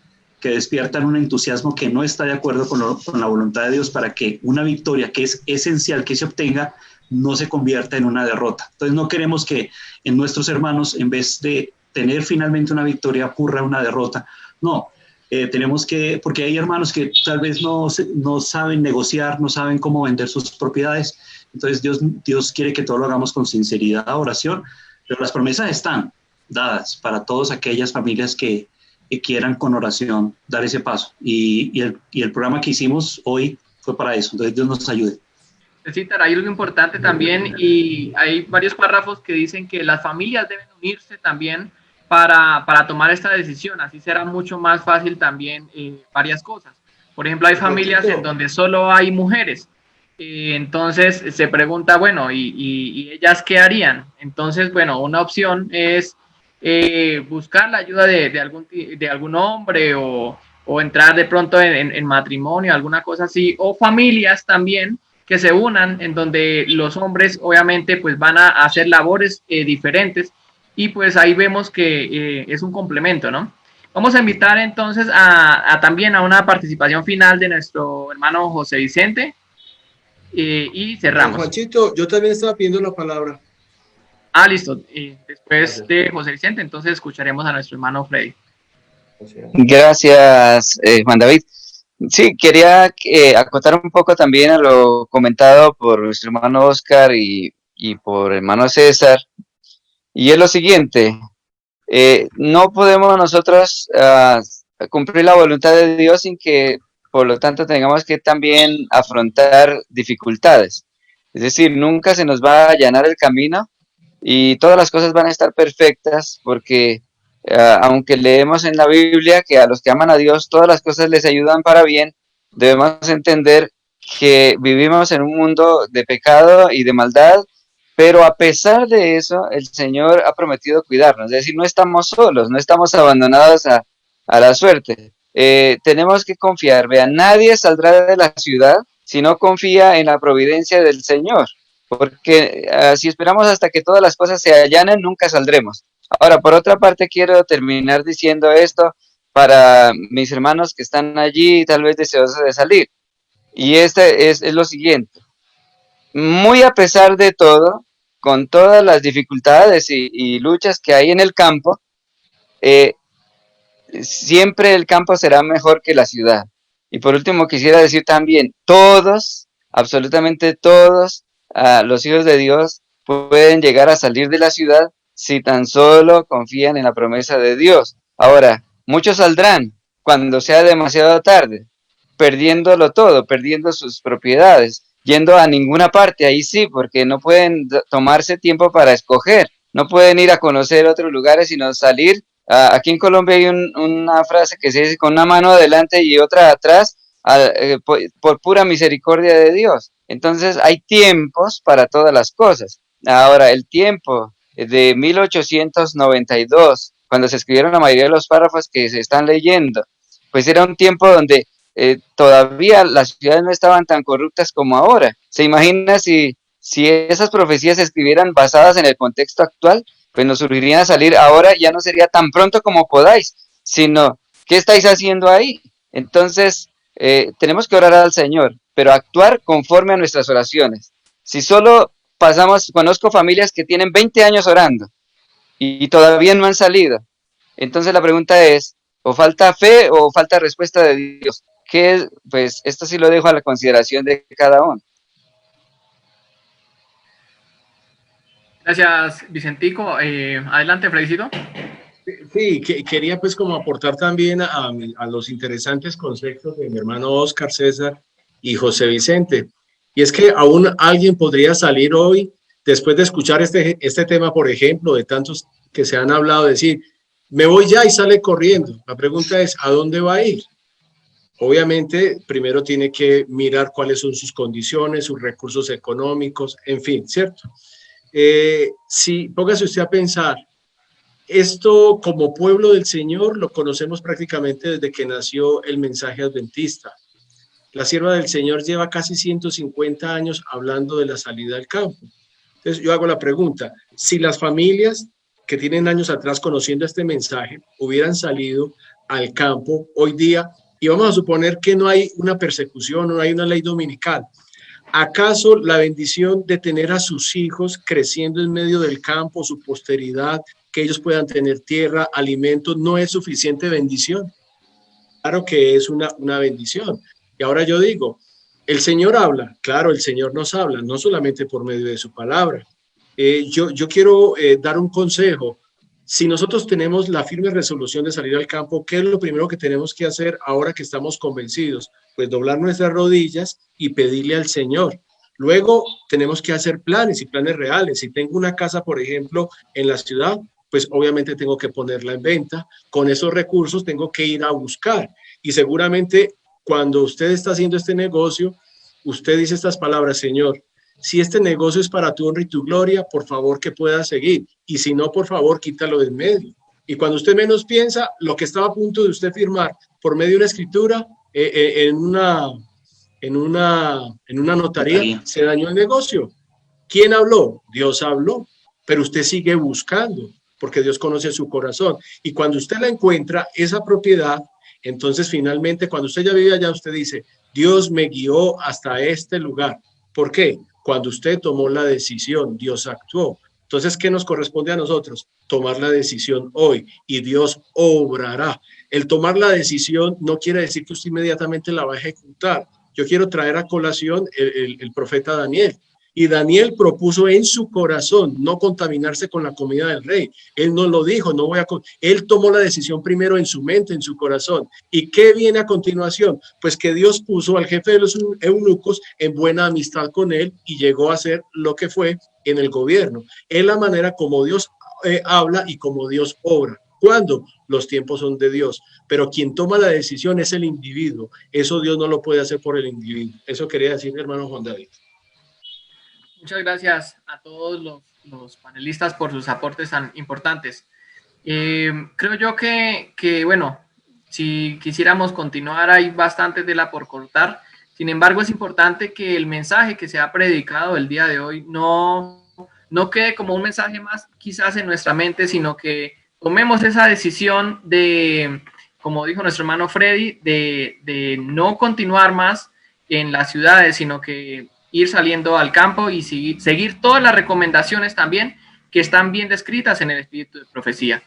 que despiertan un entusiasmo que no está de acuerdo con la voluntad de Dios, para que una victoria que es esencial que se obtenga no se convierta en una derrota. Entonces no queremos que en nuestros hermanos, en vez de tener finalmente una victoria, ocurra una derrota. No, tenemos que, porque hay hermanos que tal vez no saben negociar, no saben cómo vender sus propiedades. Entonces Dios quiere que todo lo hagamos con sinceridad, oración, pero las promesas están dadas para todas aquellas familias que quieran con oración dar ese paso. Y el programa que hicimos hoy fue para eso. Entonces Dios nos ayude. Sí, hay algo importante también, y hay varios párrafos que dicen que las familias deben unirse también para tomar esta decisión. Así será mucho más fácil también varias cosas. Por ejemplo, hay familias en donde solo hay mujeres. Entonces se pregunta, bueno, ¿y ellas qué harían? Entonces, bueno, una opción es buscar la ayuda de algún hombre, o entrar de pronto en matrimonio, alguna cosa así, o familias también que se unan, en donde los hombres obviamente pues van a hacer labores diferentes, y pues ahí vemos que es un complemento, ¿no? Vamos a invitar entonces también a una participación final de nuestro hermano José Vicente, y cerramos. Juanchito, yo también estaba pidiendo la palabra. Listo. Después de José Vicente, entonces escucharemos a nuestro hermano Freddy. Gracias, Juan David. Sí, quería acotar un poco también a lo comentado por nuestro hermano Oscar y por hermano César. Y es lo siguiente: no podemos nosotros cumplir la voluntad de Dios sin que, por lo tanto, tengamos que también afrontar dificultades. Es decir, nunca se nos va a allanar el camino y todas las cosas van a estar perfectas, porque aunque leemos en la Biblia que a los que aman a Dios todas las cosas les ayudan para bien, debemos entender que vivimos en un mundo de pecado y de maldad, pero a pesar de eso el Señor ha prometido cuidarnos. Es decir, no estamos solos, no estamos abandonados a la suerte. Tenemos que confiar. Vean, nadie saldrá de la ciudad si no confía en la providencia del Señor, porque si esperamos hasta que todas las cosas se allanen, nunca saldremos. Ahora, por otra parte, quiero terminar diciendo esto para mis hermanos que están allí, tal vez deseosos de salir. Y este es lo siguiente: muy a pesar de todo, con todas las dificultades y luchas que hay en el campo, siempre el campo será mejor que la ciudad. Y por último, quisiera decir también, todos, absolutamente todos, los hijos de Dios pueden llegar a salir de la ciudad si tan solo confían en la promesa de Dios. Ahora, muchos saldrán cuando sea demasiado tarde, perdiéndolo todo, perdiendo sus propiedades, yendo a ninguna parte. Ahí sí, porque no pueden tomarse tiempo para escoger, no pueden ir a conocer otros lugares, sino salir. Aquí en Colombia hay una frase que se dice: con una mano adelante y otra atrás, por pura misericordia de Dios. Entonces hay tiempos para todas las cosas. Ahora, el tiempo de 1892, cuando se escribieron la mayoría de los párrafos que se están leyendo, pues era un tiempo donde todavía las ciudades no estaban tan corruptas como ahora. ¿Se imagina si esas profecías se escribieran basadas en el contexto actual? Pues nos surgirían a salir ahora, ya no sería tan pronto como podáis, sino, ¿qué estáis haciendo ahí? Entonces, tenemos que orar al Señor, pero actuar conforme a nuestras oraciones. Si solo conozco familias que tienen 20 años orando y todavía no han salido. Entonces la pregunta es, o falta fe o falta respuesta de Dios. Pues esto sí lo dejo a la consideración de cada uno. Gracias, Vicentico. Adelante, Fredicito. Sí, quería pues como aportar también a los interesantes conceptos de mi hermano Oscar, César y José Vicente. Y es que aún alguien podría salir hoy, después de escuchar este tema, por ejemplo, de tantos que se han hablado, decir, me voy ya y sale corriendo. La pregunta es, ¿a dónde va a ir? Obviamente, primero tiene que mirar cuáles son sus condiciones, sus recursos económicos, en fin, ¿cierto? Póngase usted a pensar, esto como pueblo del Señor lo conocemos prácticamente desde que nació el mensaje adventista. La sierva del Señor lleva casi 150 años hablando de la salida al campo. Entonces yo hago la pregunta, si las familias que tienen años atrás conociendo este mensaje hubieran salido al campo hoy día, y vamos a suponer que no hay una persecución, no hay una ley dominical, ¿acaso la bendición de tener a sus hijos creciendo en medio del campo, su posteridad, que ellos puedan tener tierra, alimentos, no es suficiente bendición? Claro que es una bendición. Y ahora yo digo, el Señor habla, claro, el Señor nos habla, no solamente por medio de su palabra. Yo quiero dar un consejo. Si nosotros tenemos la firme resolución de salir al campo, ¿qué es lo primero que tenemos que hacer ahora que estamos convencidos? Pues doblar nuestras rodillas y pedirle al Señor. Luego tenemos que hacer planes y planes reales. Si tengo una casa, por ejemplo, en la ciudad, pues obviamente tengo que ponerla en venta. Con esos recursos tengo que ir a buscar. Y seguramente cuando usted está haciendo este negocio, usted dice estas palabras, Señor, si este negocio es para tu honra y tu gloria, por favor que pueda seguir. Y si no, por favor, quítalo del medio. Y cuando usted menos piensa, lo que estaba a punto de usted firmar por medio de una escritura, en una notaría, se dañó el negocio. ¿Quién habló? Dios habló, pero usted sigue buscando, porque Dios conoce su corazón. Y cuando usted la encuentra, esa propiedad, entonces finalmente cuando usted ya vive allá, usted dice, Dios me guió hasta este lugar. ¿Por qué? Cuando usted tomó la decisión, Dios actuó. Entonces, ¿qué nos corresponde a nosotros? Tomar la decisión hoy y Dios obrará. El tomar la decisión no quiere decir que usted inmediatamente la va a ejecutar. Yo quiero traer a colación el profeta Daniel. Y Daniel propuso en su corazón no contaminarse con la comida del rey. Él no lo dijo, no voy a... Él tomó la decisión primero en su mente, en su corazón. ¿Y qué viene a continuación? Pues que Dios puso al jefe de los eunucos en buena amistad con él y llegó a ser lo que fue en el gobierno. Es la manera como Dios habla y como Dios obra. ¿Cuándo? Los tiempos son de Dios, pero quien toma la decisión es el individuo. Eso Dios no lo puede hacer por el individuo. Eso quería decir mi hermano Juan David. Muchas gracias a todos los panelistas por sus aportes tan importantes. Creo yo que, bueno, si quisiéramos continuar, hay bastante tela por cortar. Sin embargo, es importante que el mensaje que se ha predicado el día de hoy no quede como un mensaje más quizás en nuestra mente, sino que tomemos esa decisión de, como dijo nuestro hermano Freddy, de no continuar más en las ciudades, sino que ir saliendo al campo y seguir todas las recomendaciones también que están bien descritas en el espíritu de profecía.